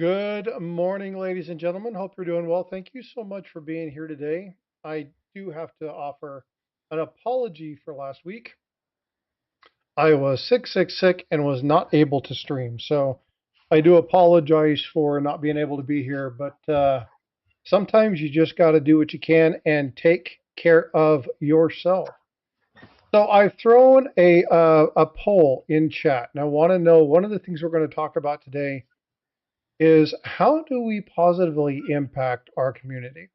Good morning, ladies and gentlemen. Hope you're doing well. Thank you so much for being here today. I do have to offer an apology for last week. I was sick, and was not able to stream. So I do apologize for not being able to be here, but sometimes you just got to do what you can and take care of yourself. So I've thrown a poll in chat, and I want to know one of the things we're going to talk about today is how do we positively impact our community?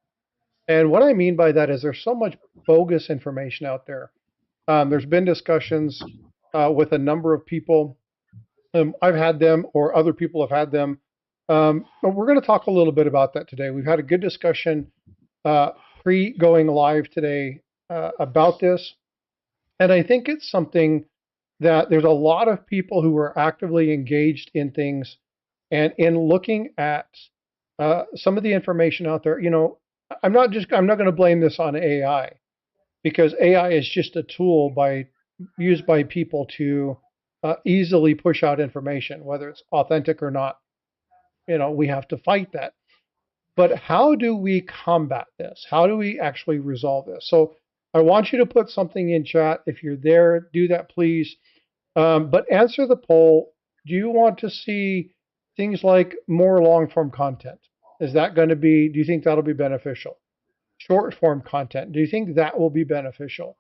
And what I mean by that is there's so much bogus information out there. There's been discussions with a number of people. I've had them, or other people have had them. But we're going to talk a little bit about that today. We've had a good discussion pre going live today about this. And I think it's something that there's a lot of people who are actively engaged in things and in looking at some of the information out there. I'm not going to blame this on AI because AI is just a tool used by people to easily push out information, whether it's authentic or not. We have to fight that. But how do we combat this? How do we actually resolve this? So I want you to put something in chat. If you're there, do that, please. But answer the poll. Do you want to see things like more long form content? Do you think that'll be beneficial? Short form content, do you think that will be beneficial?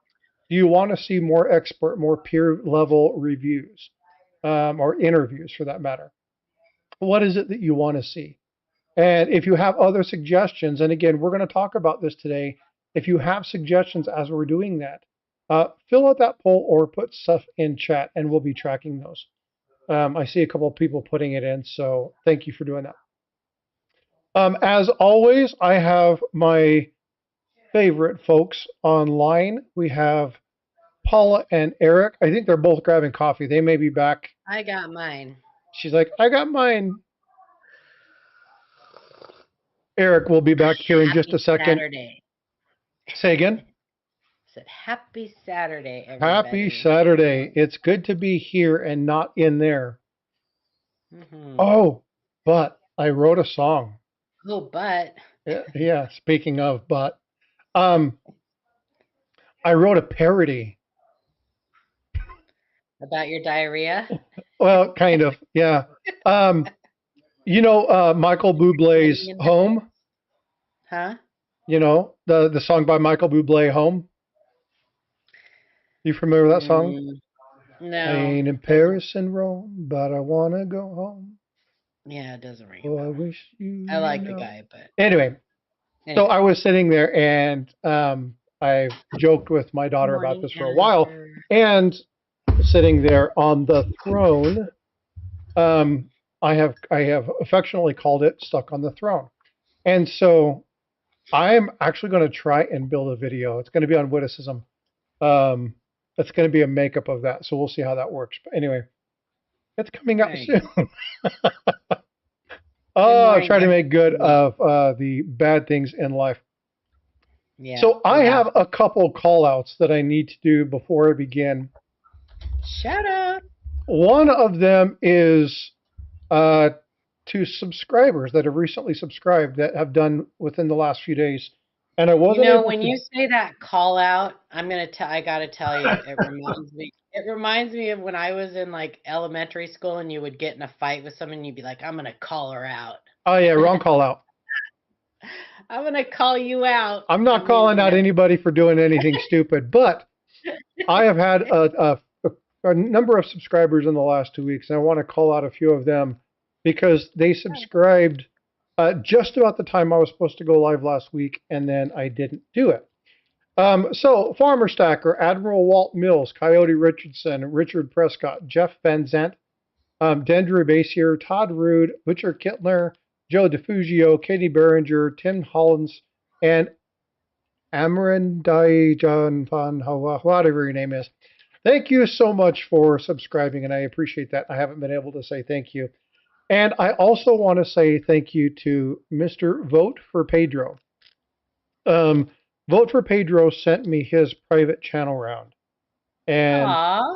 Do you want to see more peer level reviews or interviews for that matter? What is it that you want to see? And if you have other suggestions, and again, we're going to talk about this today, if you have suggestions as we're doing that, fill out that poll or put stuff in chat and we'll be tracking those. I see a couple of people putting it in, so thank you for doing that. As always, I have my favorite folks online. We have Paula and Eric. I think they're both grabbing coffee. They may be back. I got mine. She's like, I got mine. Eric will be back here in just a second. Saturday. Say again. I said happy Saturday, everybody. Happy Saturday. It's good to be here and not in there. Oh, but I wrote a song. Oh, but. Yeah, speaking of but. I wrote a parody. About your diarrhea? Well, kind of, yeah. Michael Bublé's Home? Huh? The song by Michael Bublé, Home? You familiar with that song? No. I ain't in Paris and Rome, but I want to go home. Yeah, it doesn't ring. Oh, I wish you. I like the guy, but. Anyway, so I was sitting there and I joked with my daughter about this for a while. And sitting there on the throne, I have affectionately called it Stuck on the Throne. And so I'm actually going to try and build a video. It's going to be on witticism. It's going to be a makeup of that. So we'll see how that works. But anyway, it's coming out soon. I try to make good of the bad things in life. Yeah. So I have a couple call outs that I need to do before I begin. Shout out. One of them is to subscribers that have recently subscribed that have done within the last few days. And I wasn't when you say that call out, I got to tell you, it reminds me of when I was in like elementary school and you would get in a fight with someone and you'd be like, I'm going to call her out. Oh yeah, wrong call out. I'm going to call you out. I'm not calling out anybody for doing anything stupid, but I have had a number of subscribers in the last 2 weeks, and I want to call out a few of them because they subscribed just about the time I was supposed to go live last week, and then I didn't do it. So Farmer Stacker, Admiral Walt Mills, Coyote Richardson, Richard Prescott, Jeff Van Zant, Dendra Basier, Todd Rude, Butcher Kittler, Joe DeFugio, Katie Behringer, Tim Hollins, and Amarandijan Van Hawa, whatever your name is. Thank you so much for subscribing, and I appreciate that. I haven't been able to say thank you. And I also want to say thank you to Mr. Vote for Pedro. Vote for Pedro sent me his private channel round. And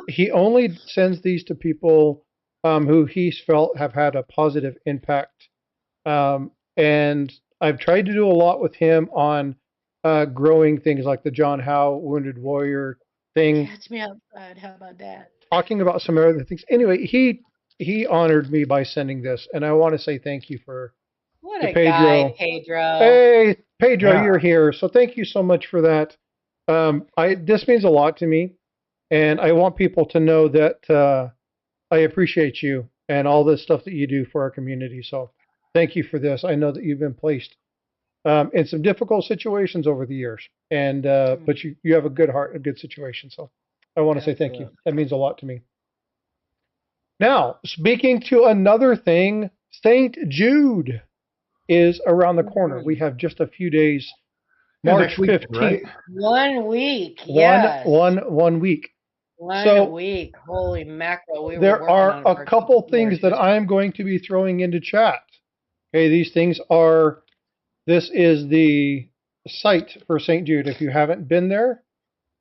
he only sends these to people who he's felt have had a positive impact And I've tried to do a lot with him on growing things like the John Howe Wounded Warrior thing, Catch me outside. How about that? talking about some other things. Anyway, he honored me by sending this, and I want to say thank you for What to a guy, Pedro. Pedro. Hey, Pedro, Yeah. you're here, so thank you so much for that. I this means a lot to me, and I want people to know that I appreciate you and all the stuff that you do for our community. So thank you for this. I know that you've been placed in some difficult situations over the years, and but you have a good heart, a good situation. So I want to say thank you. Absolutely. That means a lot to me. Now, speaking to another thing, St. Jude is around the corner. We have just a few days. Yeah, March next week, right? 15th. 1 week. One Yes. one week. 1 So week. Holy mackerel. We were there working are on it a for couple 2 things years. that I'm going to be throwing into chat. Okay, these things are, this is the site for St. Jude. If you haven't been there,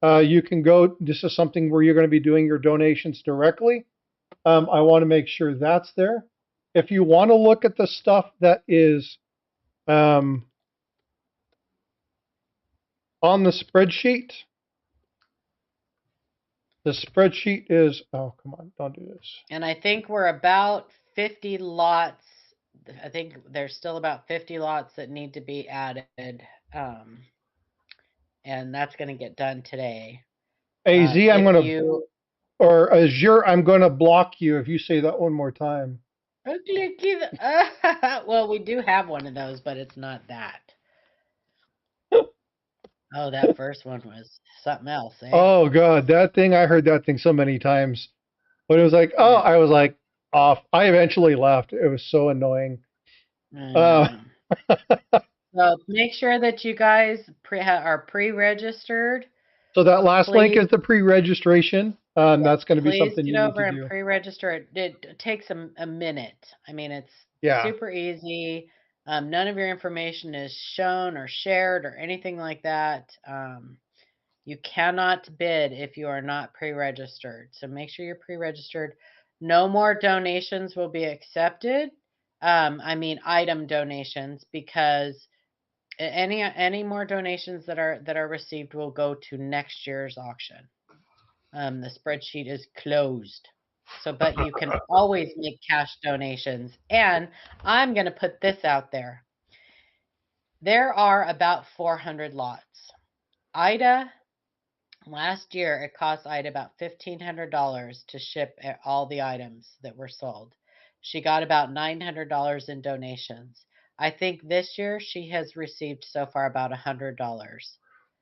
you can go. This is something where you're going to be doing your donations directly. I want to make sure that's there. If you want to look at the stuff that is on the spreadsheet is, oh, come on, don't do this. And I think we're about 50 lots. I think there's still about 50 lots that need to be added. Um, and that's going to get done today. AZ, I'm If going to, you. or Azure, I'm going to block you if you say that one more time. Well, we do have one of those, but it's not that. Oh, that first one was something else, eh? Oh, God, that thing, I heard that thing so many times. But it was like, oh, Yeah. I was like, off. I eventually left. It was so annoying. I know. So make sure that you guys are pre-registered. So that last link Please, is the pre-registration. That's going to be please something get you need over to and do. pre-register. It takes a minute. I mean, it's Yeah. super easy. None of your information is shown or shared or anything like that. You cannot bid if you are not pre-registered. So make sure you're pre-registered. No more donations will be accepted. I mean item donations, because any more donations that are received will go to next year's auction. The spreadsheet is closed. So, but you can always make cash donations. And I'm going to put this out there. There are about 400 lots. Ida, last year it cost Ida about $1,500 to ship all the items that were sold. She got about $900 in donations. I think this year she has received so far about $100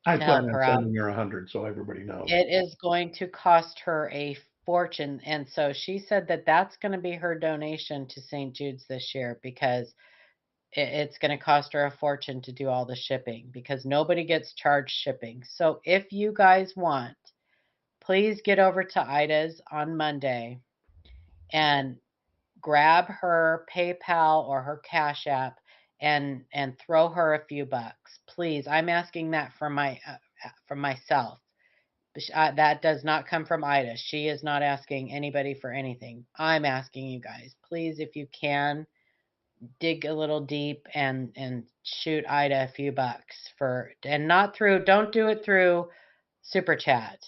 I to plan help on her out. sending her 100, so everybody knows. It is going to cost her a fortune. And so she said that that's going to be her donation to St. Jude's this year, because it's going to cost her a fortune to do all the shipping, because nobody gets charged shipping. So if you guys want, please get over to Ida's on Monday and grab her PayPal or her Cash App and throw her a few bucks. Please, I'm asking that for myself. That does not come from Ida. She is not asking anybody for anything. I'm asking you guys, please, if you can, dig a little deep and shoot Ida a few bucks for, and not through. Don't do it through Super Chat.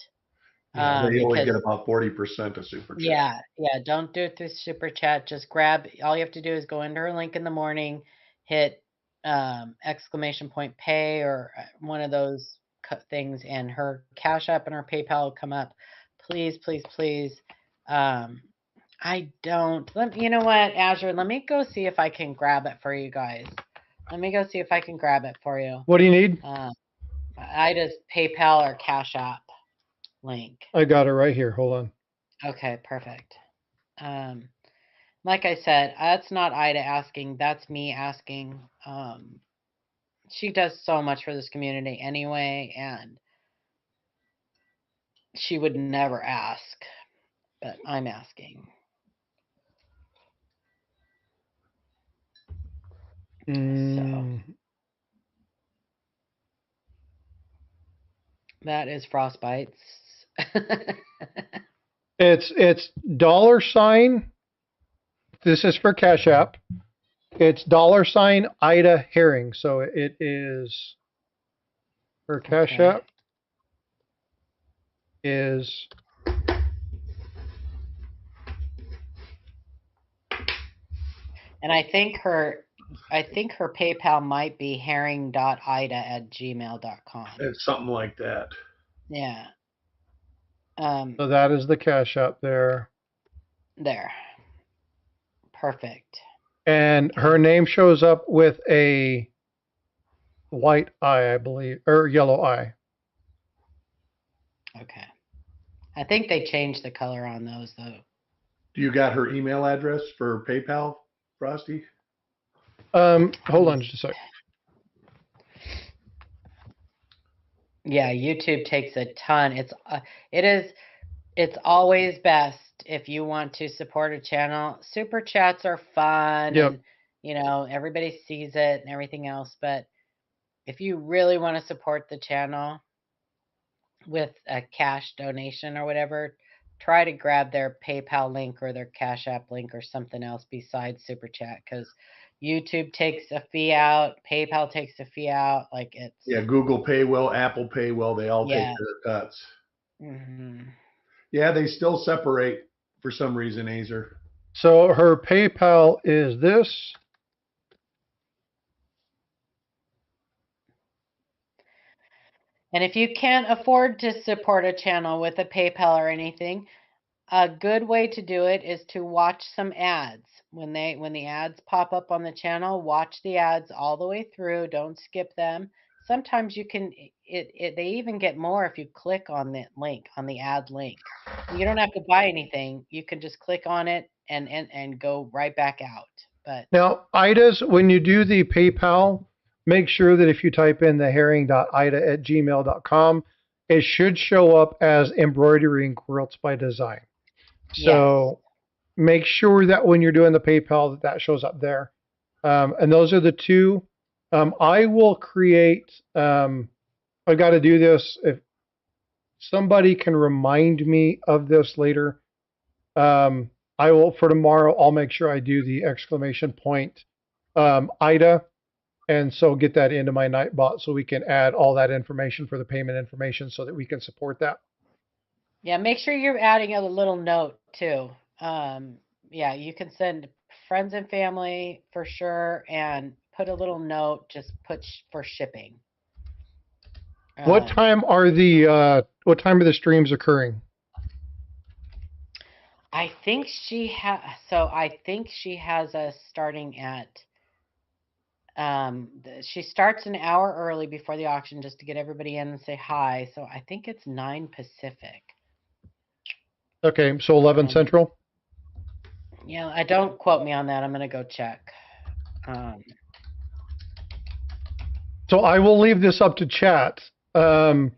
Yeah, they only Because get about 40% of super chat. yeah, don't do it through Super Chat. Just grab. All you have to do is go into her link in the morning, hit exclamation point pay or one of those things, and her Cash App and her PayPal will come up. Please, please, please. I don't. You know what, Azure? Let me go see if I can grab it for you guys. Let me go see if I can grab it for you. What do you need? Ida's PayPal or Cash App link. I got it right here. Hold on. Okay, perfect. Like I said, that's not Ida asking. That's me asking. She does so much for this community anyway, and she would never ask, but I'm asking. So that is Frostbytes. It's $. This is for Cash App. It's $ Ida Herring. So it is her Cash Okay. App is And I think her PayPal might be herring.ida@gmail.com. It's something like that. Yeah. so that is the Cash App there. There. Perfect. And her name shows up with a white eye, I believe, or yellow eye. Okay. I think they changed the color on those though. Do you got her email address for PayPal, Frosty? Hold on just a sec. Yeah, YouTube takes a ton. It's always best if you want to support a channel. Super chats are fun, Yep. and everybody sees it and everything else. But if you really want to support the channel with a cash donation or whatever, try to grab their PayPal link or their Cash App link or something else besides Super Chat, because YouTube takes a fee out, PayPal takes a fee out. Like it's Google Pay will, Apple Pay will, they all take yeah. their cuts. Mm-hmm. Yeah, they still separate for some reason, Azer. So her PayPal is this. And if you can't afford to support a channel with a PayPal or anything, a good way to do it is to watch some ads. When the ads pop up on the channel, watch the ads all the way through. Don't skip them. Sometimes you can they even get more if you click on the link, on the ad link. You don't have to buy anything. You can just click on it and go right back out. But Now, Ida's, when you do the PayPal, make sure that if you type in the herring.ida@gmail.com, it should show up as embroidery and quilts by design. So make sure that when you're doing the PayPal, that shows up there. And those are the two. I will create, I got to do this. If somebody can remind me of this later, I will, for tomorrow, I'll make sure I do the exclamation point Ida. And so get that into my Nightbot so we can add all that information for the payment information so that we can support that. Yeah, make sure you're adding a little note too. Yeah, you can send friends and family for sure, and put a little note. Just put for shipping. What time are the streams occurring? I think she has us starting at. She starts an hour early before the auction just to get everybody in and say hi. So I think it's 9 Pacific. Okay, so 11 Central. Yeah, don't quote me on that. I'm gonna go check. So I will leave this up to chat. I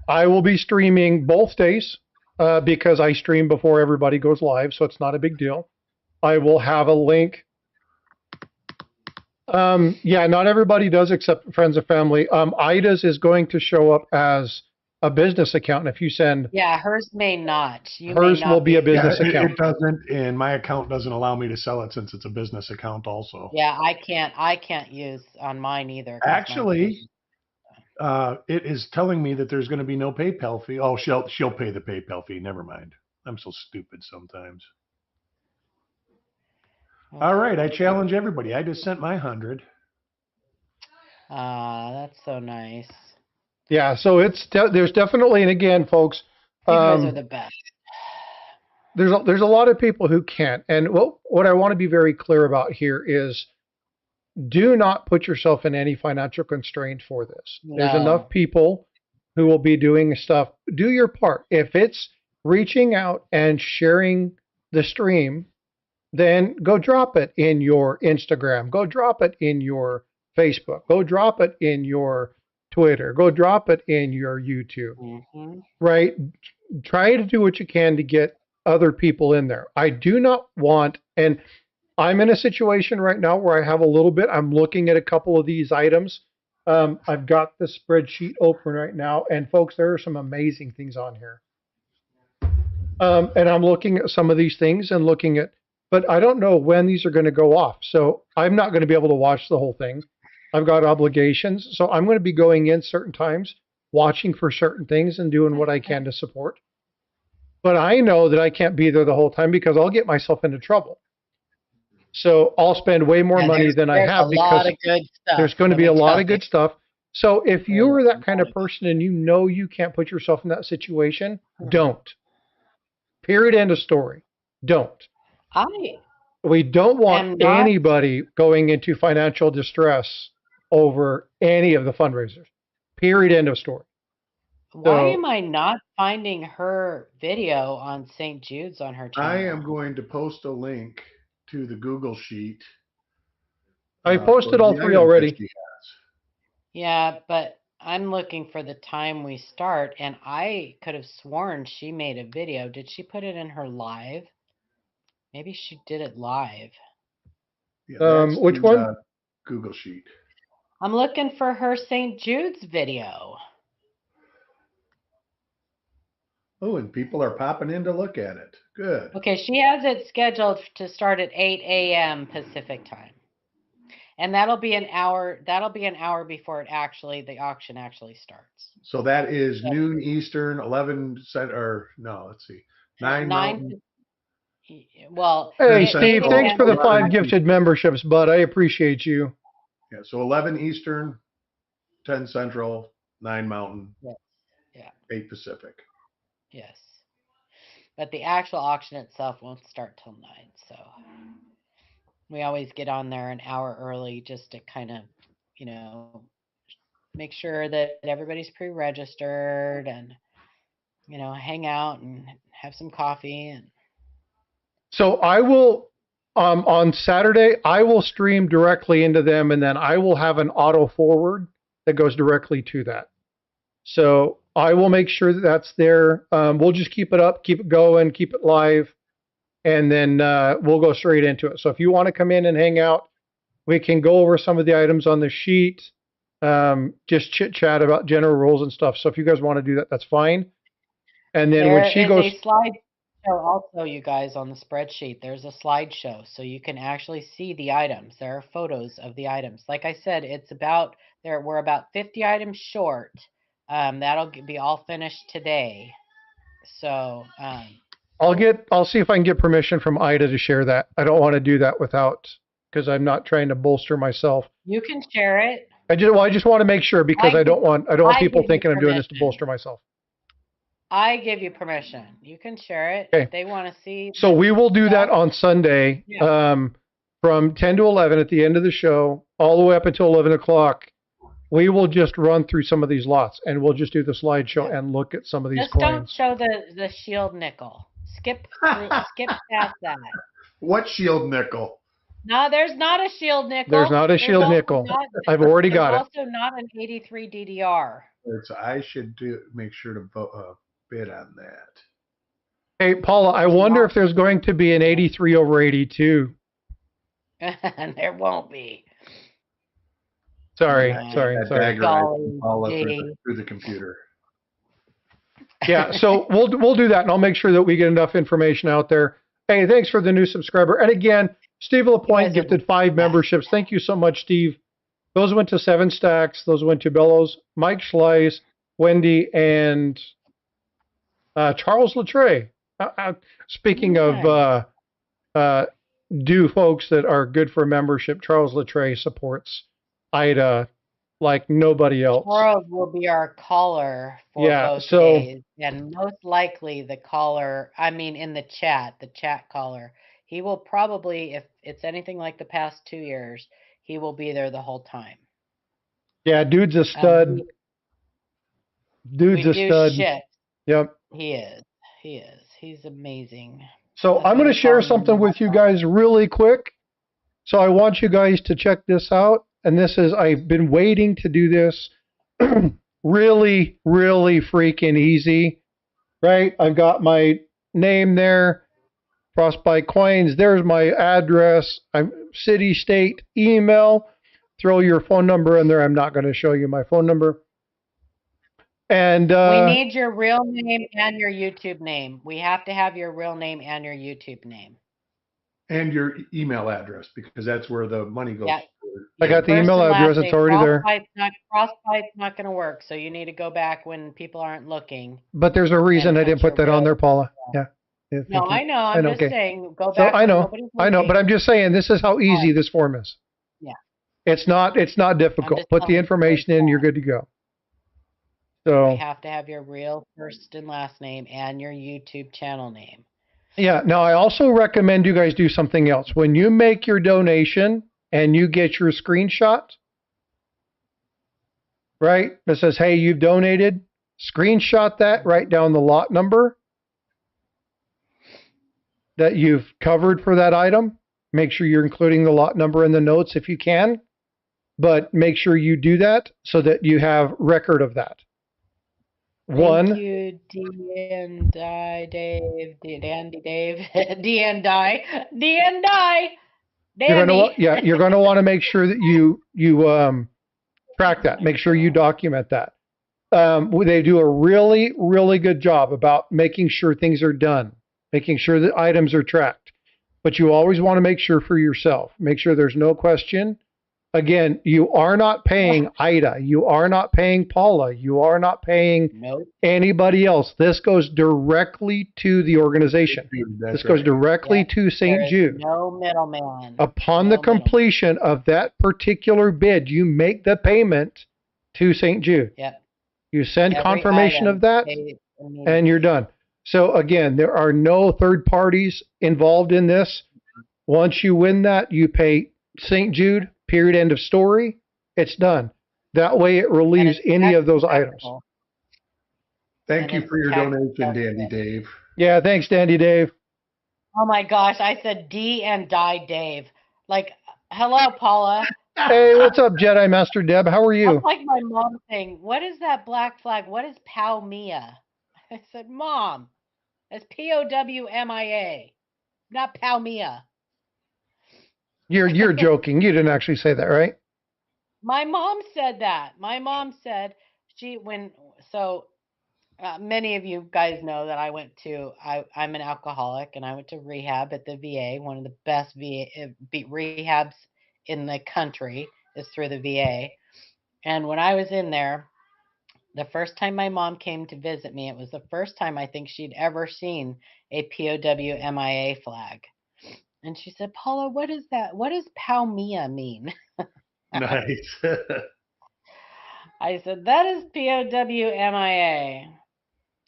will be streaming both days because I stream before everybody goes live, so it's not a big deal. I will have a link. Yeah, not everybody does except friends and family. Ida's is going to show up as a business account. And if you send, yeah, hers may not. Hers will be a business account. It doesn't, and my account doesn't allow me to sell it since it's a business account also. Yeah, I can't use on mine either. Actually, it is telling me that there's going to be no PayPal fee. Oh, she'll pay the PayPal fee. Never mind. I'm so stupid sometimes. Okay. All right, I challenge everybody. I just sent my 100. That's so nice. Yeah, so there's definitely, and again, folks, you guys are the best. There's a lot of people who can't, and what I want to be very clear about here is, do not put yourself in any financial constraint for this. No. There's enough people who will be doing stuff. Do your part. If it's reaching out and sharing the stream, then go drop it in your Instagram. Go drop it in your Facebook. Go drop it in your Twitter. Go drop it in your YouTube. Mm-hmm. Right? Try to do what you can to get other people in there. I do not want, and I'm in a situation right now where I have a little bit. I'm looking at a couple of these items. I've got the spreadsheet open right now, and folks, there are some amazing things on here. And I'm looking at some of these things and looking at but I don't know when these are going to go off. So I'm not going to be able to watch the whole thing. I've got obligations. So I'm going to be going in certain times, watching for certain things and doing what I can to support. But I know that I can't be there the whole time because I'll get myself into trouble. So I'll spend way more money than I have because there's going to be a lot of good stuff. So if you're that kind of person and you know you can't put yourself in that situation, don't. Period. End of story. Don't. We don't want anybody going into financial distress over any of the fundraisers. Period. End of story. Why am I not finding her video on St. Jude's on her channel? I am going to post a link to the Google sheet. I posted all three already. Yeah, but I'm looking for the time we start, and I could have sworn she made a video. Did she put it in her live? Maybe she did it live. Yeah, which one? Google sheet. I'm looking for her St. Jude's video. Oh, and people are popping in to look at it. Good. Okay, she has it scheduled to start at 8 a.m. Pacific time. And that'll be an hour before the auction actually starts. So that is noon Eastern, 11 or no, let's see. 9 Mountain. Well, hey Steve, thanks for the 5 gifted memberships, bud. I appreciate you. Yeah, so 11 Eastern, 10 Central, 9 Mountain. Yeah. 8 Pacific. Yes. But the actual auction itself won't start till 9, so we always get on there an hour early just to kind of, make sure that everybody's pre-registered and, hang out and have some coffee. And so I will, on Saturday, I will stream directly into them, and then I will have an auto forward that goes directly to that. So I will make sure that that's there. We'll just keep it up, keep it going, keep it live, and then we'll go straight into it. So if you want to come in and hang out, we can go over some of the items on the sheet, just chit chat about general rules and stuff. So if you guys want to do that, that's fine. And then when she goes, a slideshow also, you guys, on the spreadsheet. There's a slideshow, so you can actually see the items. There are photos of the items. Like I said, we're about 50 items short. That'll be all finished today. So I'll see if I can get permission from Ida to share that. I don't want to do that because I'm not trying to bolster myself. You can share it. I just want to make sure because I don't want people thinking I'm doing this to bolster myself. I give you permission. You can share it if they want to see. So we will do that on Sunday, from 10 to 11 at the end of the show, all the way up until 11 o'clock. We will just run through some of these lots, and we'll just do the slideshow and look at some of these coins. Just don't show the shield nickel. Skip past that. What shield nickel? No, there's not a shield nickel. There's not a shield nickel. I've already got it. There's also not an 83 DDR. I should make sure to bid on that. Hey, Paula, I wonder if there's going to be an 83 over 82. There won't be. Sorry. Through the computer. Yeah, so we'll do that, and I'll make sure that we get enough information out there. Hey, thanks for the new subscriber. And again, Steve LaPointe gifted 5 memberships. Thank you so much, Steve. Those went to 7 Stacks. Those went to Bellows, Mike Schleiss, Wendy, and Charles Latre. Speaking of folks that are good for membership, Charles Latre supports Ida like nobody else. Charles will be our caller for both days. And most likely the caller, in the chat caller, he will probably, if it's anything like the past 2 years, he will be there the whole time. Yeah, dude's a stud. Dude's a stud. Shit. Yep. He is. He's amazing. So I'm going to share something with you guys really quick. So I want you guys to check this out. And I've been waiting to do this. Really, really freaking easy, right? I've got my name there, Frostbyte Coins. There's my address, city, state, email. Throw your phone number in there. I'm not going to show you my phone number. And we need your real name and your YouTube name. We have to have your real name and your YouTube name. And your email address, because that's where the money goes. Yeah. I got the First email and last address. name. It's already there. Frostbyte's not going to work, so you need to go back when people aren't looking. But there's a reason I didn't put that on there, Paula. Yeah. No, I know. I'm just saying, go So back I when know, nobody's I know, looking. but I'm just saying this is how easy this form is. Yeah. It's not difficult. just Put the telling you information in, you're good to go. So You have to have your real first and last name and your YouTube channel name. yeah. Now I also recommend you guys do something else. When you make your donation and you get your screenshot, right? That says, hey, you've donated. Screenshot that, write down the lot number that you've covered for that item. Make sure you're including the lot number in the notes if you can, but make sure you do that so that you have record of that. Thank you, Dave, Dandy, Dave, Dandy. You're going to want to make sure that you track that. Make sure you document that. They do a really, really good job about making sure things are done, making sure that items are tracked. But you always want to make sure for yourself. Make sure there's no question. Again, you are not paying Ida. You are not paying Paula. You are not paying anybody else. This goes directly to the organization. This goes directly to St. Jude. No middleman. Upon the completion of that particular bid, you make the payment to St. Jude. Yep. You send confirmation of that, and you're done. So again, there are no third parties involved in this. Once you win that, you pay St. Jude, period, end of story. It's done. That way it relieves any of those items. Thank you for your donation, Dandy Dave. Yeah, thanks, Dandy Dave. Oh my gosh, I said D and die Dave. Like, hello, Paula. Hey, what's up, Jedi Master Deb? How are you? That's like my mom saying, what is that black flag? What is Powmia? I said, Mom, it's Powmia, not Powmia. You're joking. You didn't actually say that, right? My mom said that. My mom said many of you guys know that I'm an alcoholic, and I went to rehab at the VA. One of the best rehabs in the country is through the VA. And when I was in there, the first time my mom came to visit me, it was the first time I think she'd ever seen a POWMIA flag. And she said, Paula, what is that? What does Powmia mean? Nice. I said, that is POWMIA,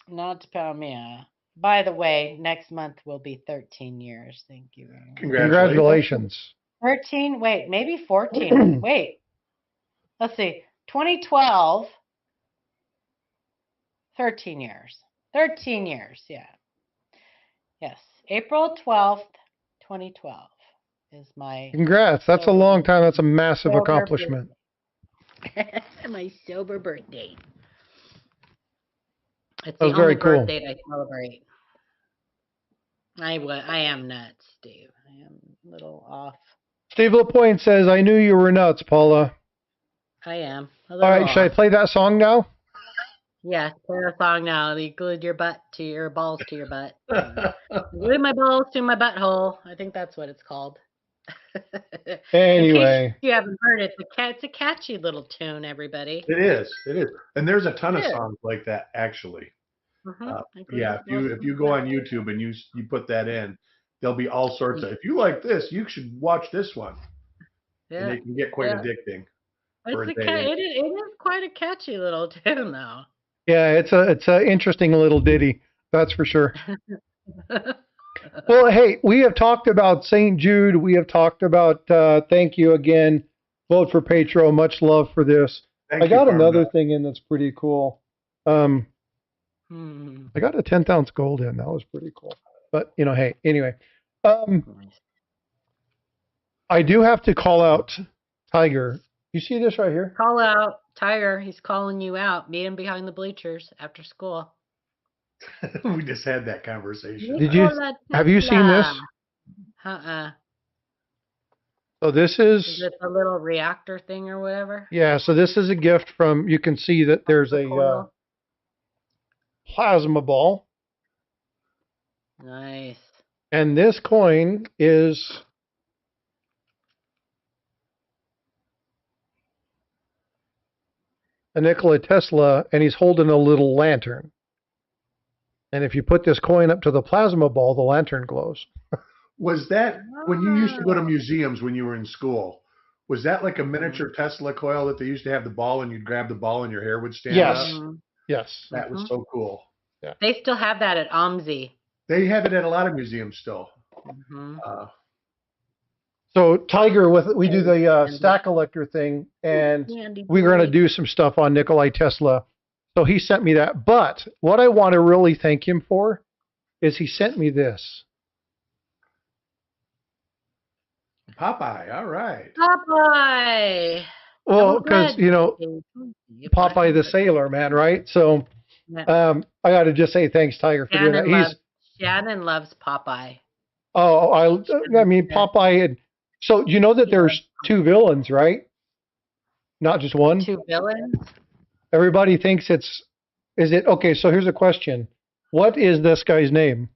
not Powmia. By the way, next month will be 13 years. Thank you very much. Congratulations. 13? Wait, maybe 14. Wait. Let's see. 2012. 13 years. 13 years, yeah. Yes. April 12th, 2012 is my... Congrats. That's a long time. That's a massive accomplishment. My sober birthday. It's that was the only very cool. birthday I celebrate. I am nuts, Steve. I am a little off. Steve LaPointe says, I knew you were nuts, Paula. I am. All right, should I play that song now? Yeah, play the song now. You glued your balls to your butt. Glued my balls to my butthole. I think that's what it's called. Anyway. In case you haven't heard it, it's a catchy little tune, everybody. It is. And there's a ton of songs like that, actually. Yeah, if you go on YouTube and you put that in, there'll be all sorts of, if you like this, you should watch this one. Yeah. And it can get quite addicting. It is quite a catchy little tune, though. Yeah, it's a interesting little ditty, that's for sure. Well, hey, we have talked about St. Jude. We have talked about thank you again. Vote for Petro. Much love for this. I got another thing in that's pretty cool. I got a 10th ounce gold in. That was pretty cool. But, hey, anyway. I do have to call out Tiger. You see this right here? Call out Tiger. He's calling you out. Meet him behind the bleachers after school. We just had that conversation. Have you seen this? So this is it a little reactor thing or whatever? Yeah, so this is a gift from, you can see that there's a plasma ball. Nice. And this coin is a Nikola Tesla, and he's holding a little lantern. And if you put this coin up to the plasma ball, the lantern glows. Was that when you used to go to museums when you were in school? Was that like a miniature Tesla coil that they used to have the ball and you'd grab the ball and your hair would stand up? Yes. That was so cool. Yeah. They still have that at OMSI. They have it at a lot of museums still. So Tiger, we do the stack collector thing, and we're going to do some stuff on Nikola Tesla. So he sent me that. But what I want to really thank him for is he sent me this. Popeye, all right. Popeye. Well, because, you know, Popeye the Sailor, man, right? So I got to just say thanks, Tiger, for doing that. Shannon loves Popeye. Oh, I mean, Popeye. And so you know that there's two villains, right? Not just one? Two villains? Everybody thinks is it, okay, so here's a question. What is this guy's name?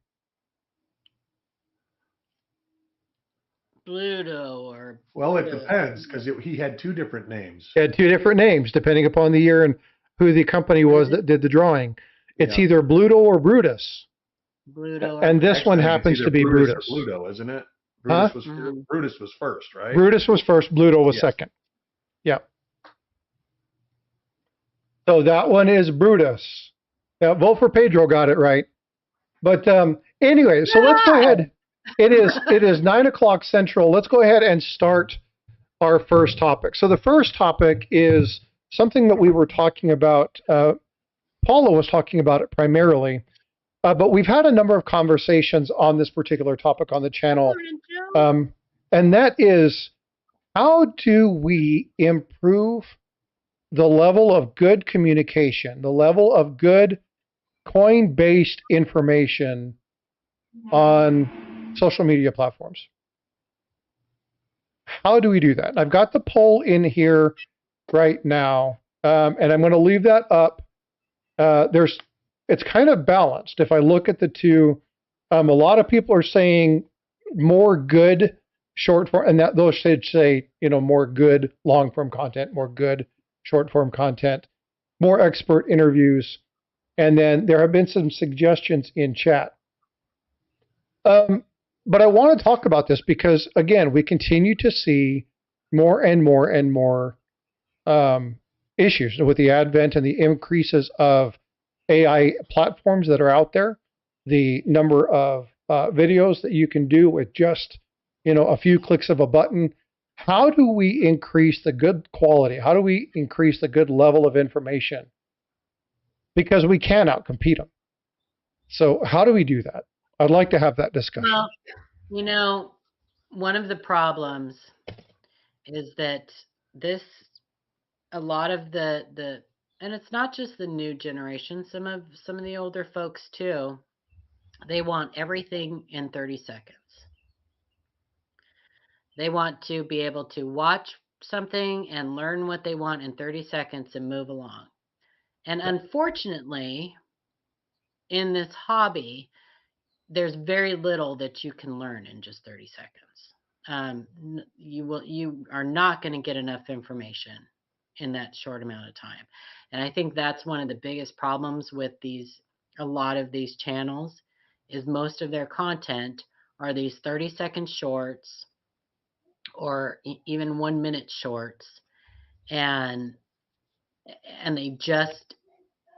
Bluto or... Well, it depends, because he had two different names. He had two different names, depending upon the year and who the company was that did the drawing. It's either Bluto or Brutus. Bluto. And this one happens to be Brutus. Bluto, isn't it? Brutus was first, right? Brutus was first, Bluto was second. Yeah. So that one is Brutus. Yeah, vote for Pedro, got it right. But anyway, so let's go ahead. It is 9 o'clock Central. Let's go ahead and start our first topic. So the first topic is something that we were talking about. Paula was talking about it primarily, but we've had a number of conversations on this particular topic on the channel. And that is, how do we improve the level of good communication, the level of good coin-based information on social media platforms? How do we do that? I've got the poll in here right now, and I'm going to leave that up. It's kind of balanced. If I look at the two, a lot of people are saying more good short form, and that those should say, you know, more good long form content, more good short form content, more expert interviews, and then there have been some suggestions in chat. But I want to talk about this because, again, we continue to see more and more and more issues with the advent and the increases of AI platforms that are out there, the number of videos that you can do with just, you know, a few clicks of a button. How do we increase the good quality? How do we increase the good level of information? Because we can outcompete them. So how do we do that? I'd like to have that discussion. Well, you know, one of the problems is that a lot of the and it's not just the new generation, some of the older folks too, they want everything in 30 seconds. They want to be able to watch something and learn what they want in 30 seconds and move along. And unfortunately, in this hobby, there's very little that you can learn in just 30 seconds. You are not going to get enough information in that short amount of time. And I think that's one of the biggest problems with a lot of these channels is most of their content are these 30-second shorts or even 1 minute shorts. And they just,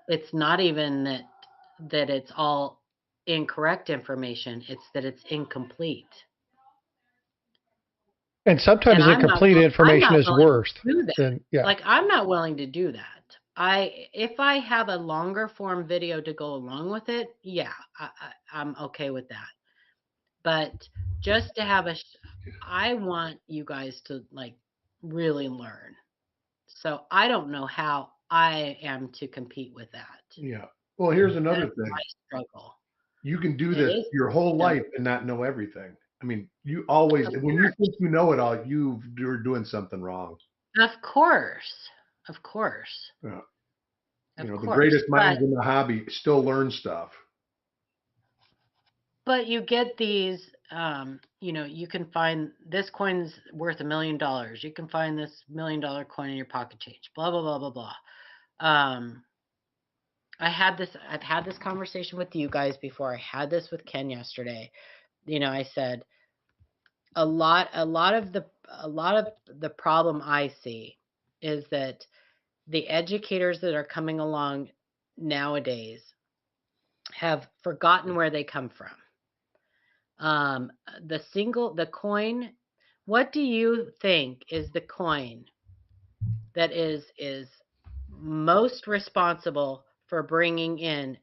it's not even that it's all incorrect information, it's that it's incomplete. And sometimes incomplete information is worse than, like, I'm not willing to do that. If I have a longer form video to go along with it, I'm okay with that. But just to have I want you guys to like really learn. So I don't know how I am to compete with that. Yeah. Well, here's another thing. I struggle. You can do this your whole life and not know everything. I mean, you always, when you think you know it all, you're doing something wrong. Of course. Of course. Yeah. The greatest minds in the hobby still learn stuff. But you get these, you can find this coin's worth $1 million. You can find this $1 million coin in your pocket change. Blah blah blah blah blah. Um, I've had this conversation with you guys before. I had this with Ken yesterday. I said a lot of the problem I see is that the educators that are coming along nowadays have forgotten where they come from. The coin, what do you think is the coin that is most responsible for bringing in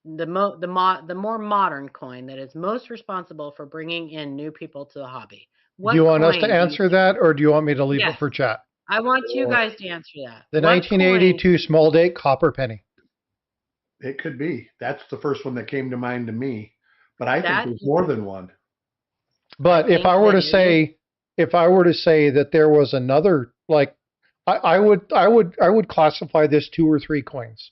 the more modern coin that is most responsible for bringing in new people to the hobby? Do you want us to answer that, or do you want me to leave it for chat? I want you guys to answer that. The 1982 small date copper penny. It could be. That's the first one that came to mind to me. But I think there's more than one. But if I were to say that there was another, like, I would classify this 2 or 3 coins.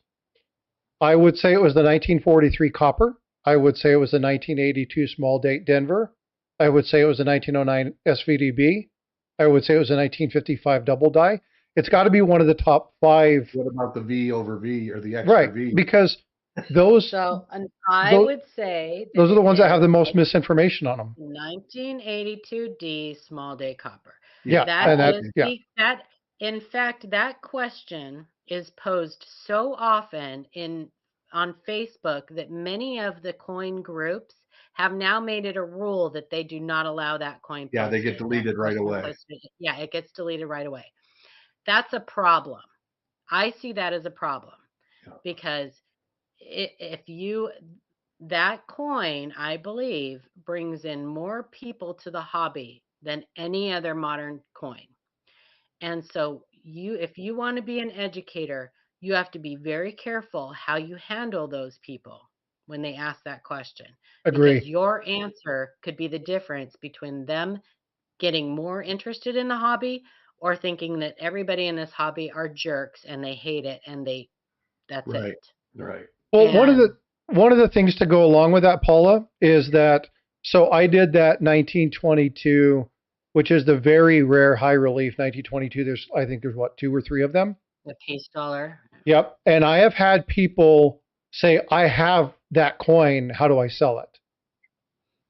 I would say it was the 1943 copper. I would say it was the 1982 small date Denver. I would say it was the 1909 SVDB. I would say it was the 1955 double die. It's got to be one of the top 5. What about the V over V or the X over V? Right, because those. So I would say those are the ones that have the most misinformation on them. 1982D small day copper. Yeah, that in fact, that question is posed so often on Facebook that many of the coin groups have now made it a rule that they do not allow that coin. Yeah, they get deleted right away. Yeah, it gets deleted right away. That's a problem. I see that as a problem because that coin, I believe, brings in more people to the hobby than any other modern coin. And so if you want to be an educator, you have to be very careful how you handle those people when they ask that question. Agree. Because your answer could be the difference between them getting more interested in the hobby or thinking that everybody in this hobby are jerks and they hate it and that's it. Right. Well, one of the things to go along with that, Paula, is that so I did that 1922, which is the very rare high relief 1922. I think there's 2 or 3 of them. The piece dollar. Yep. And I have had people say, I have that coin. How do I sell it?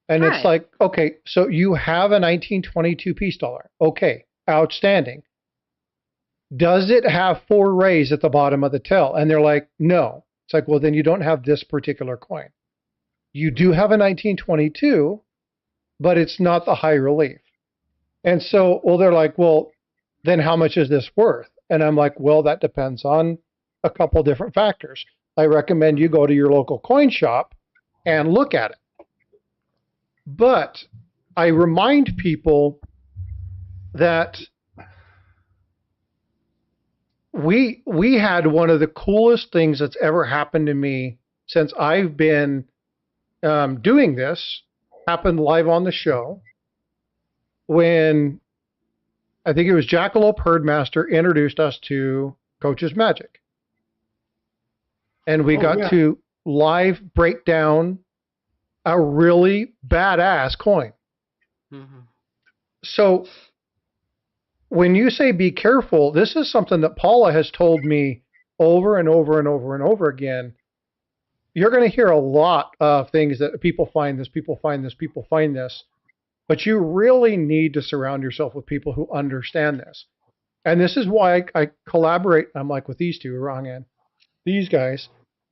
And It's like, okay, so you have a 1922 piece dollar. Okay, outstanding. Does it have 4 rays at the bottom of the tail? And they're like, no. It's like, well, then you don't have this particular coin. You do have a 1922, but it's not the high relief. And so, they're like, well, then how much is this worth? And I'm like, well, that depends on a couple different factors. I recommend you go to your local coin shop and look at it. But I remind people that we had one of the coolest things that's ever happened to me since I've been doing this happen live on the show when I think it was Jackalope Herdmaster introduced us to Coach's Magic. And we got to live break down a really badass coin. Mm-hmm. So when you say be careful, this is something that Paula has told me over and over and over and over again. You're going to hear a lot of things that people find this, people find this, people find this. But you really need to surround yourself with people who understand this. And this is why I collaborate, I'm like with these two, wrong end, these guys,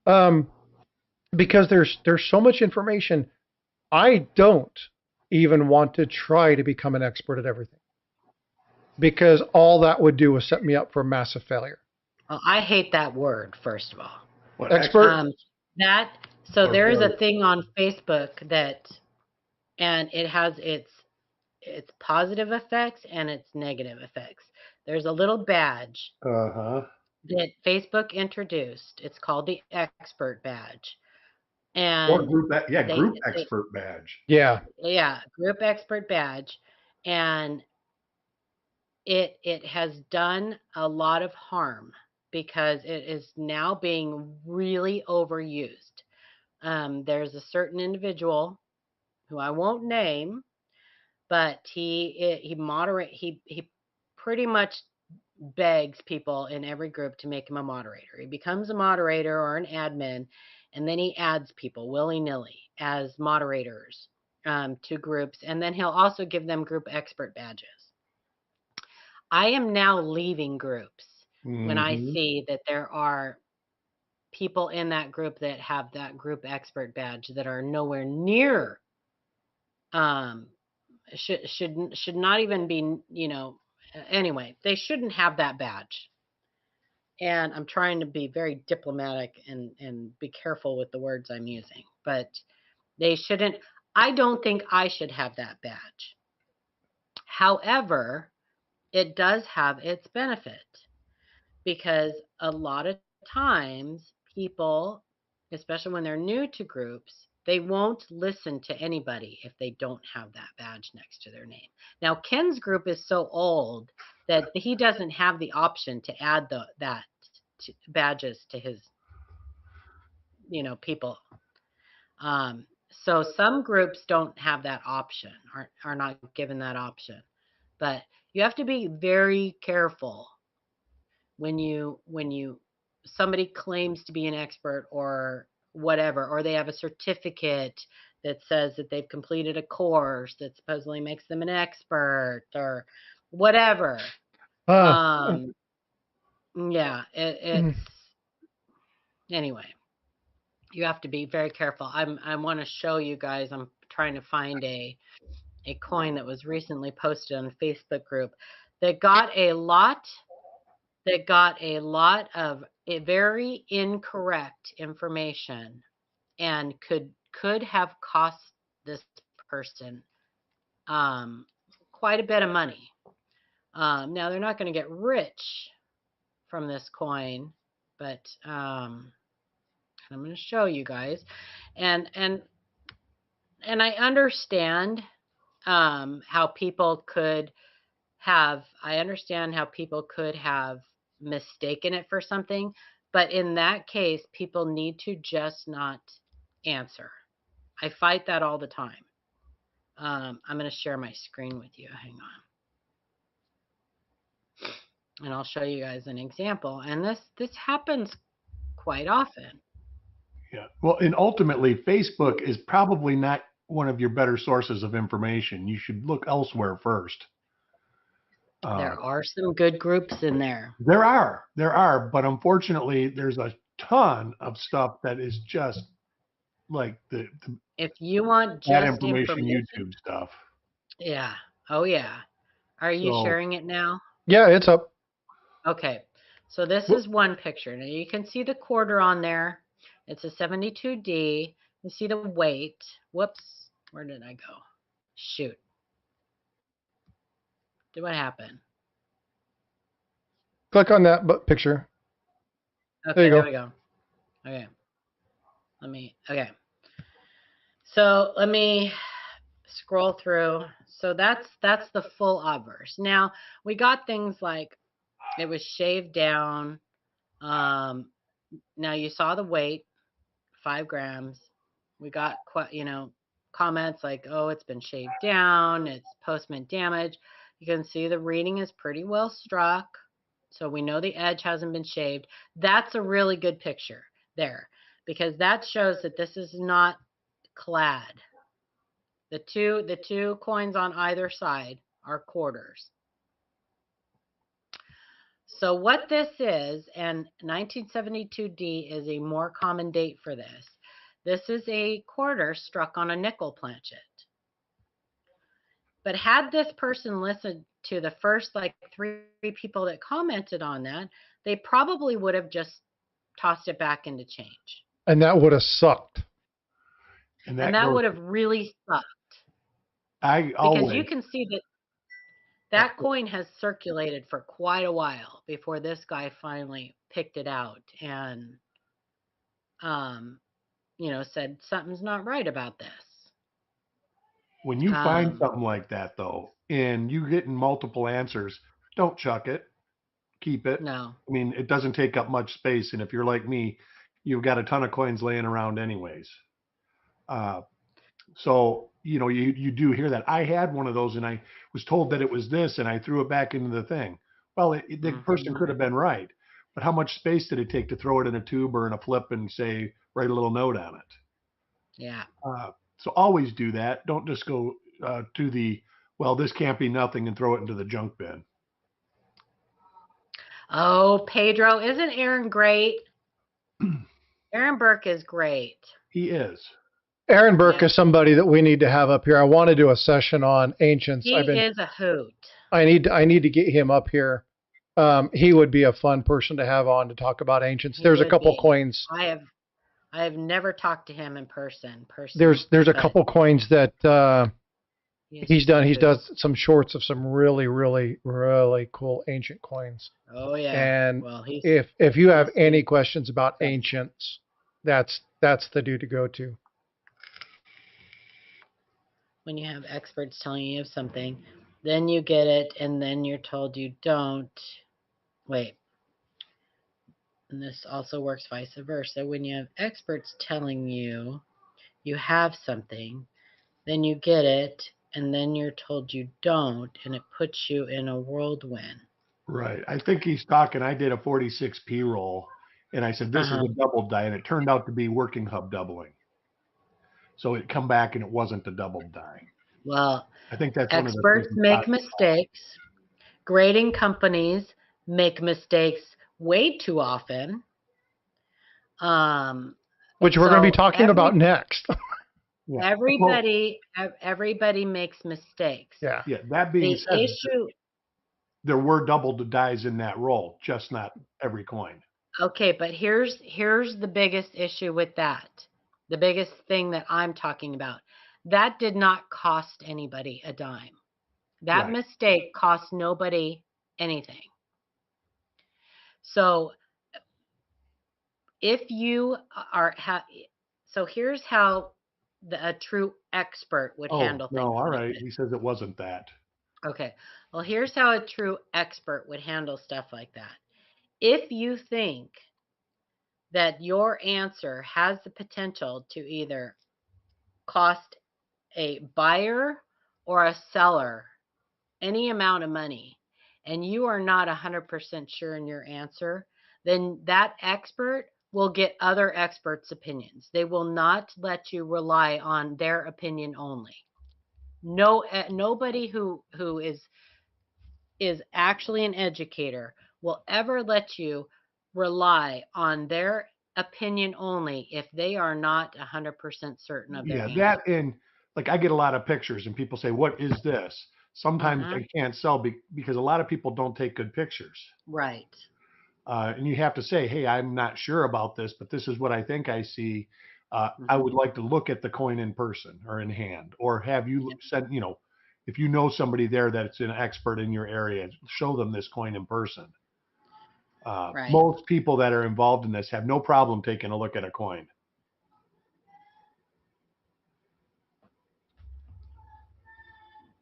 because there's so much information. I don't even want to try to become an expert at everything, because all that would do was set me up for massive failure. Well, I hate that word, first of all. What, expert? There is a thing on Facebook that, and it has its positive effects and its negative effects. There's a little badge that Facebook introduced. It's called the expert badge. And group expert badge. Yeah, group expert badge. And it has done a lot of harm because it is now being really overused. There's a certain individual who I won't name, but he pretty much begs people in every group to make him a moderator. He becomes a moderator or an admin, and then he adds people willy-nilly as moderators to groups, and then he'll also give them group expert badges. I am now leaving groups when I see that there are people in that group that have that group expert badge that are nowhere near should not even be, anyway, they shouldn't have that badge. And I'm trying to be very diplomatic and be careful with the words I'm using, but they shouldn't. I don't think I should have that badge. However, it does have its benefit, because a lot of times people, especially when they're new to groups, they won't listen to anybody if they don't have that badge next to their name. Now, Ken's group is so old that he doesn't have the option to add that badges to his, people. So some groups don't have that option, are not given that option. But you have to be very careful when somebody claims to be an expert or whatever, or they have a certificate that says that they've completed a course that supposedly makes them an expert or whatever. Yeah, it's anyway. You have to be very careful. I want to show you guys. I'm trying to find a coin that was recently posted on a Facebook group that got a lot of very incorrect information and could have cost this person quite a bit of money. Now they're not going to get rich from this coin, but I'm going to show you guys, and I understand how people could have. I understand how people could have mistaken it for something, but in that case, people need to just not answer. I fight that all the time. I'm going to share my screen with you. Hang on, and I'll show you guys an example. And this happens quite often. Yeah. Well, and ultimately, Facebook is probably not one of your better sources of information. You should look elsewhere first. There are some good groups in there. There are, but unfortunately, there's a ton of stuff that is just like the if you want just that information YouTube stuff. Yeah. Oh yeah. Are you sharing it now? Yeah, it's up. Okay. So this is one picture. Now you can see the quarter on there. It's a 72D. You see the weight. Whoops. Where did I go? Shoot. What happened? Click on that picture. Okay, there we go. Okay. Okay. So let me scroll through. So that's the full obverse. Now we got things like it was shaved down. Now you saw the weight, 5 grams. We got comments like, oh, it's been shaved down. It's postment damage. You can see the reading is pretty well struck. So we know the edge hasn't been shaved. That's a really good picture there, because that shows that this is not clad. The two coins on either side are quarters. So what this is, and 1972D is a more common date for this. This is a quarter struck on a nickel planchet. But had this person listened to the first 3 people that commented on that, they probably would have just tossed it back into change. And that would have sucked. And that would have really sucked. Because you can see that coin has circulated for quite a while before this guy finally picked it out and, said something's not right about this. When you find something like that, though, and you're getting multiple answers, don't chuck it. Keep it. No. I mean, it doesn't take up much space. And if you're like me, you've got a ton of coins laying around anyways. So you do hear that. I had one of those, and I was told that it was this, and I threw it back into the thing. Well, the person could have been right, but how much space did it take to throw it in a tube or in a flip and say write a little note on it? Yeah. So always do that. Don't just go to the this can't be nothing and throw it into the junk bin. Oh, Pedro, isn't Aaron great? Aaron Burke is great. He is. Aaron Burke is somebody that we need to have up here. I want to do a session on ancients. He is a hoot. I need to get him up here. He would be a fun person to have on to talk about ancients. There's a couple coins. I have never talked to him in person. There's a couple coins that he's done. He's done some shorts of some really, really, really cool ancient coins. Oh yeah. And if you have any questions about ancients, that's the dude to go to. When you have experts telling you of something, then you get it, and then you're told you don't. Wait. And this also works vice versa. When you have experts telling you you have something, then you get it, and then you're told you don't, and it puts you in a whirlwind. Right. I think he's talking. I did a 46p roll, and I said, this is a double die, and it turned out to be working hub doubling. So it come back, and it wasn't a double die. Well, I think that's experts make mistakes. Grading companies make mistakes way too often. Which we're going to be talking about next. Yeah. Everybody makes mistakes. Yeah. That being said, there were double dies in that roll, just not every coin. Okay, but here's the biggest issue with that. The biggest thing that I'm talking about. That did not cost anybody a dime. That mistake cost nobody anything. So if you are so here's how a true expert would handle things. No, all right. He says it wasn't that. Okay. Well, here's how a true expert would handle stuff like that. If you think that your answer has the potential to either cost a buyer or a seller any amount of money, and you are not 100% sure in your answer, then that expert will get other experts' opinions. They will not let you rely on their opinion only. Nobody who is actually an educator will ever let you rely on their opinion only if they are not 100% certain of their answer. That, and like I get a lot of pictures and people say, what is this? Sometimes I can't sell because a lot of people don't take good pictures. Right. And you have to say, hey, I'm not sure about this, but this is what I think I see. I would like to look at the coin in person or in hand, or have you said, if you know somebody there that's an expert in your area, show them this coin in person. Most people that are involved in this have no problem taking a look at a coin.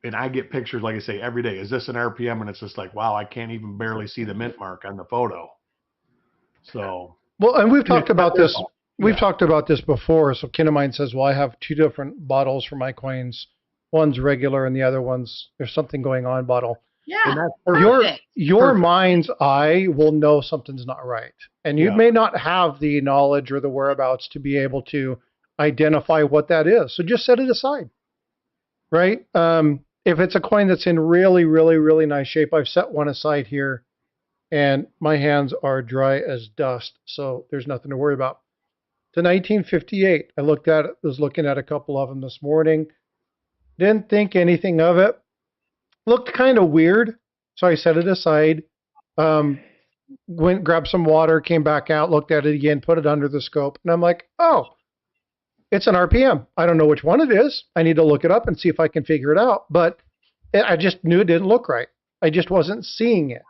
And I get pictures, like I say, every day. Is this an RPM? And it's just like, wow, I can't even barely see the mint mark on the photo. So, well, and we've talked about this. We've talked about this before. So, a kin of mine says, well, I have two different bottles for my coins. One's regular, and the other one's there's something going on bottle. Yeah. And your mind's eye will know something's not right, and you may not have the knowledge or the whereabouts to be able to identify what that is. So just set it aside, right? If it's a coin that's in really, really, really nice shape, I've set one aside here, and my hands are dry as dust, so there's nothing to worry about. To 1958, I was looking at a couple of them this morning. Didn't think anything of it. Looked kind of weird, so I set it aside. Went, grabbed some water, came back out, looked at it again, put it under the scope, and I'm like, oh, it's an RPM. I don't know which one it is. I need to look it up and see if I can figure it out. But I just knew it didn't look right. I just wasn't seeing it.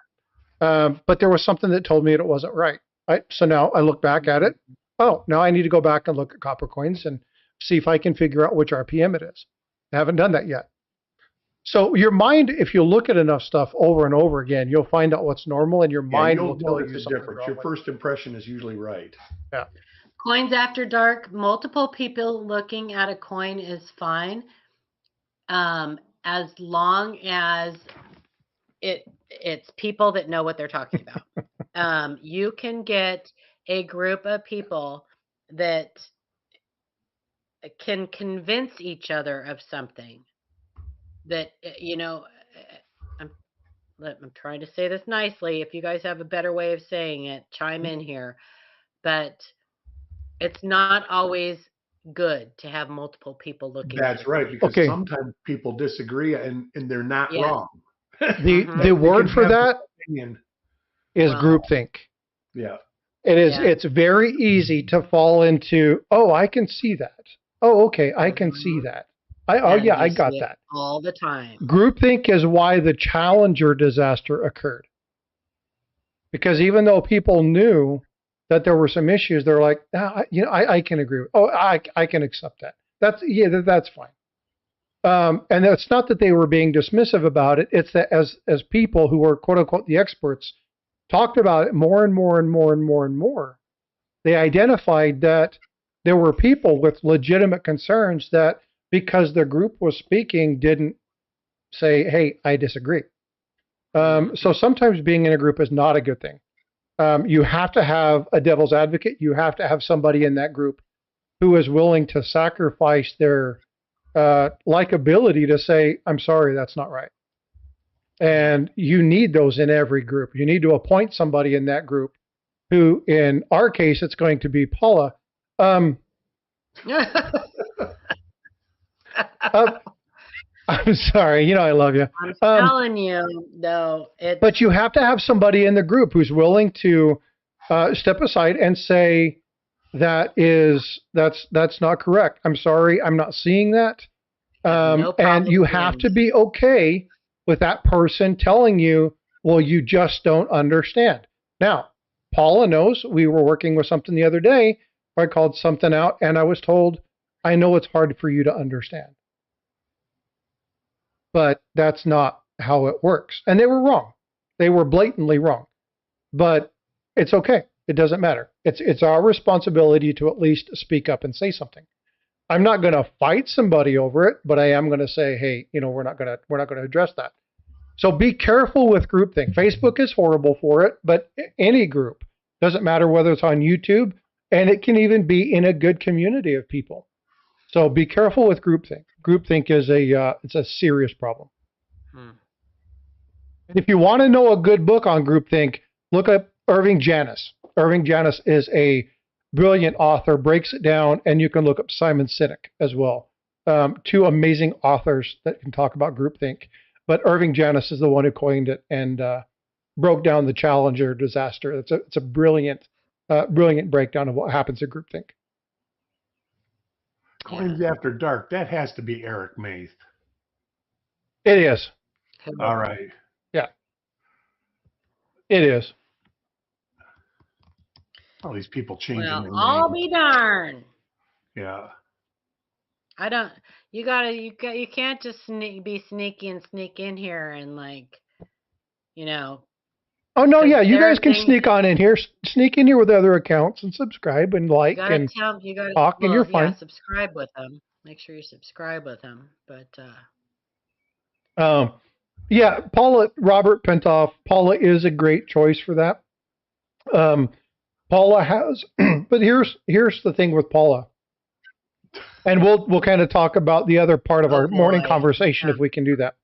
But there was something that told me it wasn't right. So now I look back at it. Oh, now I need to go back and look at copper coins and see if I can figure out which RPM it is. I haven't done that yet. So your mind, if you look at enough stuff over and over again, you'll find out what's normal, and your mind will tell you something different. Your first impression is usually right. Yeah. Coins after dark, multiple people looking at a coin is fine. as long as it's people that know what they're talking about. You can get a group of people that can convince each other of something that, I'm trying to say this nicely. If you guys have a better way of saying it, chime in here. But it's not always good to have multiple people looking at That's right, because Okay. sometimes people disagree and they're not Yeah. wrong. The word for that is groupthink. Yeah. It's very easy to fall into, oh, I can see that. Oh, okay, I can see that. I got that. All the time. Groupthink is why the Challenger disaster occurred. Because even though people knew that there were some issues, they're like, I can agree. I can accept that. That's fine. And it's not that they were being dismissive about it. It's that as people who were quote unquote the experts talked about it more and more and more and more and more, they identified that there were people with legitimate concerns that because the group was speaking didn't say, hey, I disagree. So sometimes being in a group is not a good thing. You have to have a devil's advocate. You have to have somebody in that group who is willing to sacrifice their likability to say, I'm sorry, that's not right. And you need those in every group. You need to appoint somebody in that group who, in our case, it's going to be Paula. I'm sorry, I love you. I'm telling you, though. But you have to have somebody in the group who's willing to step aside and say, that's not correct. I'm sorry, I'm not seeing that. And you have to be okay with that person telling you, well, you just don't understand. Now, Paula knows we were working with something the other day. I called something out and I was told, I know it's hard for you to understand. But that's not how it works. And they were wrong. They were blatantly wrong. But it's okay. It doesn't matter. It's our responsibility to at least speak up and say something. I'm not going to fight somebody over it, but I am going to say, hey, we're not going to address that. So be careful with groupthink. Facebook is horrible for it, but any group, doesn't matter whether it's on YouTube, and it can even be in a good community of people. So be careful with groupthink. Groupthink is it's a serious problem. If you want to know a good book on groupthink, look up Irving Janis. Irving Janis is a brilliant author, breaks it down, and you can look up Simon Sinek as well. Two amazing authors that can talk about groupthink. But Irving Janis is the one who coined it and broke down the Challenger disaster. It's a brilliant breakdown of what happens to groupthink. Coins After Dark. That has to be Eric Maith. It is. All right. Yeah. It is. All these people changing their name. I'll be darned. Yeah. I don't. You can't just be sneaky and sneak in here and Oh no, yeah, you guys can sneak on in here, sneak in here with other accounts and subscribe and like and talk, and you're fine. Yeah, subscribe with them. Make sure you subscribe with them. But yeah, Robert Pentoff. Paula is a great choice for that. Paula has, but here's the thing with Paula, and we'll kind of talk about the other part of our morning conversation if we can do that.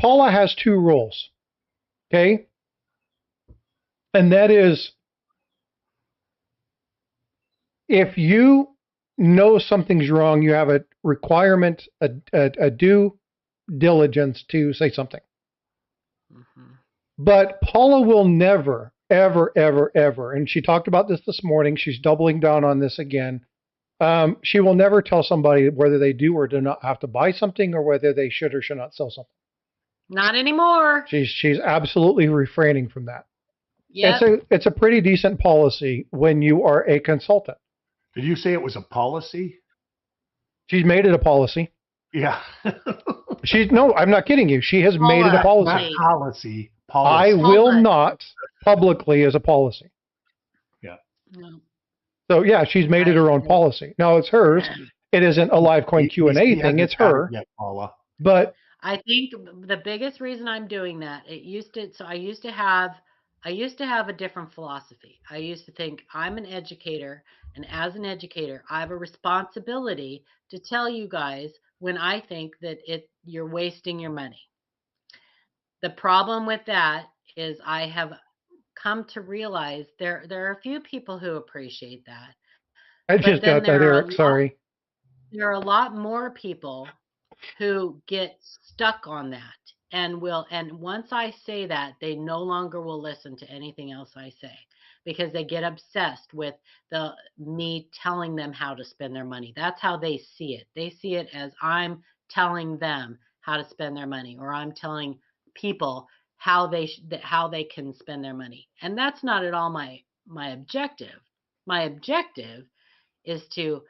Paula has two rules. Okay. And that is, if you know something's wrong, you have a requirement, a due diligence to say something. Mm-hmm. But Paula will never, ever, ever, ever, and she talked about this morning, she's doubling down on this again. She will never tell somebody whether they do or do not have to buy something or whether they should or should not sell something. Not anymore. She's absolutely refraining from that. Yep. It's a pretty decent policy when you are a consultant. Did you say it was a policy? She's made it a policy. Yeah. No, I'm not kidding you. She has made it a policy. Not policy. I will not publicly as a policy. Yeah. No. So yeah, she's made it her own policy. Now it's hers, It isn't a live coin Q&A thing. It's her. Yet, Paula. But I think the biggest reason I'm doing that, I used to have a different philosophy. I used to think I'm an educator, and as an educator, I have a responsibility to tell you guys when I think that you're wasting your money. The problem with that is I have come to realize there are a few people who appreciate that. I just got that, Eric. Sorry. There are a lot more people who get stuck on that and once I say that, they no longer will listen to anything else I say because they get obsessed with me telling them how to spend their money. That's how they see it. They see it as I'm telling them how to spend their money, or I'm telling people how they can spend their money. And that's not at all my objective. My objective is to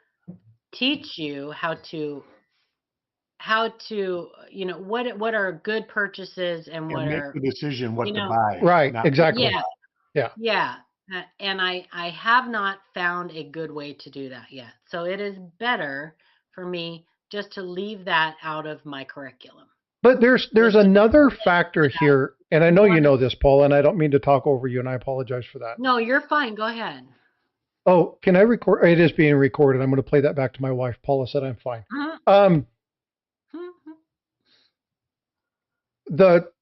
teach you how to what are good purchases and what make are the decision what to buy. Right, exactly. Yeah. And I have not found a good way to do that yet. So it is better for me just to leave that out of my curriculum. But there's another factor here, and I know you know this, Paul, and I don't mean to talk over you, and I apologize for that. No, you're fine. Go ahead. Oh, can I record? It is being recorded. I'm going to play that back to my wife. Paula said I'm fine.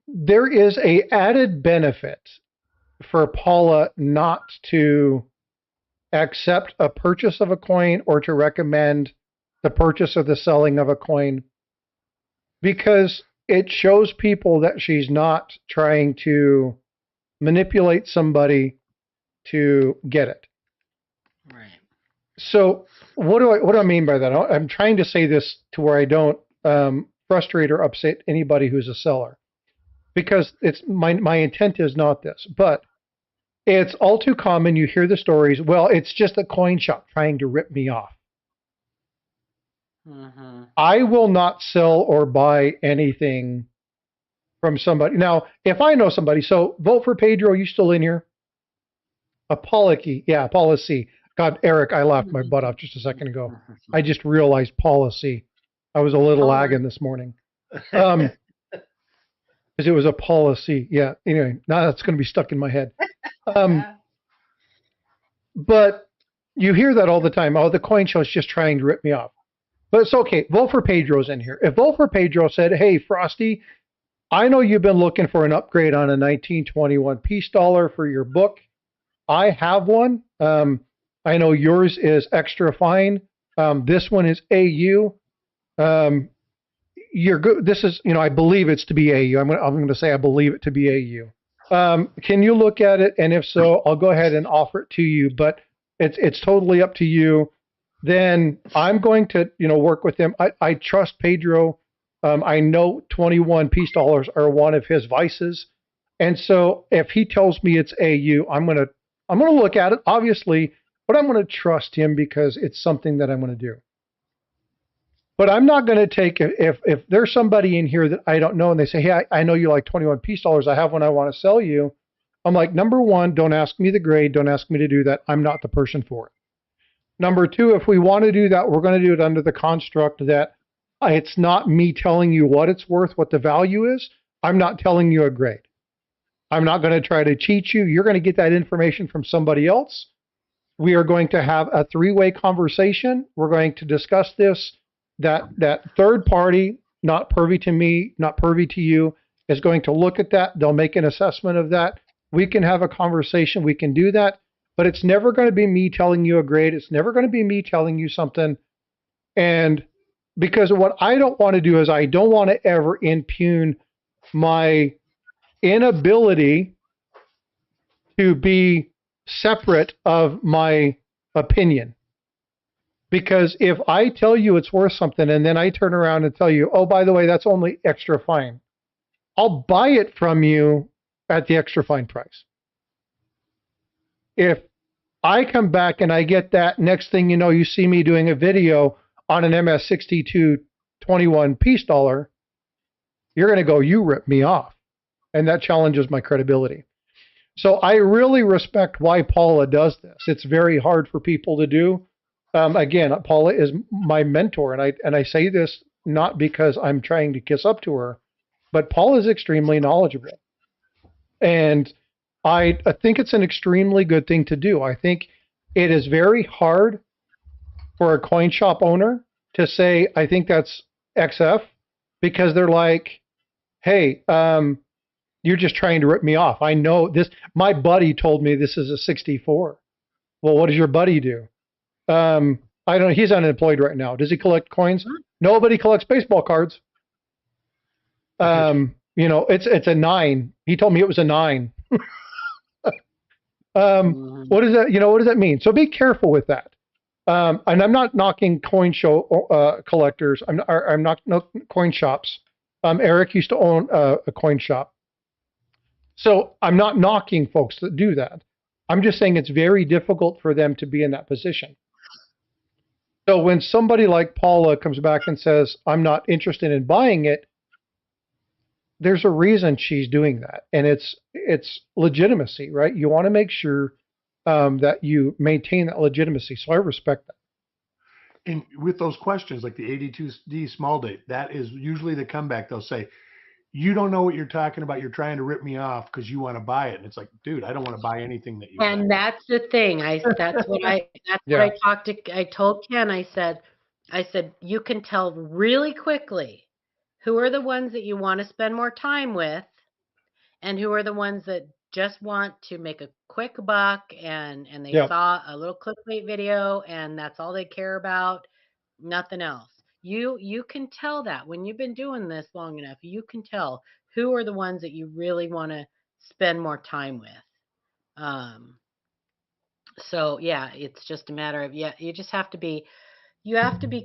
There is a added benefit for Paula not to accept a purchase of a coin or to recommend the purchase or the selling of a coin, because it shows people that she's not trying to manipulate somebody to get it. Right. So what do I mean by that? I'm trying to say this to where I don't frustrate or upset anybody who's a seller, because it's my intent is not this, but it's all too common. You hear the stories. Well, it's just a coin shop trying to rip me off. Mm-hmm. I will not sell or buy anything from somebody. Now, if I know somebody, so vote for Pedro. You still in here? Apology. Yeah, policy. God, Eric, I laughed my butt off just a second ago. I just realized policy. I was a little lagging this morning. Because it was a policy. Yeah. Anyway, now that's going to be stuck in my head. But you hear that all the time. Oh, the coin show is just trying to rip me off. But it's okay. Vote for Pedro's in here. If Vote for Pedro said, hey, Frosty, I know you've been looking for an upgrade on a 1921 peace dollar for your book. I have one. I know yours is extra fine. This one is AU. You're good. This is, I believe it's to be AU. I'm going to say I believe it to be AU. Can you look at it? And if so, I'll go ahead and offer it to you. But it's totally up to you. Then I'm going to, work with him. I trust Pedro. I know 21 peace dollars are one of his vices. And so if he tells me it's AU, I'm going to look at it, obviously, but I'm going to trust him because it's something that I'm going to do. But I'm not going to take, if there's somebody in here that I don't know and they say, hey, I know you like 21 peace dollars. I have one I want to sell you. I'm like, number one, don't ask me the grade. Don't ask me to do that. I'm not the person for it. Number two, if we want to do that, we're going to do it under the construct that it's not me telling you what it's worth, what the value is. I'm not telling you a grade. I'm not going to try to cheat you. You're going to get that information from somebody else. We are going to have a three-way conversation. We're going to discuss this. That third party, not privy to me, not privy to you, is going to look at that. They'll make an assessment of that. We can have a conversation. We can do that. But it's never going to be me telling you a grade. It's never going to be me telling you something. And because what I don't want to do is I don't want to ever impugn my inability to be separate of my opinion. Because if I tell you it's worth something and then I turn around and tell you, oh, by the way, that's only extra fine, I'll buy it from you at the extra fine price. If I come back and I get that, next thing you know, you see me doing a video on an MS62 21 peace dollar, you're going to go, you ripped me off. And that challenges my credibility. So I really respect why Paula does this. It's very hard for people to do. Again, Paula is my mentor, and I say this not because I'm trying to kiss up to her, but Paula is extremely knowledgeable, and I think it's an extremely good thing to do. I think it is very hard for a coin shop owner to say, I think that's XF, because they're like, hey, you're just trying to rip me off. I know this. My buddy told me this is a 64. Well, what does your buddy do? I don't know. He's unemployed right now. Does he collect coins? Nobody collects baseball cards. It's a 9. He told me it was a 9. What does that, what does that mean? So be careful with that. And I'm not knocking coin show collectors. I'm not coin shops. Eric used to own a coin shop. So I'm not knocking folks that do that. I'm just saying it's very difficult for them to be in that position. So when somebody like Paula comes back and says, I'm not interested in buying it, there's a reason she's doing that. And it's legitimacy, right? You want to make sure that you maintain that legitimacy. So I respect that. And with those questions, like the 82D small date, that is usually the comeback. They'll say, you don't know what you're talking about. You're trying to rip me off because you want to buy it. And it's like, dude, I don't want to buy anything that you buy. And that's the thing. That's what I told Ken. I said, you can tell really quickly who are the ones that you want to spend more time with and who are the ones that just want to make a quick buck and they saw a little clickbait video and that's all they care about, nothing else. You can tell that when you've been doing this long enough, you can tell who are the ones that you really want to spend more time with. So yeah, it's just a matter of, you just have to be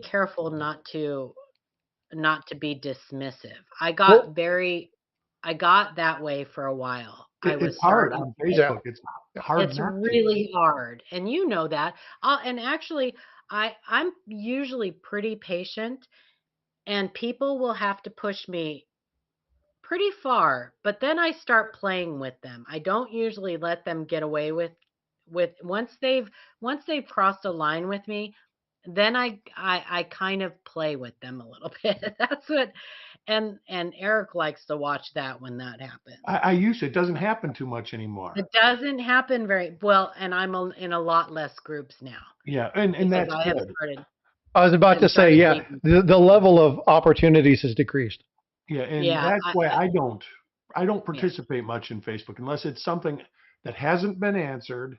careful not to be dismissive. I got that way for a while. It's hard on Facebook. It's hard. It's really hard. And you know that. And actually, I'm usually pretty patient and people will have to push me pretty far, but then I start playing with them. I don't usually let them get away with once they've crossed a line with me, then I kind of play with them a little bit. That's what, and Eric likes to watch that when that happens. I used to. It doesn't happen too much anymore. It doesn't happen very well, and I'm in a lot less groups now. Yeah, and that's good. I was about to say, the level of opportunities has decreased. Yeah, and that's why I don't participate much in Facebook unless it's something that hasn't been answered,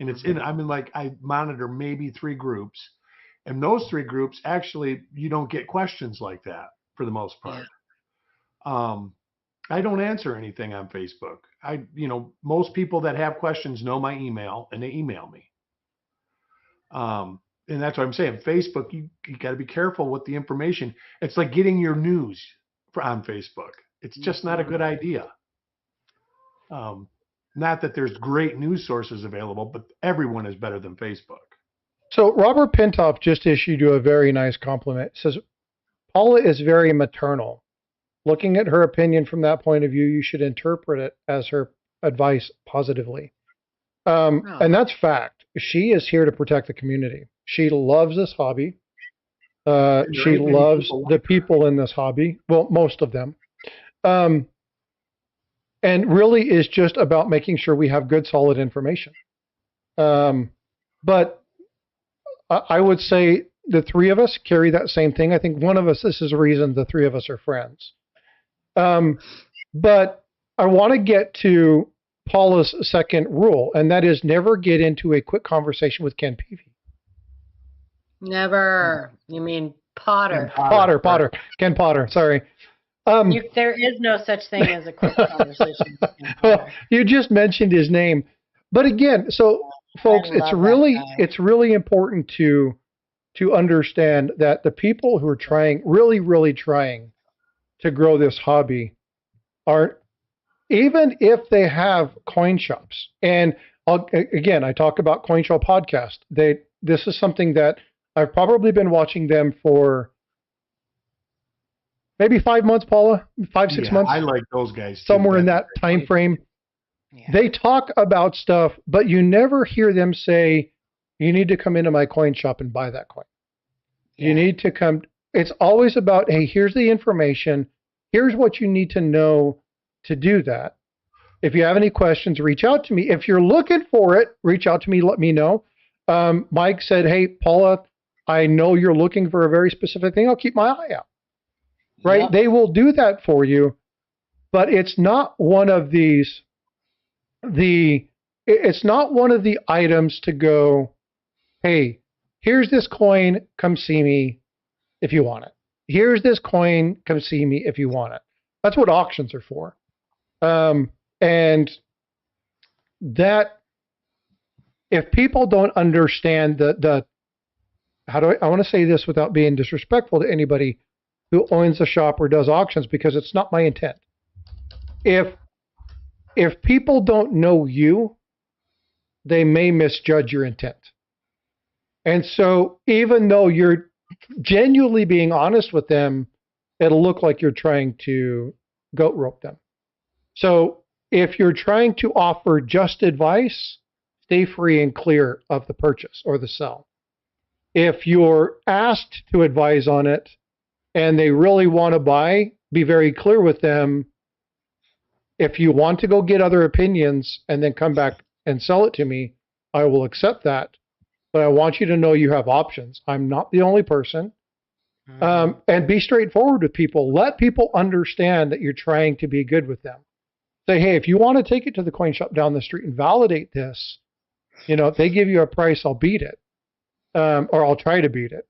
and it's I monitor maybe 3 groups. And those 3 groups, actually, you don't get questions like that for the most part. Yeah. I don't answer anything on Facebook. Most people that have questions know my email and they email me. And that's what I'm saying. Facebook, you got to be careful with the information. It's like getting your news on Facebook. It's just not a good idea. Not that there's great news sources available, but everyone is better than Facebook. So Robert Pintoff just issued you a very nice compliment. It says, Paula is very maternal. Looking at her opinion from that point of view, you should interpret it as her advice positively. And that's fact. She is here to protect the community. She loves this hobby. She loves the people in this hobby. Well, most of them. And really is just about making sure we have good, solid information. But I would say the 3 of us carry that same thing. I think one of us, this is the reason the 3 of us are friends. But I want to get to Paula's second rule, and that is never get into a quick conversation with Ken Peavy. Never. You mean Potter. Potter. Ken Potter, sorry. There is no such thing as a quick conversation with Ken Potter. Well, you just mentioned his name. But again, so folks, it's really important to understand that the people who are trying, really trying to grow this hobby are, even if they have coin shops, and I talk about Coin Show Podcast. This is something that I've probably been watching them for maybe 5 months, Paula, 5-6 months. I like those guys. Somewhere in that time frame. Yeah. They talk about stuff, but you never hear them say, you need to come into my coin shop and buy that coin. Yeah. You need to come. It's always about, hey, here's the information. Here's what you need to know to do that. If you have any questions, reach out to me. If you're looking for it, reach out to me. Let me know. Mike said, hey, Paula, I know you're looking for a very specific thing. I'll keep my eye out. Right? Yep. They will do that for you, but it's not one of these. It's not one of the items to go, hey, here's this coin. Come see me if you want it. Here's this coin. Come see me if you want it. That's what auctions are for. And that, if people don't understand I want to say this without being disrespectful to anybody who owns a shop or does auctions, because it's not my intent. If people don't know you, they may misjudge your intent. And so even though you're genuinely being honest with them, it'll look like you're trying to goat rope them. So if you're trying to offer just advice, stay free and clear of the purchase or the sell. If you're asked to advise on it and they really want to buy, be very clear with them. If you want to go get other opinions and then come back and sell it to me, I will accept that. But I want you to know you have options. I'm not the only person. And be straightforward with people. Let people understand that you're trying to be good with them. Say, hey, if you want to take it to the coin shop down the street and validate this, if they give you a price, I'll beat it. Or I'll try to beat it.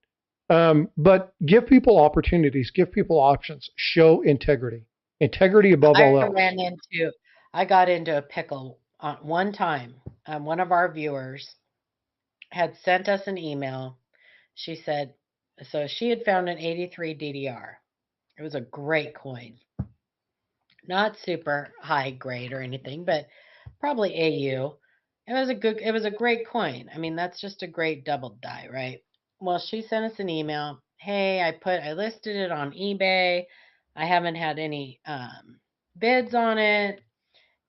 But give people opportunities, give people options, show integrity. Integrity above all else. I got into a pickle one time. One of our viewers had sent us an email. She said, so she had found an 83 DDR. It was a great coin. Not super high grade or anything, but probably AU. It was a great coin. I mean, that's just a great double die, right? Well, she sent us an email. Hey, I listed it on eBay. I haven't had any bids on it.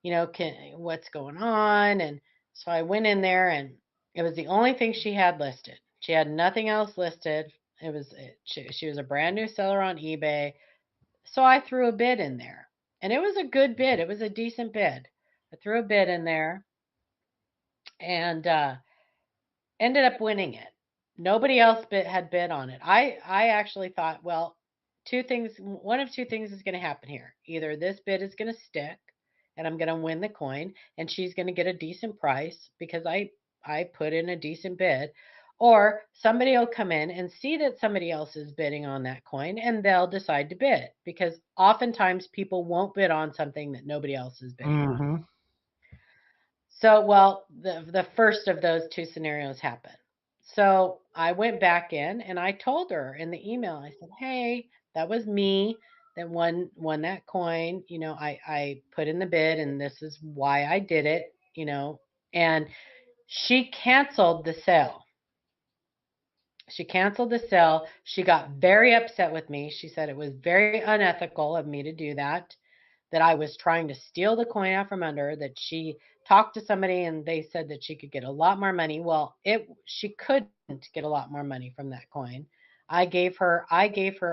What's going on? And so I went in there, and it was the only thing she had listed. She had nothing else listed. She was a brand new seller on eBay. So I threw a bid in there, and it was a good bid. It was a decent bid. I threw a bid in there and ended up winning it. Nobody else had bid on it. I actually thought, well, one of two things is going to happen here. Either this bid is going to stick and I'm going to win the coin and she's going to get a decent price because I put in a decent bid, or somebody will come in and see that somebody else is bidding on that coin and they'll decide to bid, because oftentimes people won't bid on something that nobody else is bidding on. So, well, the first of those two scenarios happened. So I went back in and I told her in the email, I said, hey, that was me that won that coin. I put in the bid and this is why I did it, and she canceled the sale. She got very upset with me. She said it was very unethical of me to do that I was trying to steal the coin out from under her, that she talked to somebody and they said that she could get a lot more money. Well, she couldn't get a lot more money from that coin. I gave her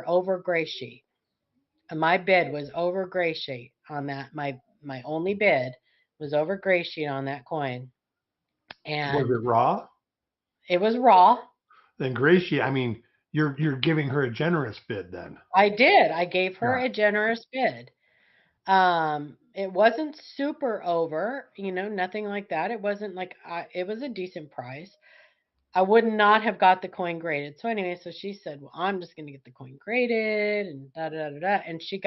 over gray sheet. And my bid was over gray sheet on that. My only bid was over gray sheet on that coin. And was it raw? It was raw. Then gray sheet, I mean, you're giving her a generous bid then. I did. I gave her a generous bid. It wasn't super over, nothing like that. It wasn't like it was a decent price. I would not have got the coin graded. So anyway, so she said, well, I'm just going to get the coin graded and da da da da. And she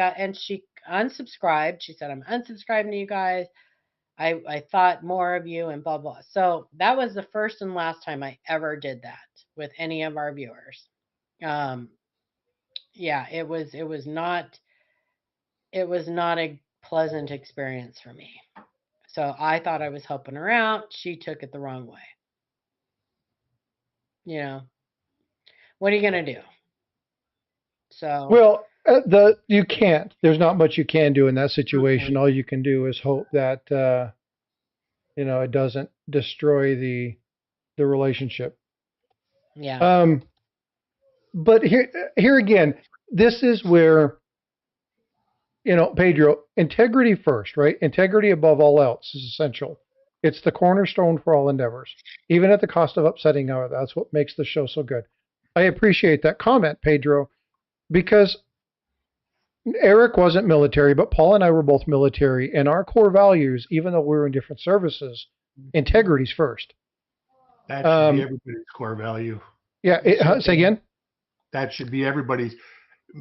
unsubscribed. She said, I'm unsubscribing to you guys. I thought more of you and blah, blah. So that was the first and last time I ever did that with any of our viewers. Yeah, it was not a pleasant experience for me. So I thought I was helping her out. She took it the wrong way. What are you going to do? So, well, you can't. There's not much you can do in that situation. Okay. All you can do is hope that it doesn't destroy the the relationship. Yeah. But here again, this is where, Pedro, integrity first, right? Integrity above all else is essential. It's the cornerstone for all endeavors, even at the cost of upsetting others. That's what makes the show so good. I appreciate that comment, Pedro, because Eric wasn't military, but Paul and I were both military, and our core values, even though we were in different services, integrity's first. That should be everybody's core value. Yeah, say again? That should be everybody's.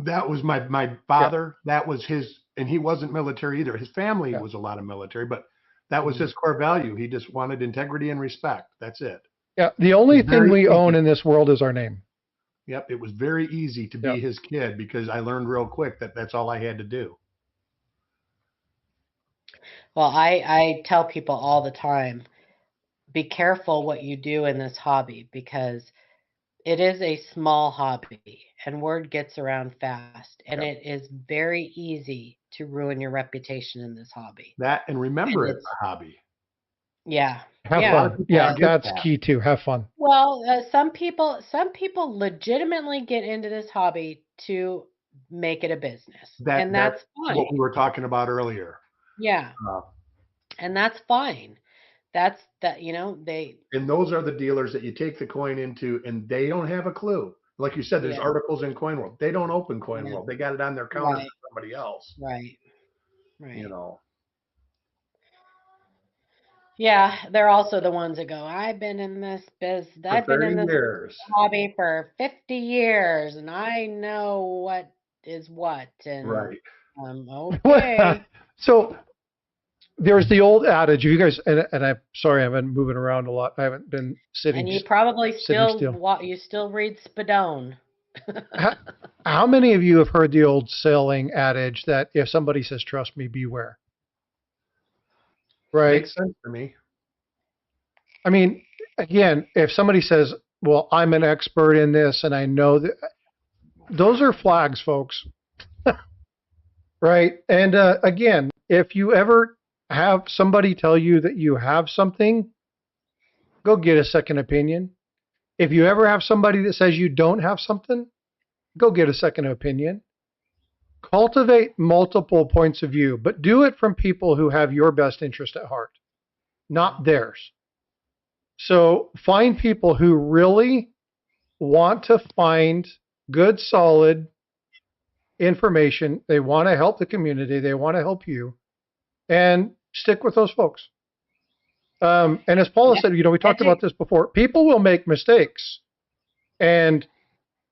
That was my father. Yeah. That was his, and he wasn't military either. His family was a lot of military, but that was his core value. He just wanted integrity and respect. That's it. Yeah, the only thing we own in this world is our name. Yep, it was very easy to be his kid because I learned real quick that that's all I had to do. Well, I tell people all the time, be careful what you do in this hobby because it is a small hobby and word gets around fast, and it is very easy to ruin your reputation in this hobby. That, and remember, it's a hobby. Yeah. Have fun. Yeah, that's key too. Have fun. Well, some people legitimately get into this hobby to make it a business, and that's fine. What we were talking about earlier. Yeah. And that's fine. That's that, they. And those are the dealers that you take the coin into, and they don't have a clue. Like you said, there's articles in Coin World. They don't open Coin World. They got it on their counter for somebody else. Right. Yeah, they're also the ones that go, I've been in this I've been in this hobby for 50 years, and I know what is what. And okay. So there's the old adage. You guys, and I'm sorry, I've been moving around a lot. I haven't been sitting. And you probably still read Spadone. How many of you have heard the old selling adage that if somebody says, "Trust me, beware"? Right. Makes sense for me. I mean, again, if somebody says, well, I'm an expert in this and I know that, those are flags, folks. Right. And again, if you ever have somebody tell you that you have something, go get a second opinion. If you ever have somebody that says you don't have something, go get a second opinion. Cultivate multiple points of view, but do it from people who have your best interest at heart, not theirs. So find people who really want to find good, solid information. They want to help the community. They want to help you, and stick with those folks. And as Paula said, we talked about this before. People will make mistakes, and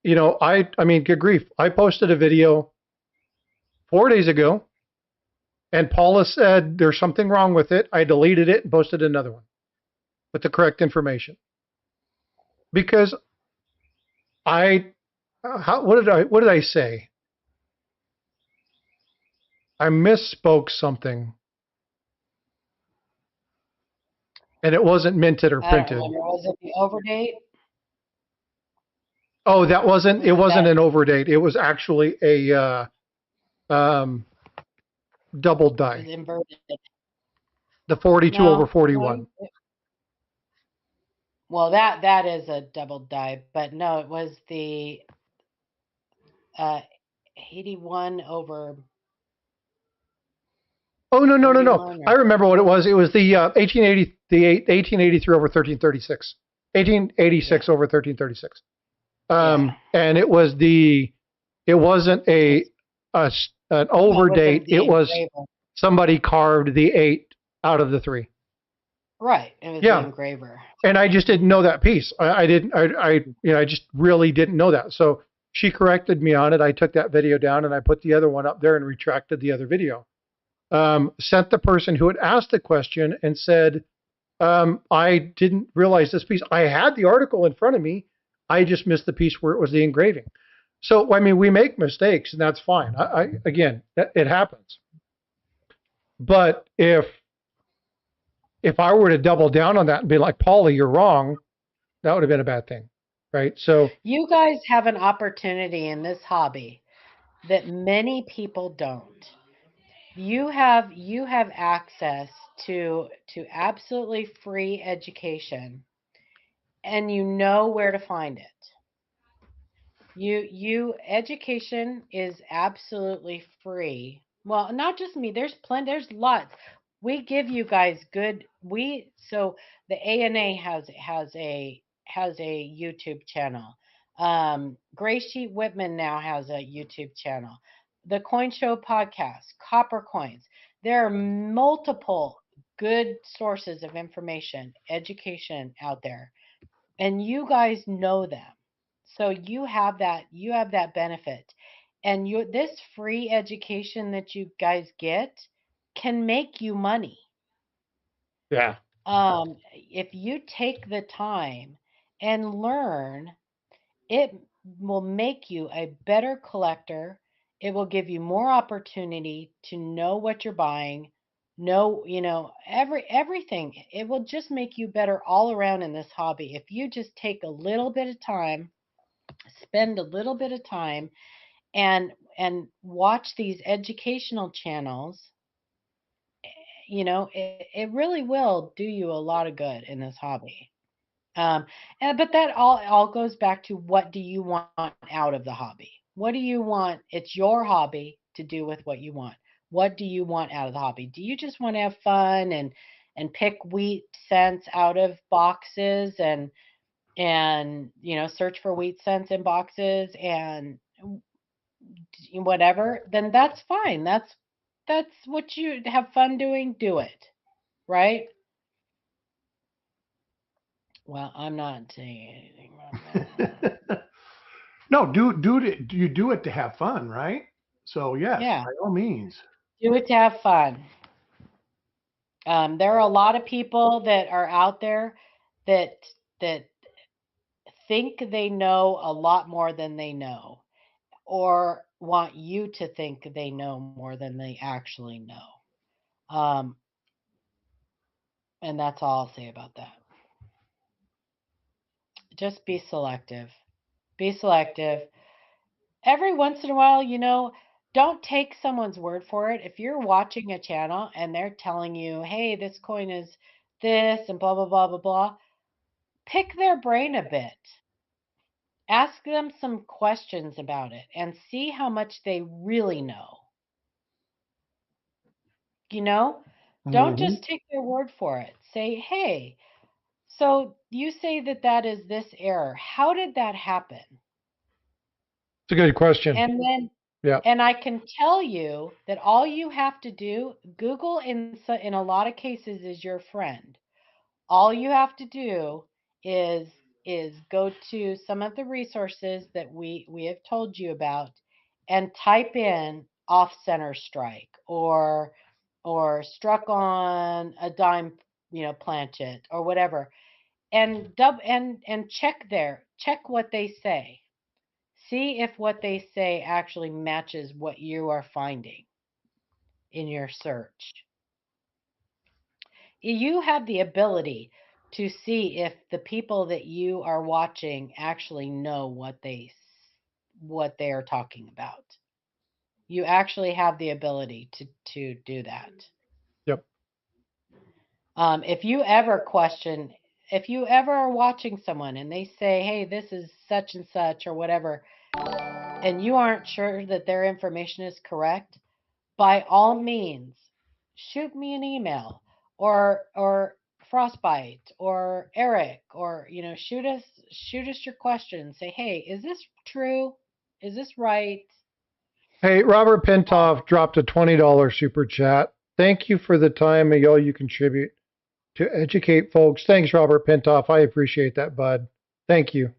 I mean, good grief. I posted a video 4 days ago, and Paula said there's something wrong with it. I deleted it and posted another one with the correct information. Because what did I say? I misspoke something. And it wasn't minted or printed. Was it the overdate? Oh, it wasn't an overdate. It was actually a double die. It was inverted. The 42 over 41. Well, that is a double die, but no, it was the 81 over. Oh no! I remember what it was. It was the 1883 over 1336. 1886 over 1336. And it was it wasn't an overdate. It was somebody carved the 8 out of the 3. Right. It was the engraver. And I just didn't know that piece. I just really didn't know that. So she corrected me on it. I took that video down and I put the other one up there and retracted the other video. Sent the person who had asked the question and said, I didn't realize this piece. I had the article in front of me. I just missed the piece where it was the engraving. So, I mean, we make mistakes and that's fine. Again, it happens. But if I were to double down on that and be like, Paula, you're wrong, that would have been a bad thing. Right. So you guys have an opportunity in this hobby that many people don't. You have access to absolutely free education and you know where to find it. Education is absolutely free. Well, not just me. There's lots. We give you guys so the ANA has a YouTube channel. Gray Sheet Whitman now has a YouTube channel. The Coin Show podcast, Copper Coins. There are multiple good sources of information, education out there, and you guys know them. So you have that benefit. And this free education that you guys get can make you money. Yeah. If you take the time and learn, it will make you a better collector. It will give you more opportunity to know what you're buying, everything. It will just make you better all around in this hobby. If you just take a little bit of time, spend a little bit of time and watch these educational channels, it really will do you a lot of good in this hobby. But that all goes back to, what do you want out of the hobby? What do you want? It's your hobby to do with what you want. What do you want out of the hobby? Do you just want to have fun and pick wheat cents out of boxes and search for wheat cents in boxes and whatever? Then that's fine. That's what you have fun doing. Do it, right? Well, I'm not saying anything about that. No, you do it to have fun, right? So yes, Yeah, by all means. do it to have fun. There are a lot of people that are out there that that think they know a lot more than they know, or want you to think they know more than they actually know. Um, and that's all I'll say about that. Just be selective. Be selective. Every once in a while, don't take someone's word for it. If you're watching a channel and they're telling you, hey, this coin is this and blah, blah, blah, blah, blah, pick their brain a bit. Ask them some questions about it and see how much they really know. Don't Mm-hmm. just take their word for it. Say, hey, so you say that is this error. How did that happen? It's a good question. And Yeah. I can tell you that all you have to do, Google in a lot of cases is your friend. All you have to do is go to some of the resources that we have told you about and type in off center strike or struck on a dime, planchet or whatever, and check what they say. See if what they say actually matches what you are finding in your search. You have the ability to see if the people that you are watching actually know what they are talking about. You actually have the ability to do that. Yep. If you ever question, if you ever are watching someone and they say, "Hey, this is such and such" or whatever, and you aren't sure that their information is correct, by all means, shoot me an email or Frostbyte or Eric, or shoot us your question. Say, hey, is this true? Is this right? Hey, Robert Pentoff dropped a $20 super chat. Thank you for the time and all you contribute to educate folks. Thanks, Robert Pentoff. I appreciate that, bud. Thank you.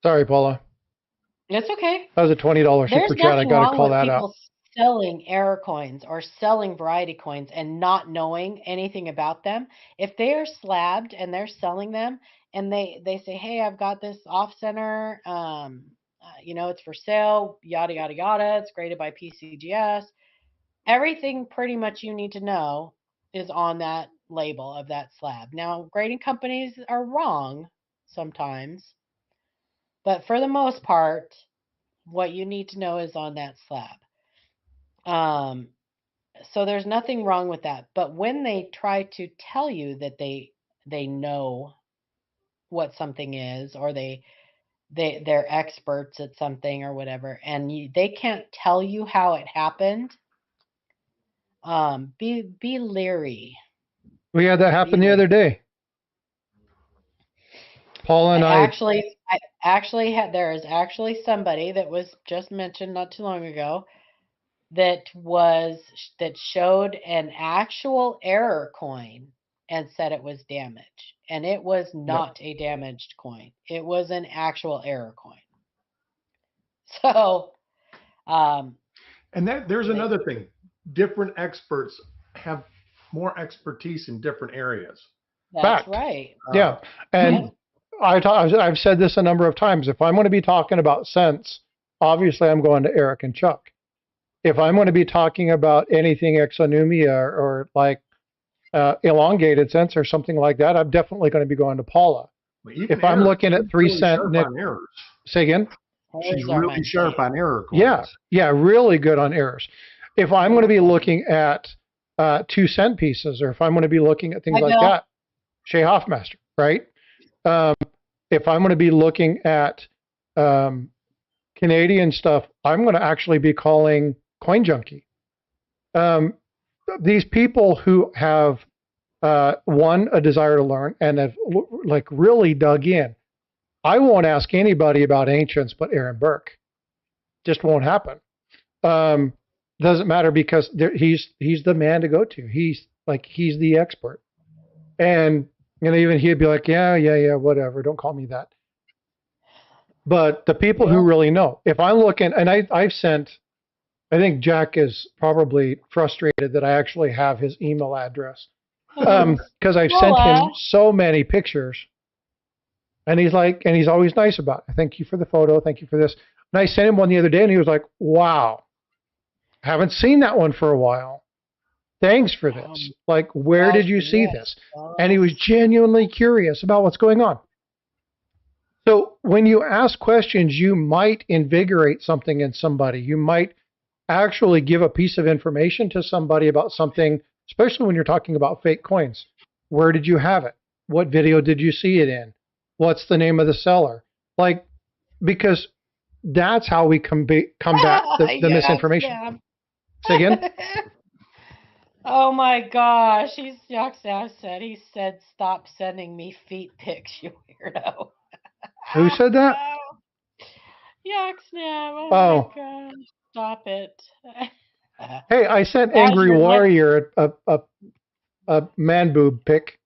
Sorry, Paula. It's okay. That was a $20 There's super chat. I nothing got to wrong call with that out. people selling error coins or selling variety coins and not knowing anything about them. If they are slabbed and they're selling them and they say, "Hey, I've got this off center, it's for sale, yada yada yada. It's graded by PCGS." Everything pretty much you need to know is on that label of that slab. Now, grading companies are wrong sometimes, but for the most part, what you need to know is on that slab. Um, So there's nothing wrong with that. But when they try to tell you that they know what something is, or they're experts at something or whatever, and they can't tell you how it happened, be leery. We had that happen the other day. Paul and I actually had, there is actually somebody that was just mentioned not too long ago that showed an actual error coin and said it was damaged, and it was not a damaged coin. It was an actual error coin. So, and there's another thing. Different experts have more expertise in different areas. That's right. Yeah, and I've said this a number of times. If I'm going to be talking about scents, obviously I'm going to Eric and Chuck. If I'm going to be talking about anything exonumia or like elongated scents or something like that, I'm definitely going to be going to Paula. If I'm looking at 3 cent, say again. She's really sharp on error coins. Yeah, really good on errors. If I'm going to be looking at 2 cent pieces, or if I'm going to be looking at things like that, Shea Hoffmaster, right? If I'm going to be looking at Canadian stuff, I'm going to actually be calling Coin Junkie. These people who have a desire to learn and have like really dug in. I won't ask anybody about ancients but Aaron Burke. Just won't happen. Doesn't matter because he's the man to go to. He's the expert. And even he'd be like, yeah, whatever. Don't call me that. But the people who really know, if I'm looking, and I've sent, I think Jack is probably frustrated that I actually have his email address because I've sent him so many pictures. And he's always nice about it. Thank you for the photo. Thank you for this. And I sent him one the other day and he was like, wow, haven't seen that one for a while. Thanks for this. Like, where did you see this? And he was genuinely curious about what's going on. So when you ask questions, you might invigorate something in somebody. You might actually give a piece of information to somebody about something, especially when you're talking about fake coins. Where did you have it? What video did you see it in? What's the name of the seller? Like, because that's how we combat the misinformation. Yeah. Say again? Oh my gosh. He said, stop sending me feet pics, you weirdo. Who said that? Yaxnab. Oh my gosh. Stop it. Hey, I sent Angry Warrior a man boob pic.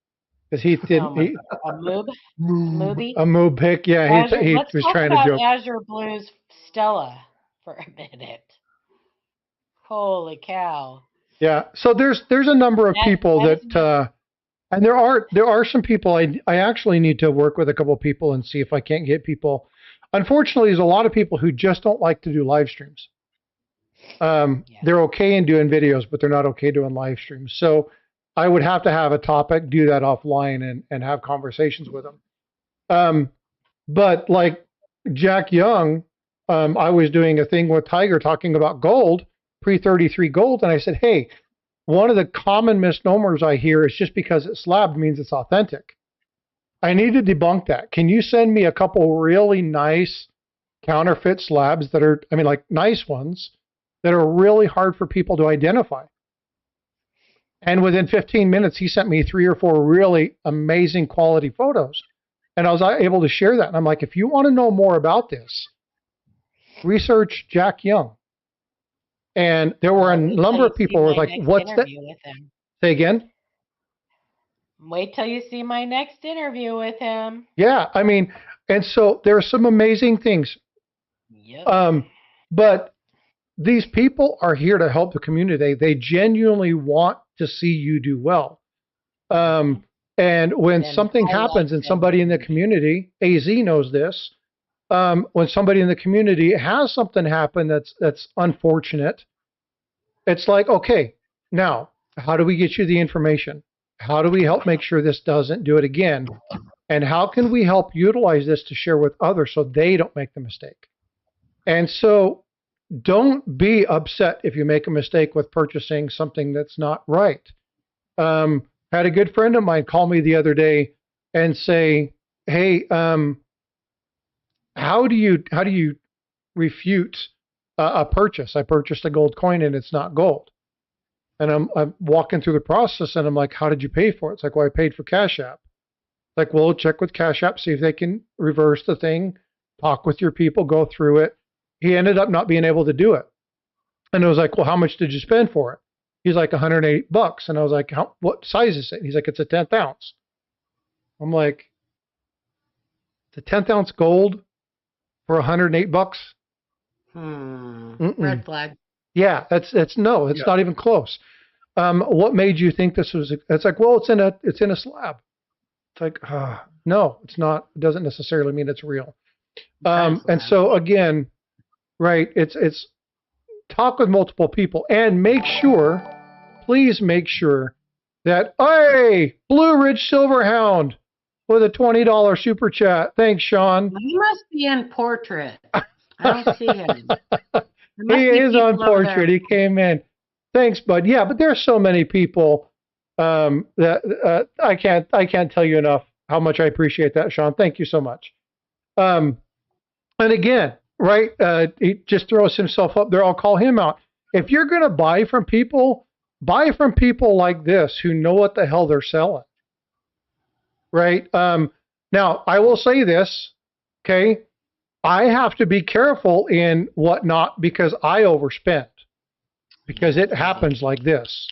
Because he did a moob? A moob pic, yeah. He was trying to joke. Azure Blue's Stella for a minute. Holy cow! Yeah, so there's a number of people that, and there are some people I actually need to work with a couple of people and see if I can't get people. Unfortunately, there's a lot of people who just don't like to do live streams. They're okay in doing videos, but they're not okay doing live streams. So I would have to have a topic, do that offline, and have conversations with them. But like Jack Young, I was doing a thing with Tiger talking about gold, pre-33 gold, and I said, hey, one of the common misnomers I hear is just because it's slabbed means it's authentic. I need to debunk that. Can you send me a couple really nice counterfeit slabs that are, like nice ones, that are really hard for people to identify? And within 15 minutes, he sent me 3 or 4 really amazing quality photos. And I was able to share that. And I'm like, if you want to know more about this, research Jack Young. And there were a number of people who were like, what's that? Say again? Wait till you see my next interview with him. Yeah, and so there are some amazing things. Yep. But these people are here to help the community. They genuinely want to see you do well. And when something happens and somebody in the community, AZ knows this, when somebody in the community has something happen that's unfortunate, it's like, okay, now, how do we get you the information? How do we help make sure this doesn't do it again? And how can we help utilize this to share with others so they don't make the mistake? And so don't be upset if you make a mistake with purchasing something that's not right. Had a good friend of mine call me the other day and say, "Hey, how do you refute a purchase? I purchased a gold coin and it's not gold." And I'm walking through the process and I'm like, "How did you pay for it?" It's like, "Well, I paid for Cash App." Like, well, check with Cash App, see if they can reverse the thing, talk with your people, go through it. He ended up not being able to do it. And it was like, "Well, how much did you spend for it?" He's like, $108. And I was like, what size is it? He's like, "It's a 10th ounce." I'm like, the 10th ounce gold for $108? Red flag. Yeah, it's not even close. What made you think this was? It's like, well, it's in a slab. It's like, no, it's not. It doesn't necessarily mean it's real. And so again, right? It's talk with multiple people and please make sure that, hey, Blue Ridge Silverhound with a $20 super chat. Thanks, Sean. He must be in portrait. I don't see him. He is on portrait. He came in. Thanks, bud. Yeah, but there's so many people that I can't tell you enough how much I appreciate that, Sean. Thank you so much. And again, right? He just throws himself up there. I'll call him out. If you're going to buy from people like this who know what the hell they're selling, right? Now, I will say this, okay? I have to be careful in whatnot because I overspend, because it happens like this.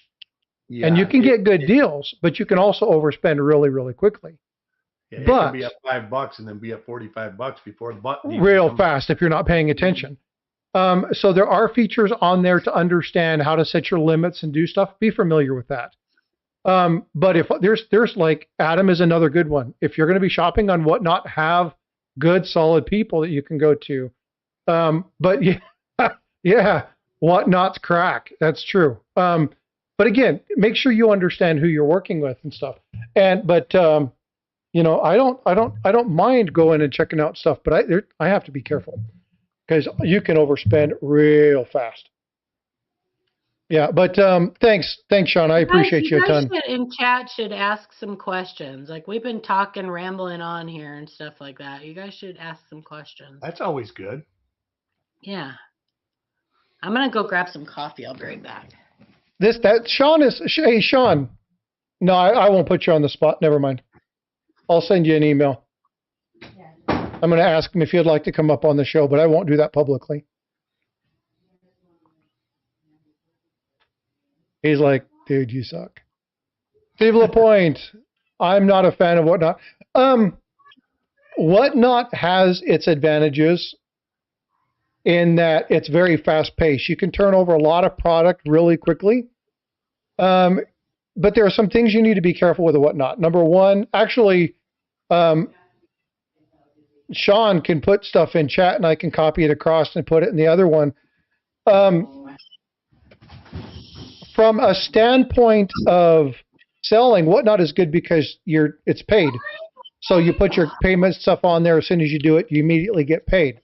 Yeah, and you can get good deals, but you can also overspend really, really quickly. Yeah, it can be up $5 and then be up $45 before the button. Real fast if you're not paying attention. So there are features on there to understand how to set your limits and do stuff. Be familiar with that. But if there's like Adam is another good one. If you're going to be shopping on Whatnot, have good, solid people that you can go to. But yeah, Whatnot's crack. That's true. But again, make sure you understand who you're working with and stuff. But I don't mind going and checking out stuff, but I have to be careful because you can overspend real fast. Yeah, but thanks, Sean. I appreciate you a ton. In chat should ask some questions. Like we've been talking, rambling on here and stuff like that. You guys should ask some questions. That's always good. Yeah. I'm gonna go grab some coffee. I'll be right back. Sean is. Hey, Sean. No, I won't put you on the spot. Never mind. I'll send you an email. I'm going to ask him if he'd like to come up on the show, but I won't do that publicly. He's like, dude, you suck. Steve LaPointe, I'm not a fan of Whatnot. Whatnot has its advantages in that it's very fast paced. You can turn over a lot of product really quickly. But there are some things you need to be careful with Whatnot. Number one, actually, Sean can put stuff in chat and I can copy it across and put it in the other one. From a standpoint of selling, Whatnot is good because it's paid. So you put your payment stuff on there. As soon as you do it, you immediately get paid.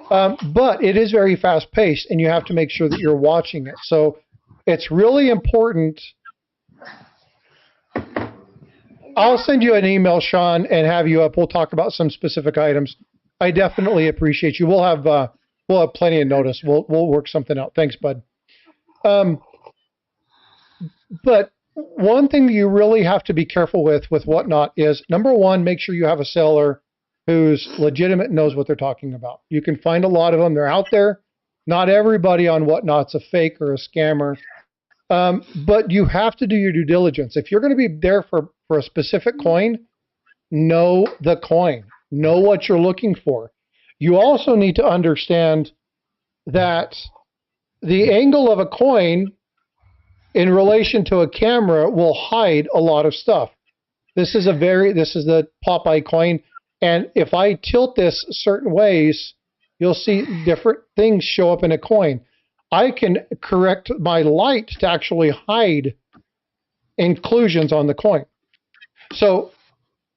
But it is very fast paced and you have to make sure that you're watching it. So it's really important. I'll send you an email, Sean, and have you up. We'll talk about some specific items. I definitely appreciate you. We'll have plenty of notice. We'll work something out. Thanks, bud. But one thing you really have to be careful with Whatnot is, number one, make sure you have a seller who's legitimate and knows what they're talking about. You can find a lot of them. They're out there. Not everybody on Whatnot's a fake or a scammer. But you have to do your due diligence. If you're going to be there for a specific coin, know the coin. Know what you're looking for. You also need to understand that the angle of a coin in relation to a camera will hide a lot of stuff. This is the Popeye coin. And if I tilt this certain ways, you'll see different things show up in a coin. I can correct my light to actually hide inclusions on the coin. So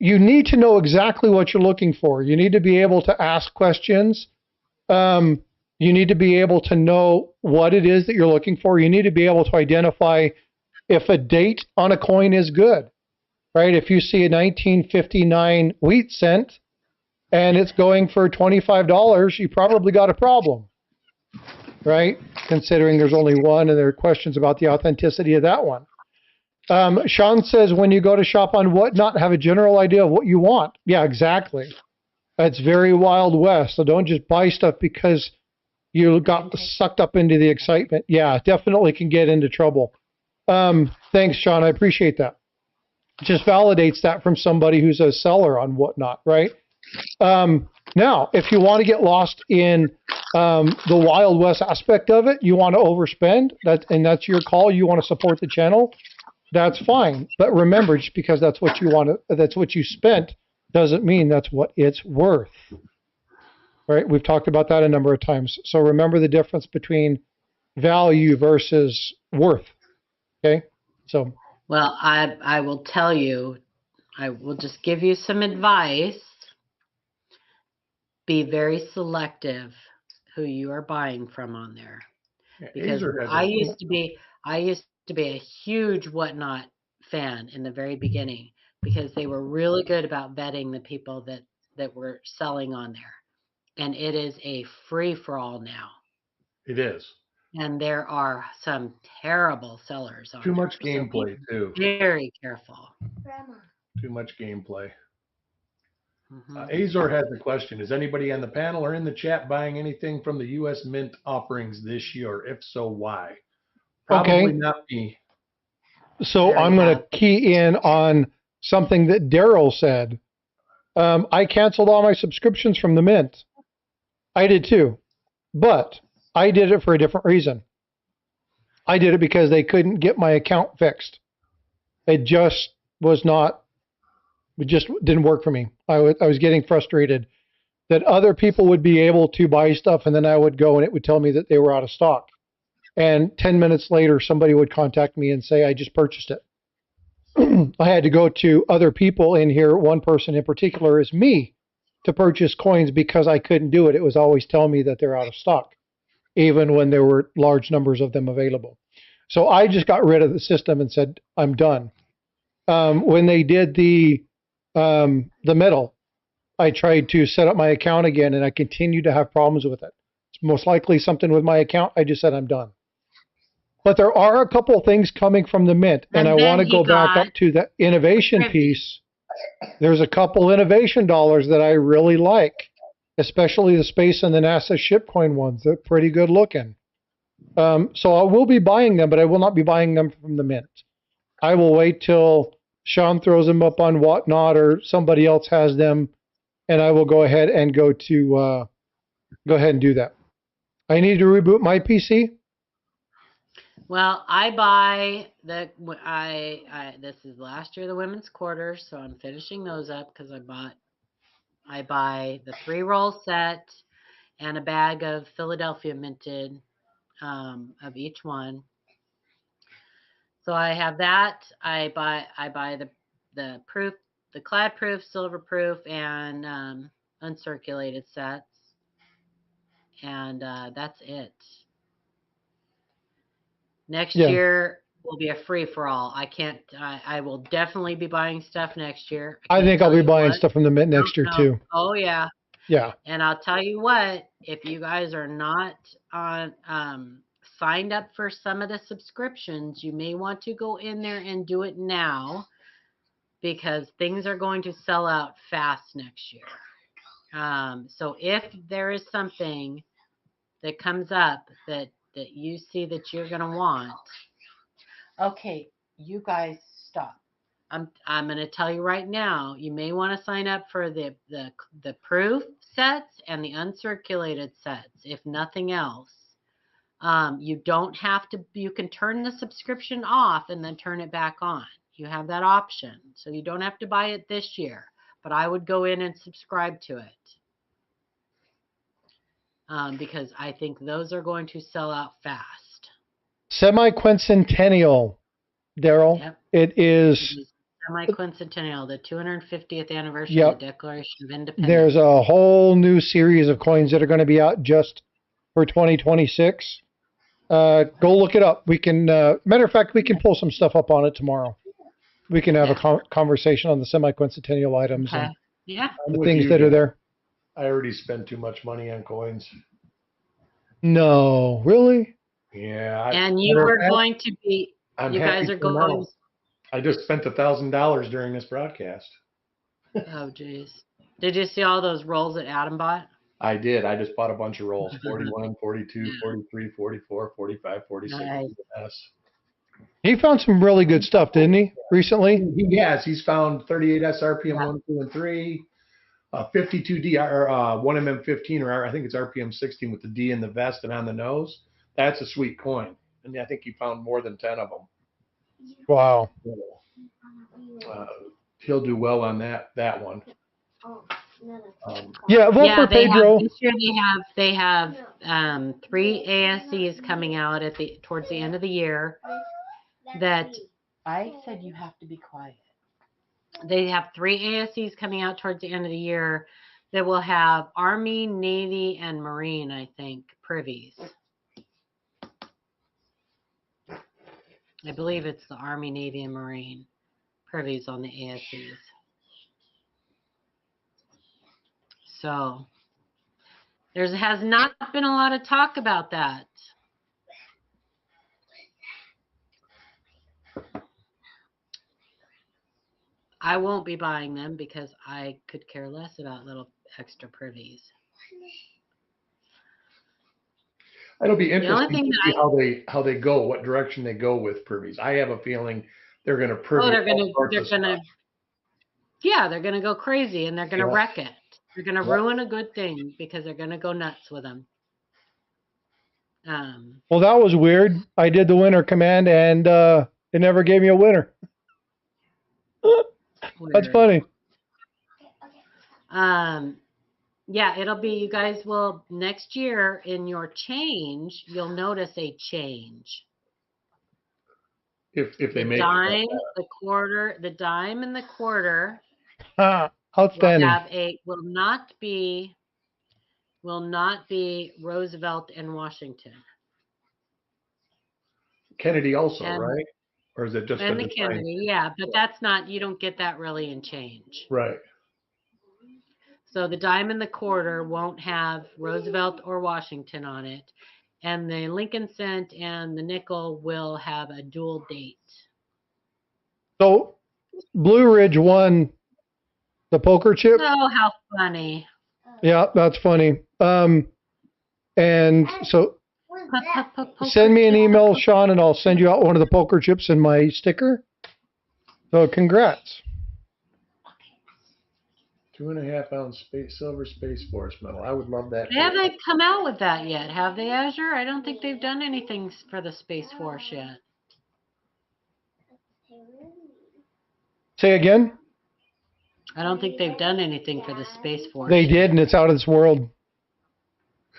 you need to know exactly what you're looking for. You need to be able to ask questions. You need to be able to know what it is that you're looking for. You need to be able to identify if a date on a coin is good, right? If you see a 1959 wheat cent and it's going for $25, you probably got a problem, right? Considering there's only one and there are questions about the authenticity of that one. Sean says, when you go to shop on Whatnot, have a general idea of what you want. Yeah, exactly. That's very Wild West. So don't just buy stuff because you got sucked up into the excitement. Yeah, definitely can get into trouble. Thanks, Sean. I appreciate that. Just validates that from somebody who's a seller on Whatnot, right? Now, if you want to get lost in the Wild West aspect of it, you want to overspend, and that's your call. You want to support the channel, that's fine. But remember, just because that's what you that's what you spent, doesn't mean that's what it's worth. Right? We've talked about that a number of times. So remember the difference between value versus worth. Okay? So. Well, I will tell you, I will just give you some advice. Be very selective who you are buying from on there. Because I used to be a huge Whatnot fan in the very beginning, because they were really good about vetting the people that were selling on there. And it is a free-for-all now. It is. And there are some terrible sellers on Too there. much gameplay, too. Very careful. Too much gameplay. Mm-hmm. Azor has a question. Is anybody on the panel or in the chat buying anything from the U.S. Mint offerings this year? If so, why? Probably not me. So I'm going to key in on something that Daryl said. I canceled all my subscriptions from the Mint. I did too. But I did it for a different reason. I did it because they couldn't get my account fixed. It just didn't work for me. I was getting frustrated that other people would be able to buy stuff, and then I would go and it would tell me that they were out of stock. And 10 minutes later, somebody would contact me and say, I just purchased it. I had to go to other people in here. One person in particular is me, to purchase coins because I couldn't do it. It was always telling me that they're out of stock, even when there were large numbers of them available. So I just got rid of the system and said, I'm done. When they did the metal, I tried to set up my account again, and I continued to have problems with it. It's most likely something with my account. I just said I'm done. But there are a couple of things coming from the Mint, and I want to go back up to the innovation piece. There's a couple innovation dollars that I really like, especially the Space and the NASA Shipcoin ones. They're pretty good looking. So I will be buying them, but I will not be buying them from the Mint. I will wait till Sean throws them up on Whatnot or somebody else has them, and I will go ahead and go ahead and do that. I need to reboot my PC. Well, I buy this is last year the women's quarters, so I'm finishing those up because I buy the 3-roll set and a bag of Philadelphia minted of each one. So I have that. I buy the proof, the clad proof, silver proof, and uncirculated sets, and that's it. Next year will be a free-for-all. I will definitely be buying stuff next year. I think I'll be buying stuff from the Mint next year too. Oh, yeah. Yeah. And I'll tell you what, if you guys are not on signed up for some of the subscriptions, you may want to go in there and do it now, because things are going to sell out fast next year. So if there is something that comes up that you see that you're going to want. Okay, you guys stop. I'm going to tell you right now, you may want to sign up for the proof sets and the uncirculated sets, if nothing else. You don't have to, you can turn the subscription off and then turn it back on. You have that option. So you don't have to buy it this year, but I would go in and subscribe to it. Because I think those are going to sell out fast. Semi-quincentennial, Daryl. Yep. It is semi-quincentennial, the 250th anniversary of the Declaration of Independence. There's a whole new series of coins that are going to be out just for 2026. Go look it up. We can, matter of fact, we can pull some stuff up on it tomorrow. We can have a conversation on the semi-quincentennial items and the things that are there. I already spent too much money on coins. No, really? Yeah. And you were going to be, you guys are going. I just spent $1,000 during this broadcast. Oh, jeez. Did you see all those rolls that Adam bought? I did. I just bought a bunch of rolls. 41, 42, 43, 44, 45, 46. Nice. He found some really good stuff, didn't he, recently? He has. He's found 38S RPM 1, 2, and 3, 52D, 1MM15, or I think it's RPM 16 with the D in the vest and on the nose. That's a sweet coin. And I think he found more than 10 of them. Wow. He'll do well on that one. Yeah, vote for Pedro. This year they have 3 ASCs coming out towards the end of the year. That I said you have to be quiet. They have 3 ASCs coming out towards the end of the year that will have Army, Navy, and Marine, I think, privies. I believe it's the Army, Navy, and Marine privies on the ASCs. So there has not been a lot of talk about that. I won't be buying them because I could care less about little extra privies. It'll be interesting to see how they go, what direction they go with privies. I have a feeling they're going to privy. Oh, they're going to go crazy and they're going to wreck it. They're going to ruin a good thing because they're going to go nuts with them. Well, that was weird. I did the winner command and it never gave me a winner. That's funny. Yeah, it'll be, you guys will, next year in your change, you'll notice a change. If they make dime, the quarter, the dime and the quarter. Outstanding. Will not be Roosevelt and Washington. Kennedy also, right? Or is it just and the Kennedy? Yeah, but that's not, you don't get that really in change. Right. So the dime and the quarter won't have Roosevelt or Washington on it. And the Lincoln cent and the nickel will have a dual date. So Blue Ridge won the poker chip. Oh, how funny. Yeah, that's funny. And so send me an email, Sean, and I'll send you out one of the poker chips and my sticker. So congrats. 2.5 ounce silver Space Force medal. I would love that. They haven't come out with that yet, have they, Azure? I don't think they've done anything for the Space Force yet. Say again? I don't think they've done anything for the Space Force. They did, and it's out of this world.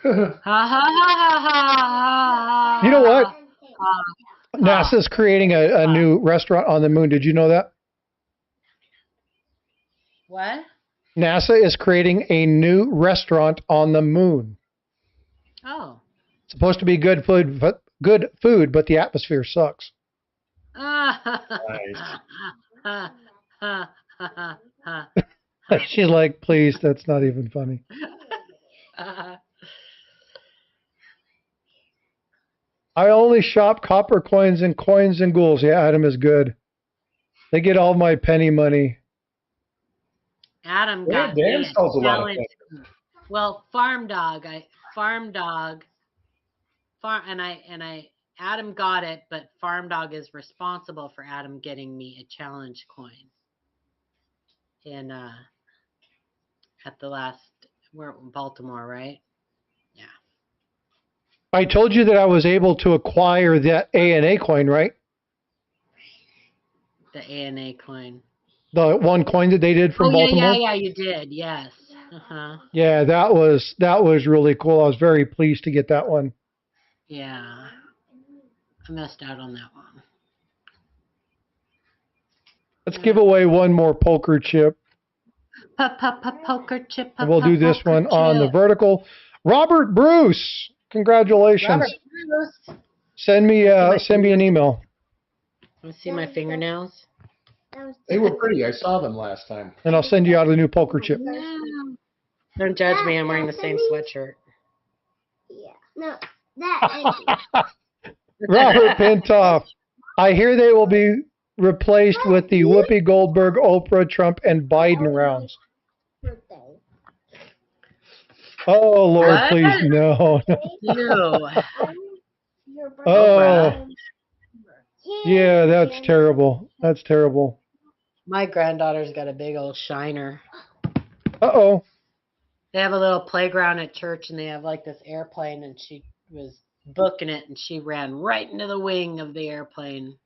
Ha ha ha ha. You know what? NASA's creating a new restaurant on the moon. Did you know that? What? NASA is creating a new restaurant on the moon. Oh. It's supposed to be good food, but the atmosphere sucks. She's like, please, that's not even funny. I only shop copper coins and ghouls. Yeah, Adam is good. They get all my penny money. Adam got Dan sells a lot of things. Well, Farm Dog, Adam got it, but Farm Dog is responsible for Adam getting me a challenge coin in at the last Baltimore, right? Yeah. I told you that I was able to acquire that ANA coin, right? The ANA coin. The one coin that they did from Baltimore? Yeah, you did. Yes. Uh-huh. Yeah, that was really cool. I was very pleased to get that one. Yeah. I missed out on that one. Let's give away one more poker chip. Poker chip. And we'll do this one on the vertical. Robert Bruce Congratulations. Robert Bruce. Send me an email. Want to see my fingernails? They were pretty. I saw them last time. And I'll send you out a new poker chip. No. Don't judge me. I'm wearing the same sweatshirt. Yeah. No. That. Robert Pintoff. I hear they will be replaced with the Whoopi Goldberg, Oprah, Trump, and Biden rounds. Oh, Lord, What? please, no. Ew. Oh, yeah, that's terrible. That's terrible. My granddaughter's got a big old shiner. Uh-oh. They have a little playground at church, and they have like this airplane, and she was booking it, and she ran right into the wing of the airplane,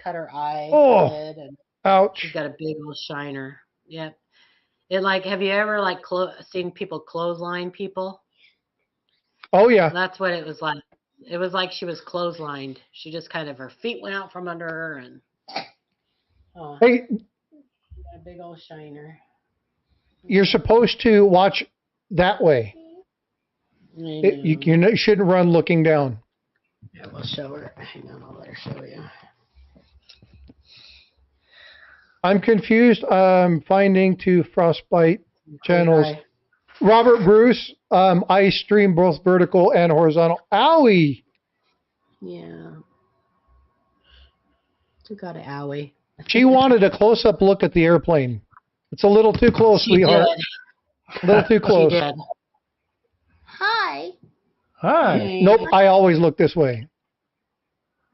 cut her eye, lid, and Ouch. she's got a big old shiner. Yep. It like, have you ever like seen people clothesline people? Oh, yeah. That's what it was like. It was like she was clotheslined. She just kind of, her feet went out from under her, and Hey, a big old shiner. you're supposed to watch that way. You shouldn't run looking down. Yeah, we'll show her. Hang on, I'll let her show you. I'm confused. I'm finding two Frostbyte channels. Hi. Robert Bruce, I stream both vertical and horizontal. Owie! Yeah. You got an owie. She wanted a close-up look at the airplane. It's a little too close, She sweetheart. did. A little too close. She did. Hi. Hi. Hey. Nope, I always look this way.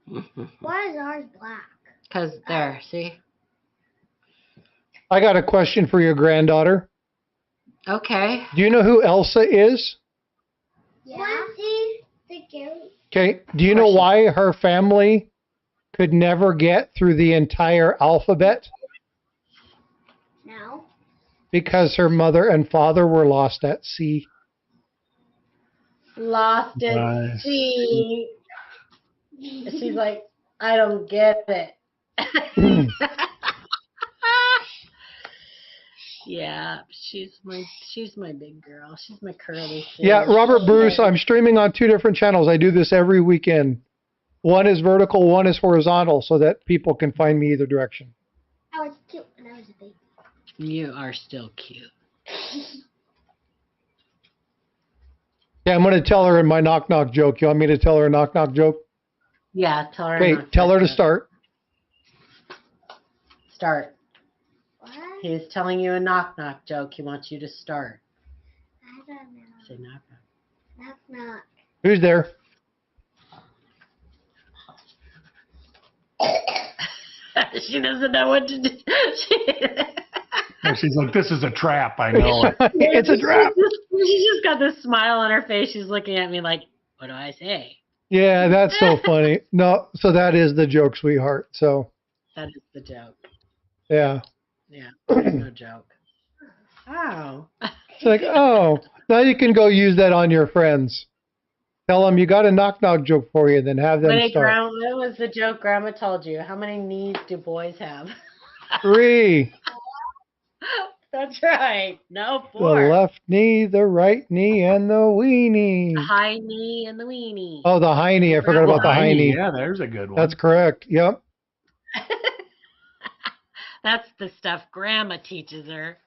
Why is ours black? Because there, see? I got a question for your granddaughter. Okay. Do you know who Elsa is? Yeah. Quincy the goat. Okay. Do you know why her family could never get through the entire alphabet? No. Because her mother and father were lost at sea. Lost at sea. She's like, I don't get it. Yeah, she's my big girl. She's my curly fish. Yeah, Robert Bruce, I'm streaming on two different channels. I do this every weekend. One is vertical, one is horizontal, so that people can find me either direction. I was cute when I was a baby. You are still cute. Yeah, I'm going to tell her in my knock-knock joke. You want me to tell her a knock-knock joke? Yeah, tell her. Okay, tell her to start. Start. What? He's telling you a knock-knock joke. He wants you to start. I don't know. Say knock-knock. Knock knock. Who's there? She doesn't know what to do. She's like, this is a trap. I know it. It's a trap. She's just got this smile on her face. She's looking at me like, what do I say? Yeah, that's so funny. No, so that is the joke, sweetheart. So. That is the joke. Yeah. Yeah, there's no joke. Oh. It's like, oh, now you can go use that on your friends. Tell them you got a knock-knock joke for you, then have them start. What was the joke Grandma told you? How many knees do boys have? 3. That's right. No, 4. The left knee, the right knee, and the weenie. The high knee and the weenie. Oh, the high knee. I forgot about the high knee. Yeah, there's a good one. That's correct. Yep. That's the stuff Grandma teaches her.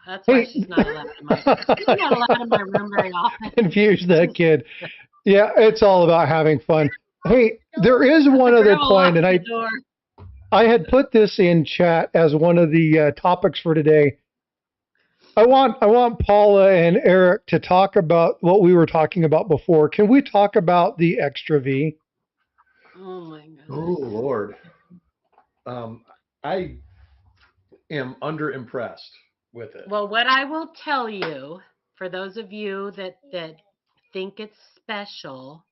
That's why she's not allowed in my room very often. Confuse that kid. Yeah, it's all about having fun. Hey, there is one other point, and I had put this in chat as one of the topics for today. I want Paula and Eric to talk about what we were talking about before. Can we talk about the extra V? Oh my God. Oh Lord. I am underimpressed with it. Well, what I will tell you, for those of you that think it's special,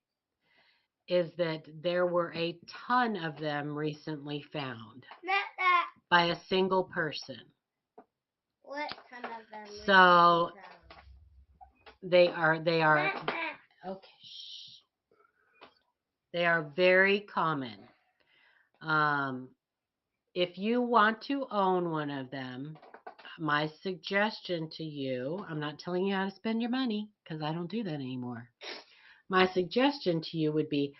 is that there were a ton of them recently found by a single person. What ton of them? So they are okay. Shh. They are very common. If you want to own one of them, my suggestion to you, I'm not telling you how to spend your money because I don't do that anymore. My suggestion to you would be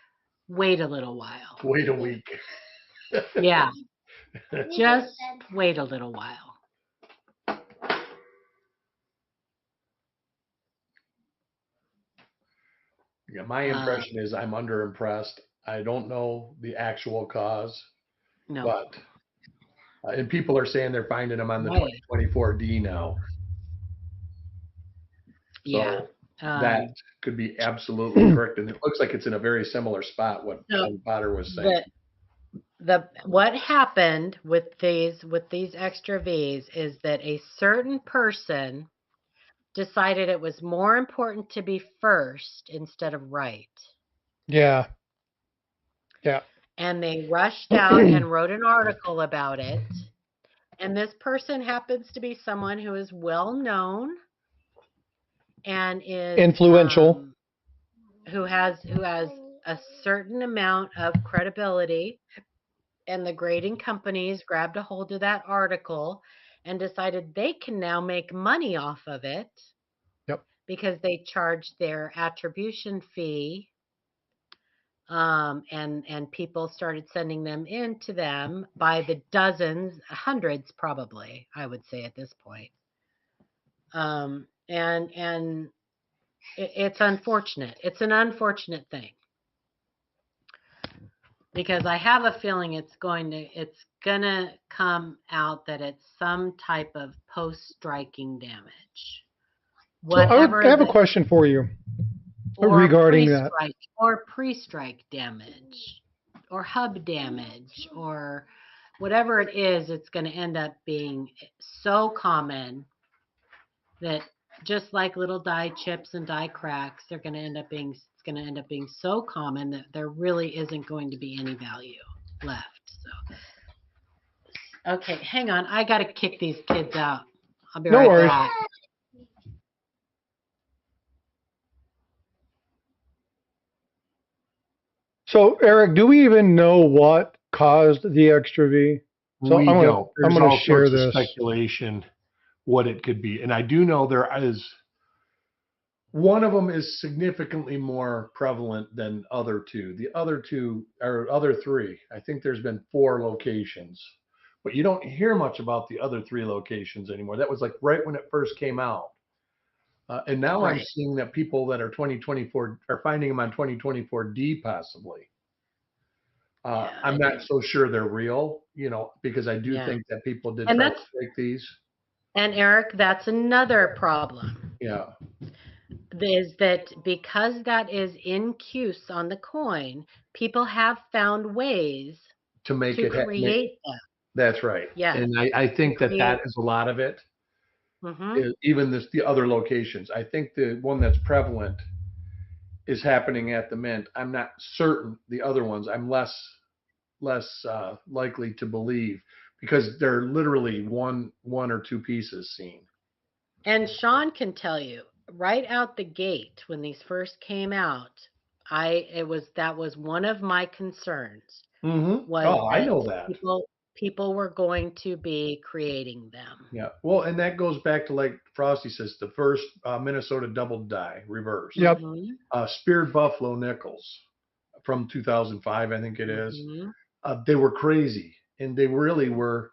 wait a little while. Wait a week. Yeah. Just wait a little while. Yeah, my impression is I'm underimpressed. I don't know the actual cause, No. but and people are saying they're finding them on the Right. 2024D now. Yeah. So that could be absolutely correct, and it looks like it's in a very similar spot. What John Potter was saying. What happened with these extra V's is that a certain person decided it was more important to be first instead of right. Yeah. Yeah. And they rushed out and wrote an article about it. And this person happens to be someone who is well known and is influential, who has a certain amount of credibility. And the grading companies grabbed a hold of that article and decided they can now make money off of it. Yep. Because they charged their attribution fee. And people started sending them in to them by the dozens, hundreds probably, I would say at this point. And it's unfortunate. It's an unfortunate thing. Because I have a feeling it's gonna come out that it's some type of post-striking damage. Whatever. So I have a question for you regarding that. Or pre-strike damage, or hub damage, or whatever it is. It's going to end up being so common that just like little die chips and die cracks, it's going to end up being so common that there really isn't going to be any value left. So, okay, hang on. I got to kick these kids out. I'll be right back. So, Eric, do we even know what caused the extra V? So we don't. There's all sorts of speculation what it could be. And I do know there is one of them is significantly more prevalent than other two. The other three. I think there's been 4 locations, but you don't hear much about the other 3 locations anymore. That was like right when it first came out. And now I'm seeing that people that are 2024 are finding them on 2024D possibly. I'm not so sure they're real, because I do think that people did try to fake these. And Eric, that's another problem. Yeah. Is that because that is in Cuse on the coin, people have found ways to create that. That's right. Yeah. And I think that is a lot of it. Mm-hmm. Even the other locations. I think the one that's prevalent is happening at the Mint. I'm not certain the other ones. I'm less likely to believe because they're literally one or 2 pieces seen. And Sean can tell you right out the gate when these first came out, that was one of my concerns. Mm-hmm. I know that people were going to be creating them. Yeah. Well, and that goes back to, like Frosty says, the first Minnesota double die reverse. Yep. Speared Buffalo Nickels from 2005, I think it is. Mm-hmm. They were crazy, and they really were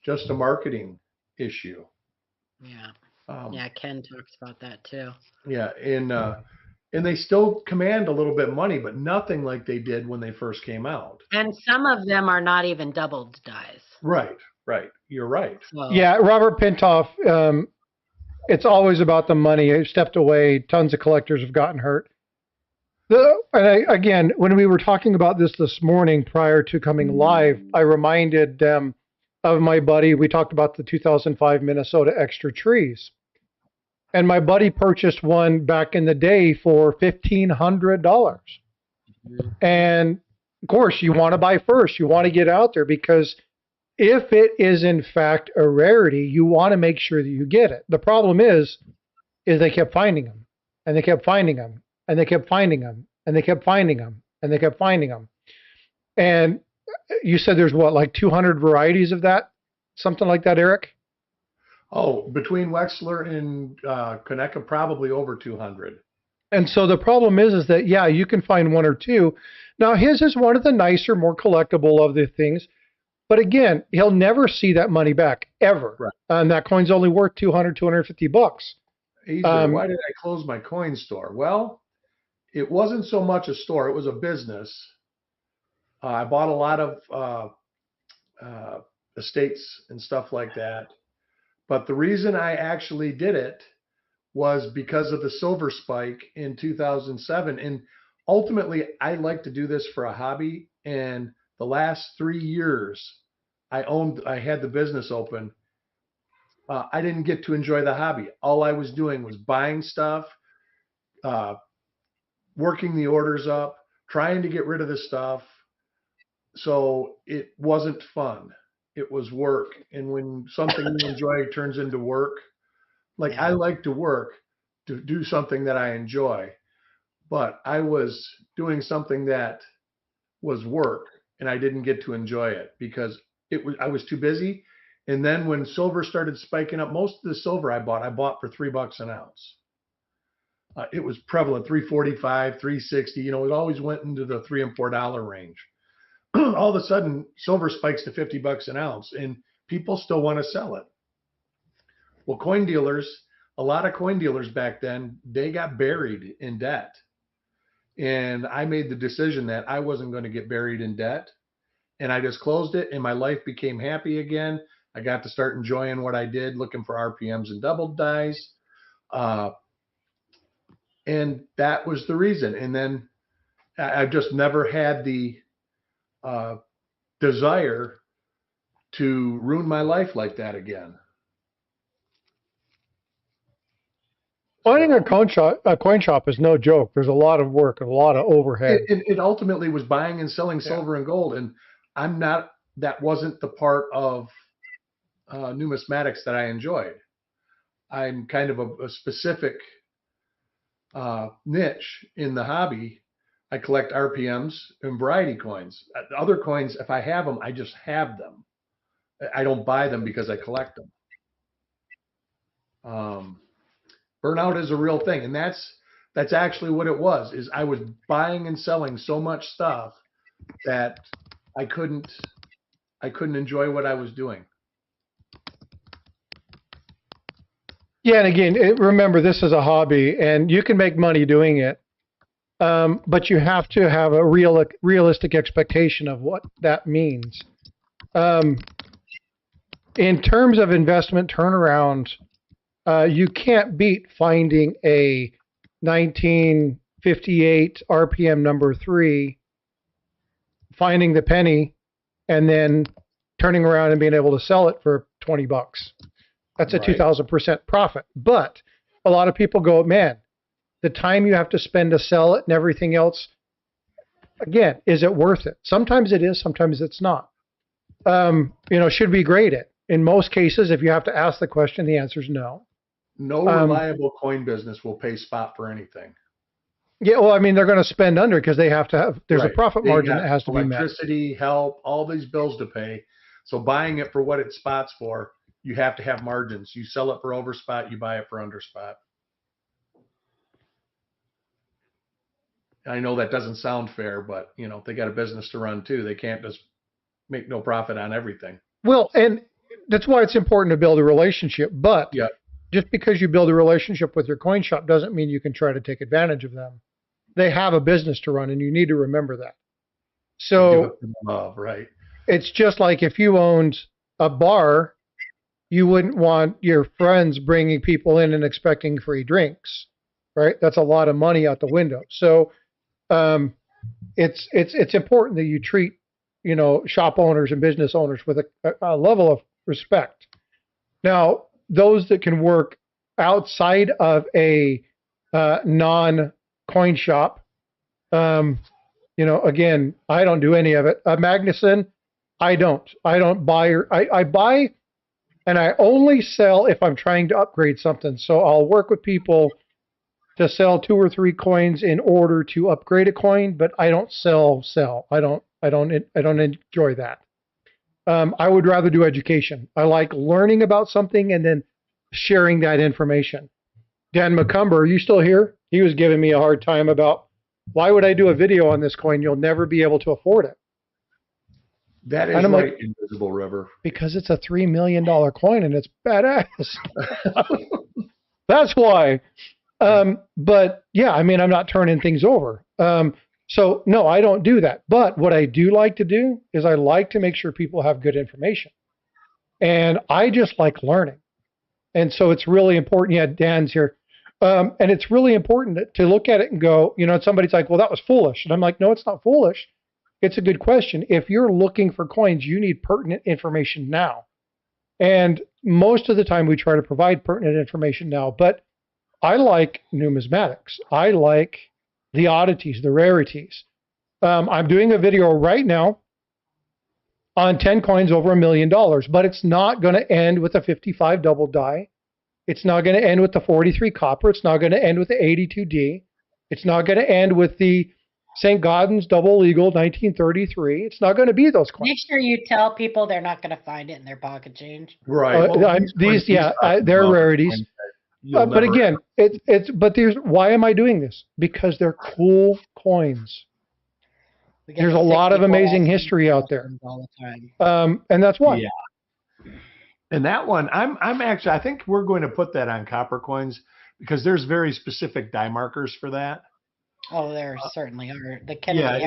just a marketing issue. Yeah. Ken talks about that too. Yeah. And they still command a little bit of money, but nothing like they did when they first came out. And some of them are not even doubled dies. Right. You're right. So. Yeah, Robert Pintoff, it's always about the money. I stepped away. Tons of collectors have gotten hurt. Again, when we were talking about this morning prior to coming live, I reminded them of my buddy. We talked about the 2005 Minnesota Extra Trees. And my buddy purchased one back in the day for $1,500. Mm-hmm. And of course, you want to buy first. You want to get out there because if it is in fact a rarity, you want to make sure that you get it. The problem is they kept finding them, and they kept finding them, and they kept finding them, and they kept finding them, and they kept finding them. And you said there's like 200 varieties of that, something like that, Eric? Oh, between Wexler and Conecuh, probably over 200. And so the problem is that, yeah, you can find one or two. Now, his is one of the nicer, more collectible of the things. But again, he'll never see that money back, ever. Right. And that coin's only worth $250. Why did I close my coin store? Well, it wasn't so much a store, it was a business. I bought a lot of estates and stuff like that. But the reason I actually did it was because of the silver spike in 2007. And ultimately, I like to do this for a hobby. And the last 3 years, I had the business open. I didn't get to enjoy the hobby. All I was doing was buying stuff, working the orders up, trying to get rid of the stuff. So it wasn't fun. It was work. And when something you enjoy turns into work, like I like to work to do something that I enjoy, but I was doing something that was work and I didn't get to enjoy it because I was too busy. And then when silver started spiking up, most of the silver I bought for $3 an ounce. It was prevalent, 345, 360. It always went into the $3 and $4 range. All of a sudden, silver spikes to $50 an ounce, and people still want to sell it. Well, a lot of coin dealers back then, they got buried in debt. And I made the decision that I wasn't going to get buried in debt. And I just closed it, and my life became happy again. I got to start enjoying what I did, looking for RPMs and double dies. And that was the reason. And then I just never had the desire to ruin my life like that again. Finding a coin shop is no joke. There's a lot of work and a lot of overhead. It ultimately was buying and selling silver and gold, and that wasn't the part of numismatics that I enjoyed. I'm kind of a specific niche in the hobby. I collect RPMs and variety coins. Other coins, if I have them, I just have them. I don't buy them because I collect them. Burnout is a real thing, and that's actually what it was. Is I was buying and selling so much stuff that I couldn't enjoy what I was doing. Yeah, and again, remember, this is a hobby, and you can make money doing it, but you have to have a realistic expectation of what that means. In terms of investment turnaround, you can't beat finding a 1958 RPM number 3, finding the penny, and then turning around and being able to sell it for $20. That's a 2,000% profit. But a lot of people go, man, the time you have to spend to sell it and everything else, again, is it worth it? Sometimes it is, sometimes it's not. Should we grade it? In most cases, if you have to ask the question, the answer is no. No reliable coin business will pay spot for anything. Yeah, well, I mean, they're going to spend under because they have to have, there's a profit margin that has to be met. Electricity, help, all these bills to pay. So buying it for what it spots for, you have to have margins. You sell it for overspot, you buy it for underspot. I know that doesn't sound fair, but they got a business to run too. They can't just make no profit on everything. Well, and that's why it's important to build a relationship. But just because you build a relationship with your coin shop doesn't mean you can try to take advantage of them. They have a business to run, and you need to remember that. So right. It's just like if you owned a bar, you wouldn't want your friends bringing people in and expecting free drinks, right? That's a lot of money out the window. So it's important that you treat shop owners and business owners with a level of respect. Now, those that can work outside of a non-coin shop, again, I don't do any of it. Magnuson, I don't buy. I buy and I only sell if I'm trying to upgrade something. So I'll work with people to sell 2 or 3 coins in order to upgrade a coin, but I don't sell. I don't enjoy that. I would rather do education. I like learning about something and then sharing that information. Dan McCumber, are you still here? he was giving me a hard time about why would I do a video on this coin? You'll never be able to afford it. That is And I'm right, like, Invisible River. because it's a $3 million coin and it's badass. That's why. But yeah, I mean, I'm not turning things over. So no, I don't do that. But what I do like to do is I like to make sure people have good information. And I just like learning. And so it's really important. Yeah, Dan's here. And it's really important to look at it and go, you know, somebody's like, well, that was foolish. And I'm like, no, it's not foolish. It's a good question. If you're looking for coins, you need pertinent information now. And most of the time we try to provide pertinent information now. But I like numismatics. I like the oddities, the rarities. I'm doing a video right now on 10 coins over $1 million, but it's not going to end with a 55 double die. It's not going to end with the 43 copper. It's not going to end with the 82D. It's not going to end with the St. Gaudens Double Eagle 1933. It's not going to be those coins. Make sure you tell people they're not going to find it in their pocket change. Right. They're rarities. But again, why am I doing this? Because they're cool coins. There's a lot of amazing history out there. All the time. And that's why. Yeah. And that one, I think we're going to put that on copper coins because there's very specific die markers for that. Oh, there certainly are. The Kennedy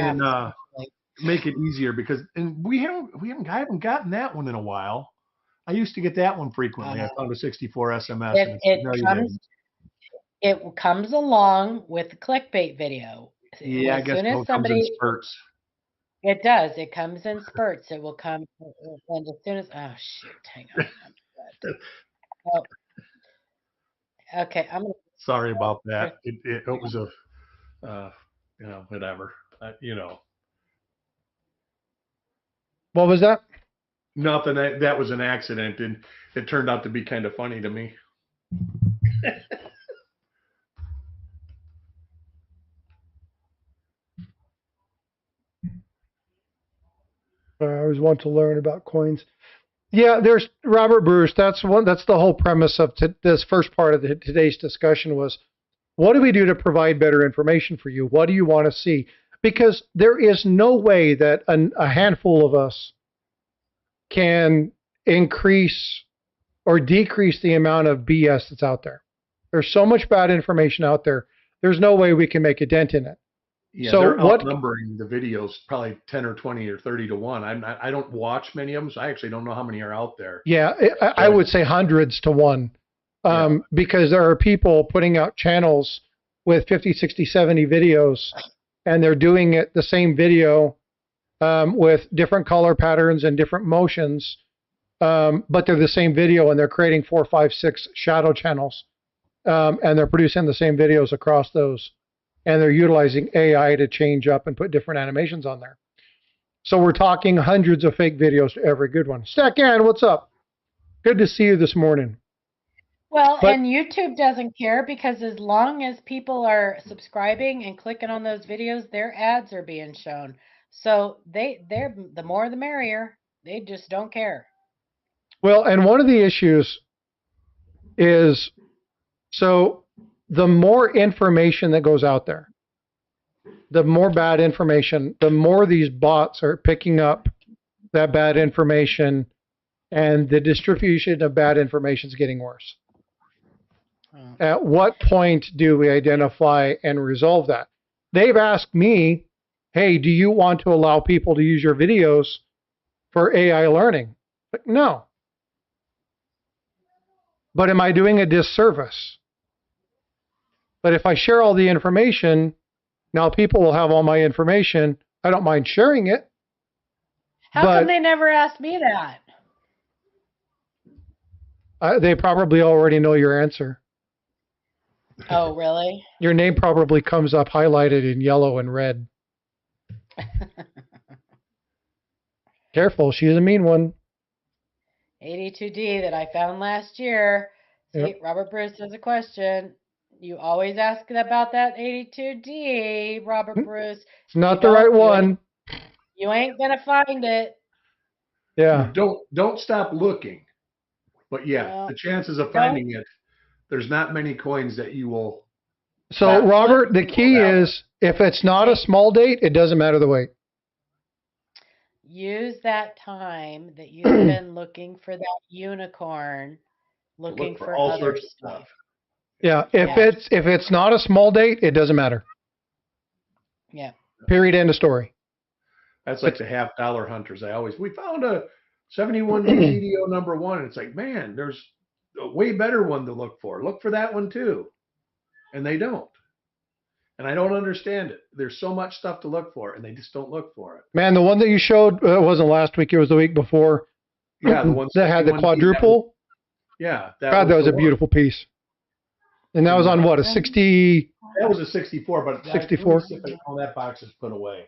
make it easier because I haven't gotten that one in a while. I used to get that one frequently. I found a 64 SMS. It comes along with the clickbait video. Yeah, I guess it comes in spurts. It does. It comes in spurts. It will come, and as soon as hang on. Okay, I'm gonna. Sorry about that. It was whatever. What was that? Nothing. That was an accident, and it turned out to be kind of funny to me. I always want to learn about coins. Yeah, there's Robert Bruce. That's the whole premise of this first part of today's discussion was, what do we do to provide better information for you? What do you want to see? Because there is no way that a handful of us can increase or decrease the amount of BS that's out there. There's so much bad information out there. There's no way we can make a dent in it. Yeah, so they're outnumbering the videos probably 10 or 20 or 30 to 1. I don't watch many of them, so I actually don't know how many are out there. Yeah, I would say hundreds to 1. Because there are people putting out channels with 50, 60, 70 videos, and they're doing it the same video with different color patterns and different motions, but they're the same video, and they're creating 4, 5, 6 shadow channels, and they're producing the same videos across those, and they're utilizing AI to change up and put different animations on there. So we're talking hundreds of fake videos to every good one. Stack Ann, what's up? Good to see you this morning. Well, and YouTube doesn't care because as long as people are subscribing and clicking on those videos, their ads are being shown. So they're the more the merrier. They just don't care. Well, and one of the issues is, so the more information that goes out there, the more bad information, the more these bots are picking up that bad information, and the distribution of bad information is getting worse. At what point do we identify and resolve that? They've asked me, hey, do you want to allow people to use your videos for AI learning? But no. But am I doing a disservice? But if I share all the information, now people will have all my information. I don't mind sharing it. How come they never asked me that? They probably already know your answer. Oh, really? Your name probably comes up highlighted in yellow and red. Careful, she's a mean one. 82D that I found last year. See, yep. Robert Bruce has a question. You always ask about that 82D, Robert Bruce. It's not the right one. You ain't gonna find it. Yeah. Don't stop looking. But yeah, the chances of finding it, there's not many coins that you will So, Robert, the key is if it's not a small date, it doesn't matter the weight. Use that time that you've been looking for that unicorn, looking look for for all other sorts of stuff. Yeah, if it's not a small date, it doesn't matter. Yeah. Period. End of story. That's like the $50 hunters. We found a 71 CDO #1. It's like, man, there's a way better one to look for. Look for that one too. And they don't. And I don't understand it. There's so much stuff to look for, and they just don't look for it. Man, the one that you showed wasn't last week; it was the week before. Yeah, the one that had the quadruple. That was a beautiful piece. And that was on what, a 60? That was a 64, but 64. That box is put away.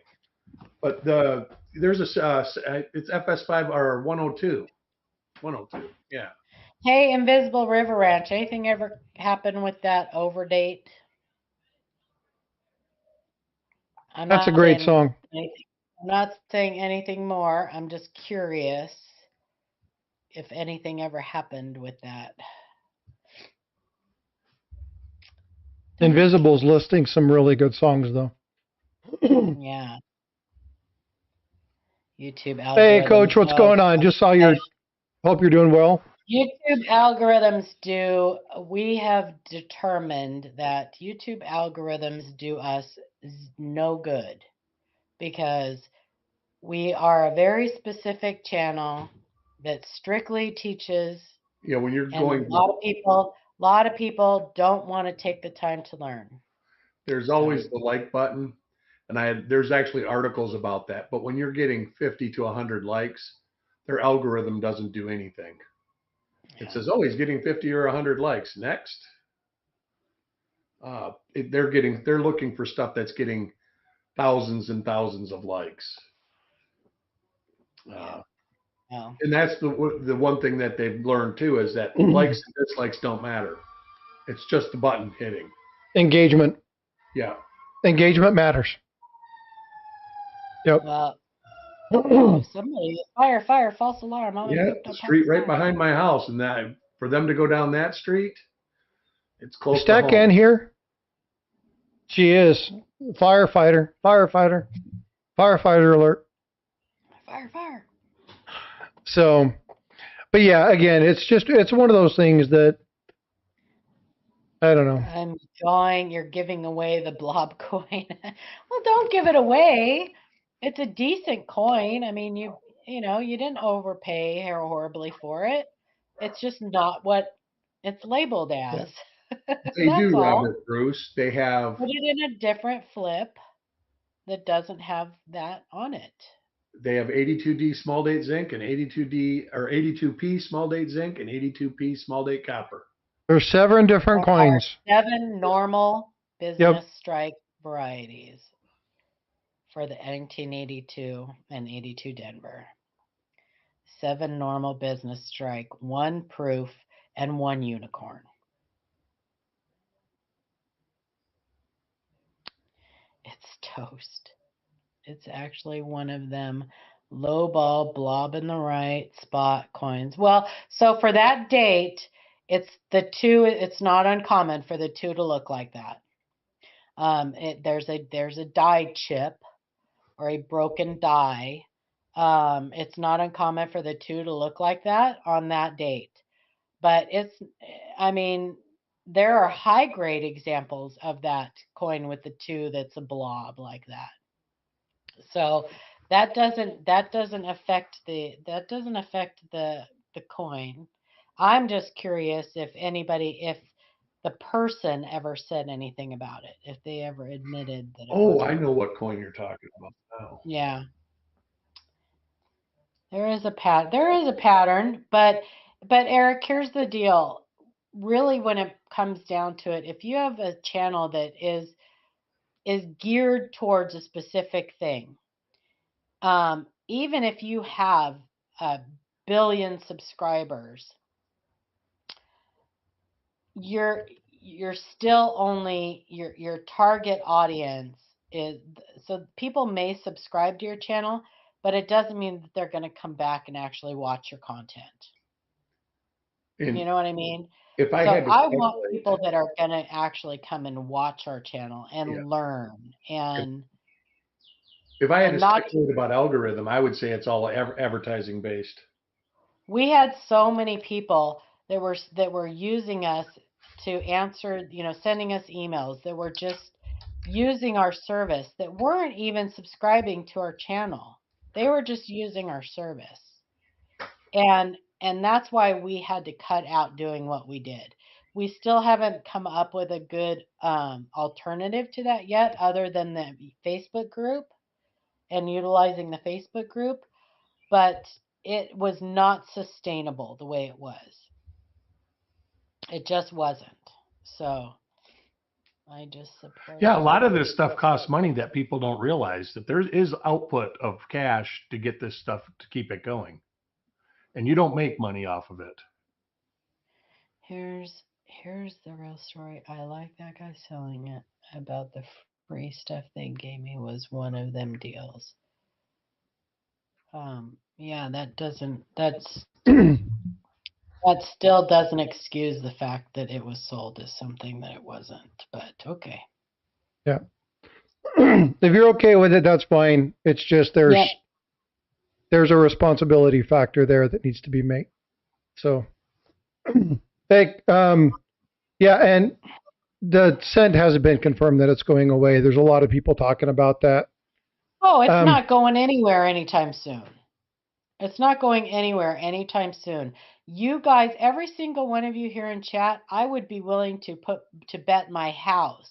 But there's it's FS5 or 102. 102. Yeah. Hey, Invisible River Ranch, anything ever happen with that overdate? That's a great song. I'm not saying anything more. I'm just curious if anything ever happened with that. Invisible's listing some really good songs, though. Yeah. YouTube algorithms. Hey, Coach, what's going on? Just saw your. Hope you're doing well. YouTube algorithms we have determined that YouTube algorithms do us no good because we are a very specific channel that strictly teaches. Yeah, when you're going. A lot of people don't want to take the time to learn. There's always the like button, and there's actually articles about that. But when you're getting 50 to 100 likes, their algorithm doesn't do anything. It says, "Oh, he's getting 50 or 100 likes. Next." They're looking for stuff that's getting thousands and thousands of likes. And that's the one thing that they've learned too is that likes and dislikes don't matter. It's just the button hitting. Engagement. Yeah. Engagement matters. Yep. Somebody, fire, false alarm. Yeah, the street right behind my house, and that for them to go down that street, it's close to home. Stack in here. She is firefighter alert. Fire. So, but yeah, again, it's one of those things that I don't know. You're giving away the blob coin. Well, don't give it away. It's a decent coin. I mean, you didn't overpay horribly for it. It's just not what it's labeled as. They do, Robert Bruce. They have put it in a different flip that doesn't have that on it. They have 82D small date zinc and 82D or 82P small date zinc and 82P small date copper. There's 7 different coins. 7 normal business strike varieties for the 1982 and 82 Denver. 7 normal business strike, 1 proof, and 1 unicorn. It's toast. It's actually one of them low ball blob in the right spot coins. Well, so for that date, it's the 2. It's not uncommon for the 2 to look like that. There's a die chip or a broken die. It's not uncommon for the 2 to look like that on that date. But there are high grade examples of that coin with the 2 that's a blob like that. So that doesn't affect the coin. I'm just curious if the person ever said anything about it, if they ever admitted that. I know what coin you're talking about now. Yeah. There is a pattern, but Eric, here's the deal. Really, when it comes down to it, if you have a channel that is geared towards a specific thing, even if you have 1 billion subscribers, you're still only your target audience is, so people may subscribe to your channel, but it doesn't mean that they're going to come back and actually watch your content. And You know what I mean? if I So had to I want speculate, people that are going to actually come and watch our channel yeah, and learn if, and if I had to not. speculate about algorithm, I would say it's all advertising based. We had so many people that were using us to answer, sending us emails that were just using our service that weren't even subscribing to our channel. They were just using our service. And that's why we had to cut out doing what we did. We still haven't come up with a good alternative to that yet, other than the Facebook group and utilizing the Facebook group, but it was not sustainable the way it was. It just wasn't. So I just support. Yeah, a lot of this stuff costs money that people don't realize, that there is output of cash to get this stuff to keep it going. And you don't make money off of it. Here's the real story. I like that guy selling it. About the free stuff they gave me was one of them deals. Yeah, that still doesn't excuse the fact that it was sold as something that it wasn't, but okay. Yeah. If you're okay with it, that's fine. It's just there's a responsibility factor there that needs to be made. So, yeah, and the scent hasn't been confirmed that it's going away. There's a lot of people talking about that. Oh, it's not going anywhere anytime soon. It's not going anywhere anytime soon. You guys, every single one of you here in chat, I would be willing to bet my house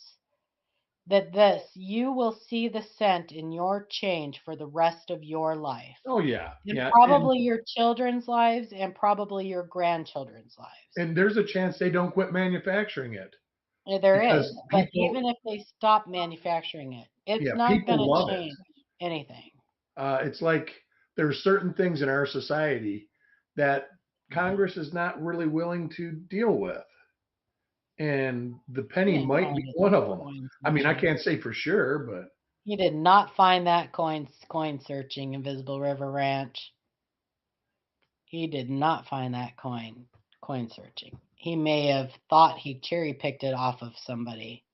that you will see the scent in your change for the rest of your life. Oh yeah, And yeah, probably your children's lives and probably your grandchildren's lives. and there's a chance they don't quit manufacturing it. There is, but even if they stop manufacturing it, it's not going to change anything. It's like there's certain things in our society that Congress is not really willing to deal with. And the penny might be one of them. I mean, I can't say for sure, but he did not find that coin searching Invisible River Ranch. He did not find that coin searching. He may have thought he cherry picked it off of somebody.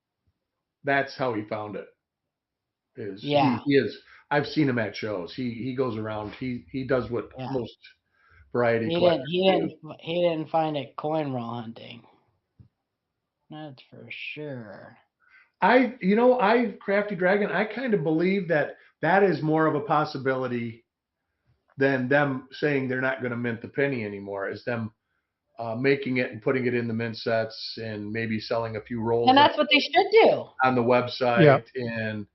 That's how he found it. He is. I've seen him at shows. He goes around. He does what most variety collectors do. He didn't find it coin roll hunting. That's for sure. Crafty Dragon, I kind of believe that is more of a possibility than them saying they're not going to mint the penny anymore, is them making it and putting it in the mint sets and maybe selling a few rolls. And that's what they should do on the website. Yeah. And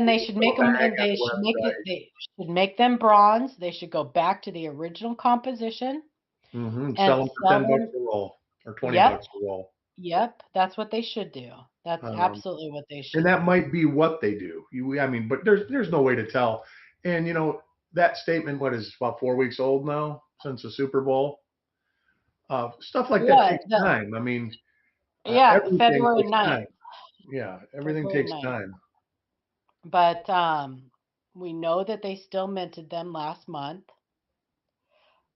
they should make them. And they should make them bronze. They should go back to the original composition. Mm-hmm. Sell them for $10 a roll or $20 a roll. Yep, that's what they should do. That's absolutely what they should. And that might be what they do. But there's no way to tell. And that statement, what is about 4 weeks old now since the Super Bowl? Stuff like that takes time. I mean, February 9th. Yeah, everything takes time. But we know that they still minted them last month,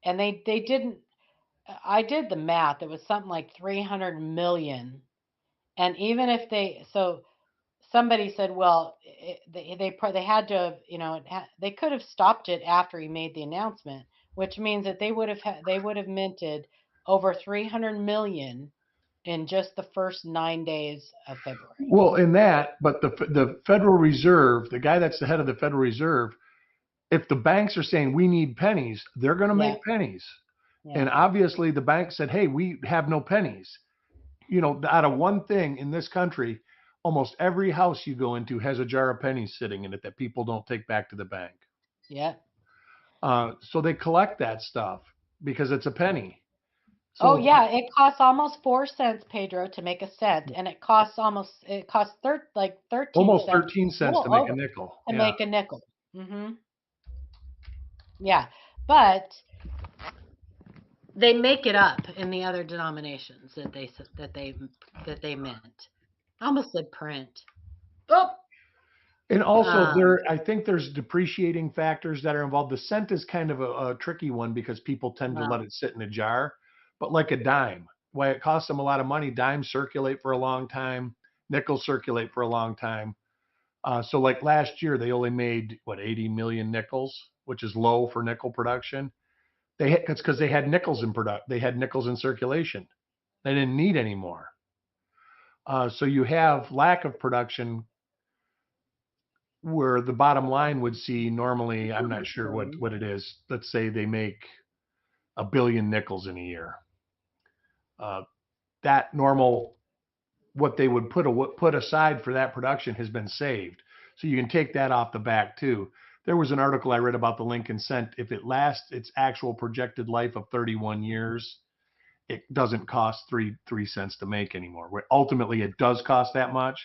and they didn't. I did the math. It was something like 300 million, and even if somebody said, well, they had to have, they could have stopped it after he made the announcement, which means that they would have minted over 300 million in just the first 9 days of February. Well, but the Federal Reserve, the guy that's the head of the Federal Reserve, if the banks are saying we need pennies, they're going to make pennies. Yeah. And obviously the bank said, hey, we have no pennies. Out of one thing in this country, almost every house you go into has a jar of pennies sitting in it that people don't take back to the bank. Yeah. So they collect that stuff because it's a penny. So, it costs almost 4 cents, Pedro, to make a cent, and it costs 13 almost 13 cents to make a nickel. Make a nickel. Mm-hmm. Yeah, but they make it up in the other denominations that they mint. I almost said print. Oh. And also I think there's depreciating factors that are involved. The cent is kind of a tricky one because people tend to let it sit in a jar. but like a dime. Why it costs them a lot of money. Dimes circulate for a long time. Nickels circulate for a long time. So like last year, they only made 80 million nickels, which is low for nickel production. It's because they had nickels in product. They had nickels in circulation. They didn't need any more. So you have lack of production where the bottom line would see normally, I'm not sure what it is. Let's say they make 1 billion nickels in a year. That normal, what they would put aside for that production has been saved. So you can take that off the back too. There was an article I read about the Lincoln Cent. If it lasts its actual projected life of 31 years, it doesn't cost three cents to make anymore. Where ultimately it does cost that much.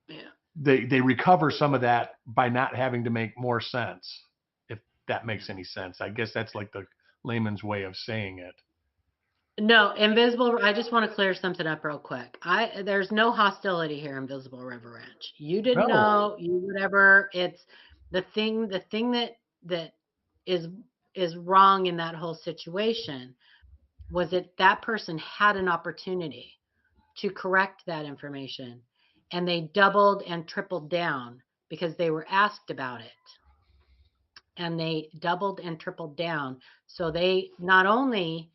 Yeah. They recover some of that by not having to make more cents, if that makes any sense. I guess that's like the layman's way of saying it. No, Invisible. I just want to clear something up real quick. There's no hostility here, Invisible River Ranch. You didn't know, you whatever. It's the thing that is wrong in that whole situation was that person had an opportunity to correct that information, and they doubled and tripled down because they were asked about it. And they doubled and tripled down. So they not only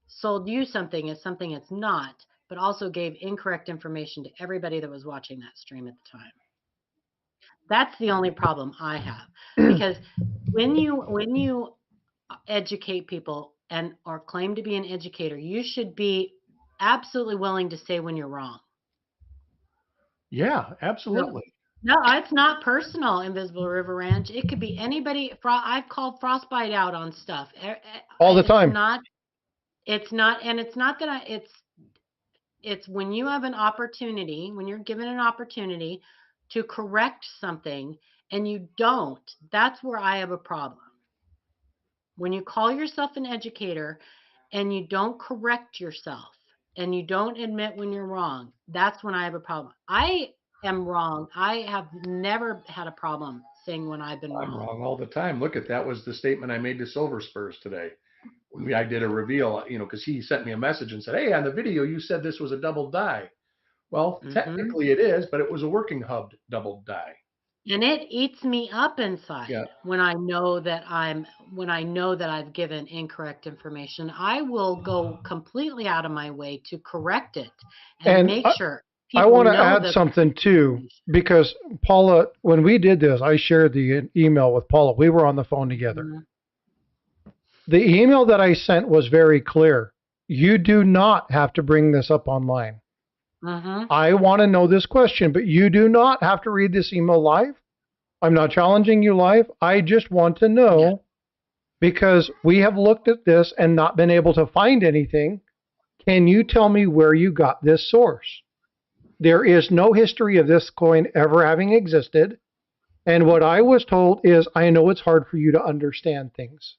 sold you something as something it's not, but also gave incorrect information to everybody that was watching that stream at the time. That's the only problem I have, because when you educate people or claim to be an educator, you should be absolutely willing to say when you're wrong. Yeah, absolutely. No, it's not personal, Invisible River Ranch. It could be anybody. I've called Frostbyte out on stuff all the time. It's not that it's when you have an opportunity, when you're given an opportunity to correct something and you don't, that's where I have a problem. When you call yourself an educator and you don't correct yourself and you don't admit when you're wrong, that's when I have a problem. I am wrong. I have never had a problem saying when I've been wrong. I'm wrong all the time. Look at that was the statement I made to Silver Spurs today. When I did a reveal, because he sent me a message and said, "Hey, on the video you said this was a double die." Well, technically it is, but it was a working hubbed double die. And it eats me up inside when I know that I've given incorrect information. I will go completely out of my way to correct it and make sure people I want to add something too, because Paula, when we did this, I shared the email with Paula. We were on the phone together. Mm-hmm. The email that I sent was very clear. You do not have to bring this up online. Mm-hmm. I want to know this question, but you do not have to read this email live. I'm not challenging you live. I just want to know, because we have looked at this and not been able to find anything. Can you tell me where you got this source? There is no history of this coin ever having existed. And what I was told is, I know it's hard for you to understand things.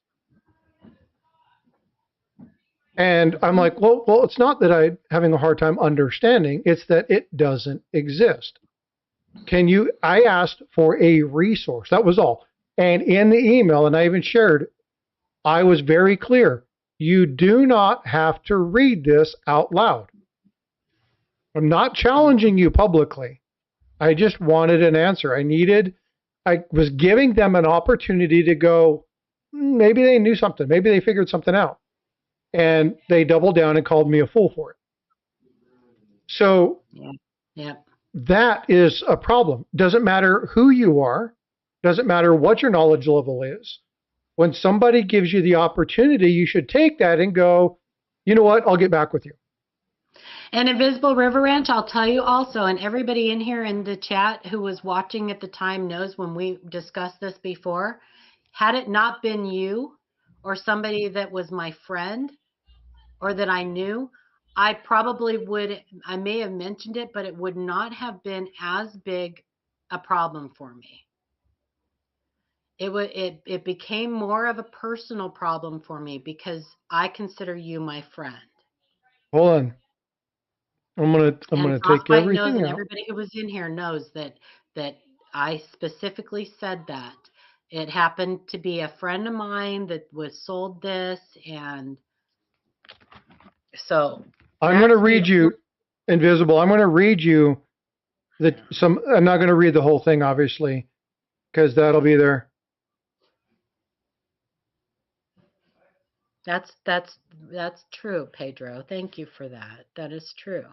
And I'm like, well, it's not that I'm having a hard time understanding. It's that it doesn't exist. I asked for a resource. That was all. And in the email, and I even shared, I was very clear. You do not have to read this out loud. I'm not challenging you publicly. I just wanted an answer. I was giving them an opportunity to go, maybe they knew something. Maybe they figured something out. And they doubled down and called me a fool for it. So that is a problem. Doesn't matter who you are. Doesn't matter what your knowledge level is. When somebody gives you the opportunity, you should take that and go, you know what, I'll get back with you. And Invisible River Ranch, I'll tell you also, and everybody in here in the chat who was watching at the time knows when we discussed this before, had it not been you or somebody that was my friend or that I knew, I may have mentioned it, but it would not have been as big a problem for me. It became more of a personal problem for me because I consider you my friend. Hold on. I'm gonna take everything out. Everybody who was in here knows that I specifically said that. It happened to be a friend of mine that was sold this, and So I'm going to that's read you, Invisible. I'm going to read you I'm not going to read the whole thing, obviously, because that'll be there. That's true, Pedro. Thank you for that. That is true.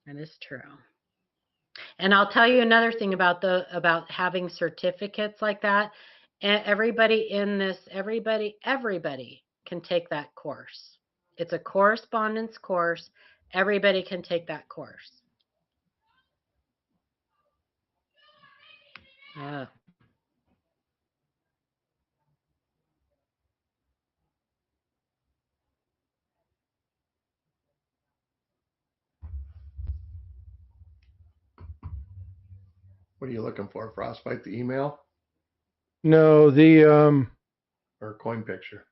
That is true. And I'll tell you another thing about having certificates like that. Everybody in this, everybody can take that course. It's a correspondence course. Everybody can take that course. Yeah. What are you looking for? Frostbyte, the email No, or coin picture?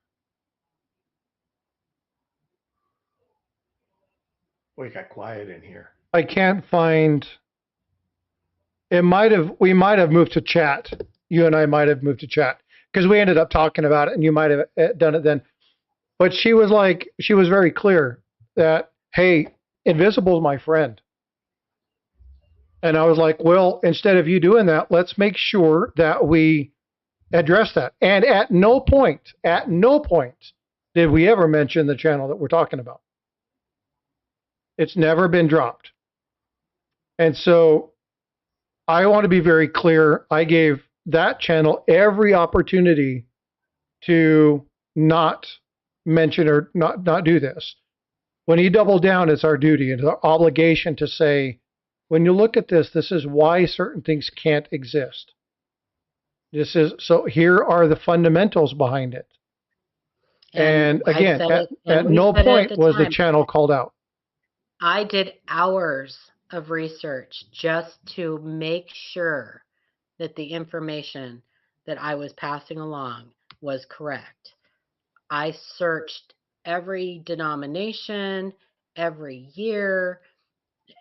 Boy, it got quiet in here. I can't find. We might have moved to chat. You and I might have moved to chat because we ended up talking about it, and you might have done it then. But she was very clear that, hey, Invisible's my friend. And I was like, well, instead of you doing that, let's make sure that we address that. And at no point did we ever mention the channel that we're talking about. It's never been dropped. And so I want to be very clear. I gave that channel every opportunity to not mention or not do this. When he doubled down, it's our duty and our obligation to say, when you look at this, this is why certain things can't exist. So here are the fundamentals behind it. And again, at no point was the channel called out. I did hours of research just to make sure that the information that I was passing along was correct. I searched every denomination, every year,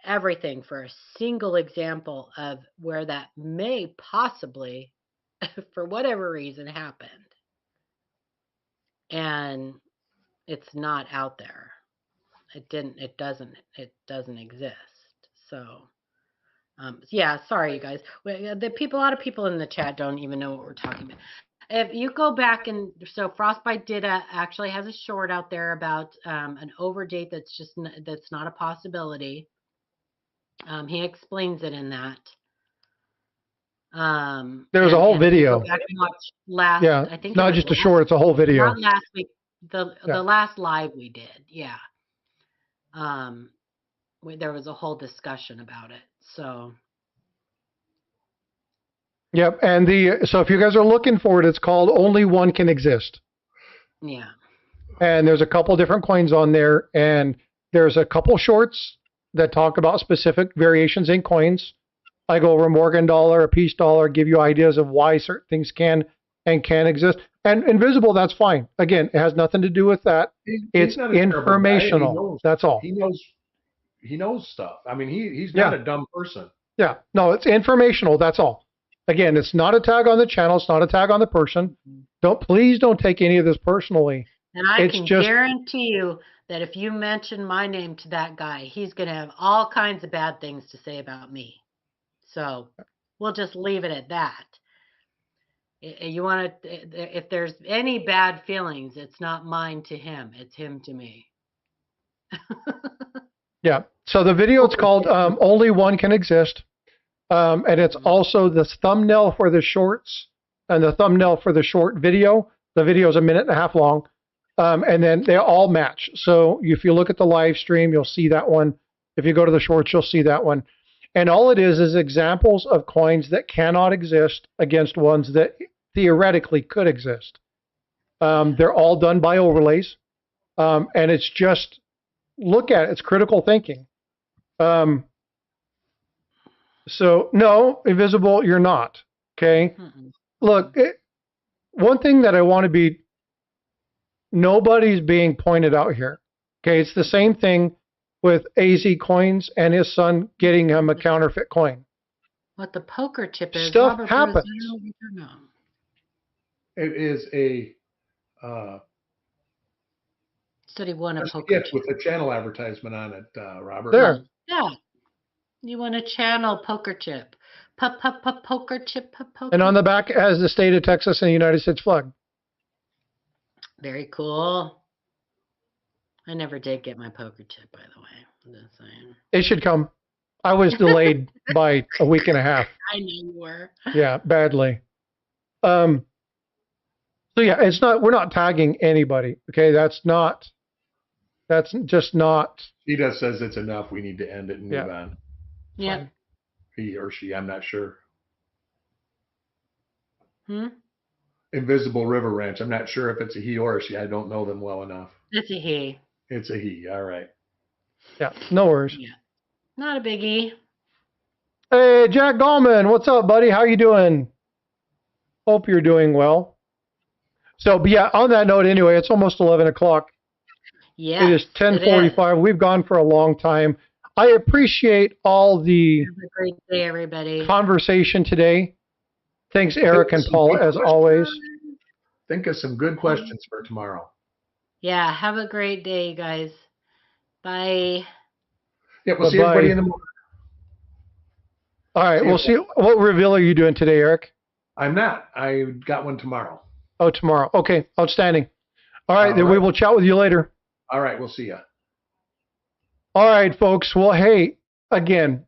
everything for a single example of where that may possibly, for whatever reason, happened. And it's not out there. It doesn't exist. So, yeah, sorry, you guys. A lot of people in the chat don't even know what we're talking about. If you go back so Frostbyte actually has a short out there about an overdate that's not a possibility. He explains it in that. There's a whole video. Go back and watch I think not just a short; it's a whole video. Not last week. The last live we did, yeah. There was a whole discussion about it. So. Yep, and so if you guys are looking for it, it's called "Only One Can Exist." Yeah. And there's a couple different coins on there, and there's a couple shorts that talk about specific variations in coins. I go over Morgan dollar, a peace dollar, give you ideas of why certain things can and can't exist. And Invisible, that's fine. Again, it has nothing to do with that. It's informational. That's all. He knows stuff. I mean, he's not a dumb person. Yeah. No, it's informational. That's all. Again, it's not a tag on the channel. It's not a tag on the person. Please don't take any of this personally. And I can guarantee you that if you mention my name to that guy, he's going to have all kinds of bad things to say about me. So we'll just leave it at that. You want to, if there's any bad feelings, it's not mine to him. It's him to me. Yeah. So the video, it's called "Only One Can Exist." And it's also the thumbnail for the shorts and the thumbnail for the short video. The video is 1.5 minutes long. And then they all match. So if you look at the live stream, you'll see that one. If you go to the shorts, you'll see that one. And all it is examples of coins that cannot exist against ones that theoretically could exist. They're all done by overlays. And it's just, look at it. It's critical thinking. So, no, Invisible, you're not. Okay? Look, one thing that I want to be, nobody's being pointed out here. Okay? It's the same thing with AZ Coins and his son getting him a counterfeit coin. What the poker chip is. Stuff happens. It is a Said he won a A poker skit chip. with a channel advertisement on it, Robert. There. Yeah. You won a channel poker chip. Poker chip. Poker. And on the back has the state of Texas and the United States flag. Very cool. I never did get my poker chip, by the way. I'm just saying. It should come. I was delayed by a week and a half. I know you were. Yeah, badly. So yeah, it's not. We're not tagging anybody. Okay, that's just not. She just says it's enough. We need to end it and move Yeah. on. Yeah. He or she, I'm not sure. Invisible River Ranch. I'm not sure if it's a he or a she. I don't know them well enough. It's a he. It's a he. All right. Yeah, no worries. Yeah. Not a biggie. Hey, Jack Gallman, what's up, buddy? How you doing? Hope you're doing well. So, but yeah, on that note, anyway, it's almost 11 o'clock. Yeah. It is 10:45. We've gone for a long time. I appreciate all the Have a great day, everybody. conversation today. Thanks, Eric and Paula, as always. Think of some good questions for tomorrow. Yeah. Have a great day, guys. Bye. Yeah, we'll see everybody in the morning. All right, we'll see. What reveal are you doing today, Eric? I'm not. I got one tomorrow. Oh, tomorrow. Okay, outstanding. All right, then All we right. will chat with you later. All right, we'll see you. All right, folks. Well, hey, again,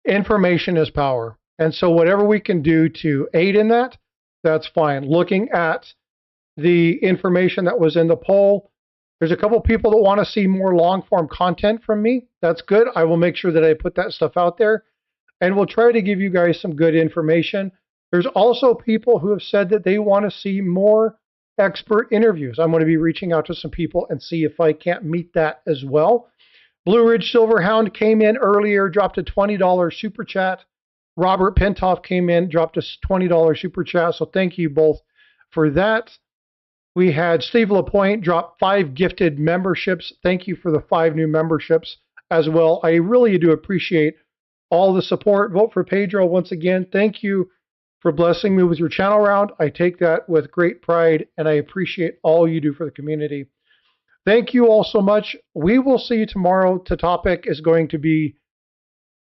information is power. And so whatever we can do to aid in that, that's fine. Looking at the information that was in the poll, there's a couple people that want to see more long form content from me. That's good. I will make sure that I put that stuff out there. And we'll try to give you guys some good information. There's also people who have said that they want to see more expert interviews. I'm going to be reaching out to some people and see if I can't meet that as well. Blue Ridge Silverhound came in earlier, dropped a $20 super chat. Robert Pentoff came in, dropped a $20 super chat. So thank you both for that. We had Steve Lapointe drop 5 gifted memberships. Thank you for the 5 new memberships as well. I really do appreciate all the support. Vote for Pedro once again. Thank you for blessing me with your channel round. I take that with great pride, and I appreciate all you do for the community. Thank you all so much. We will see you tomorrow. The topic is going to be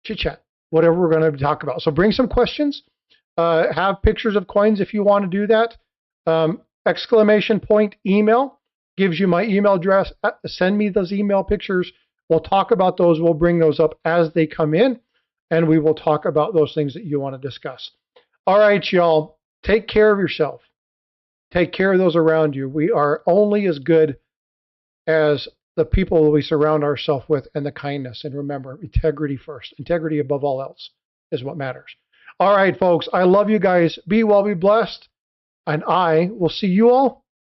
chit chat, whatever we're going to talk about. So bring some questions. Have pictures of coins if you want to do that. Exclamation point email gives you my email address. Send me those email pictures. We'll talk about those. We'll bring those up as they come in, and we will talk about those things that you want to discuss. All right, y'all. Take care of yourself. Take care of those around you. We are only as good as the people we surround ourselves with and the kindness. And remember, integrity first. Integrity above all else is what matters. All right, folks. I love you guys. Be well, be blessed. And I will see you all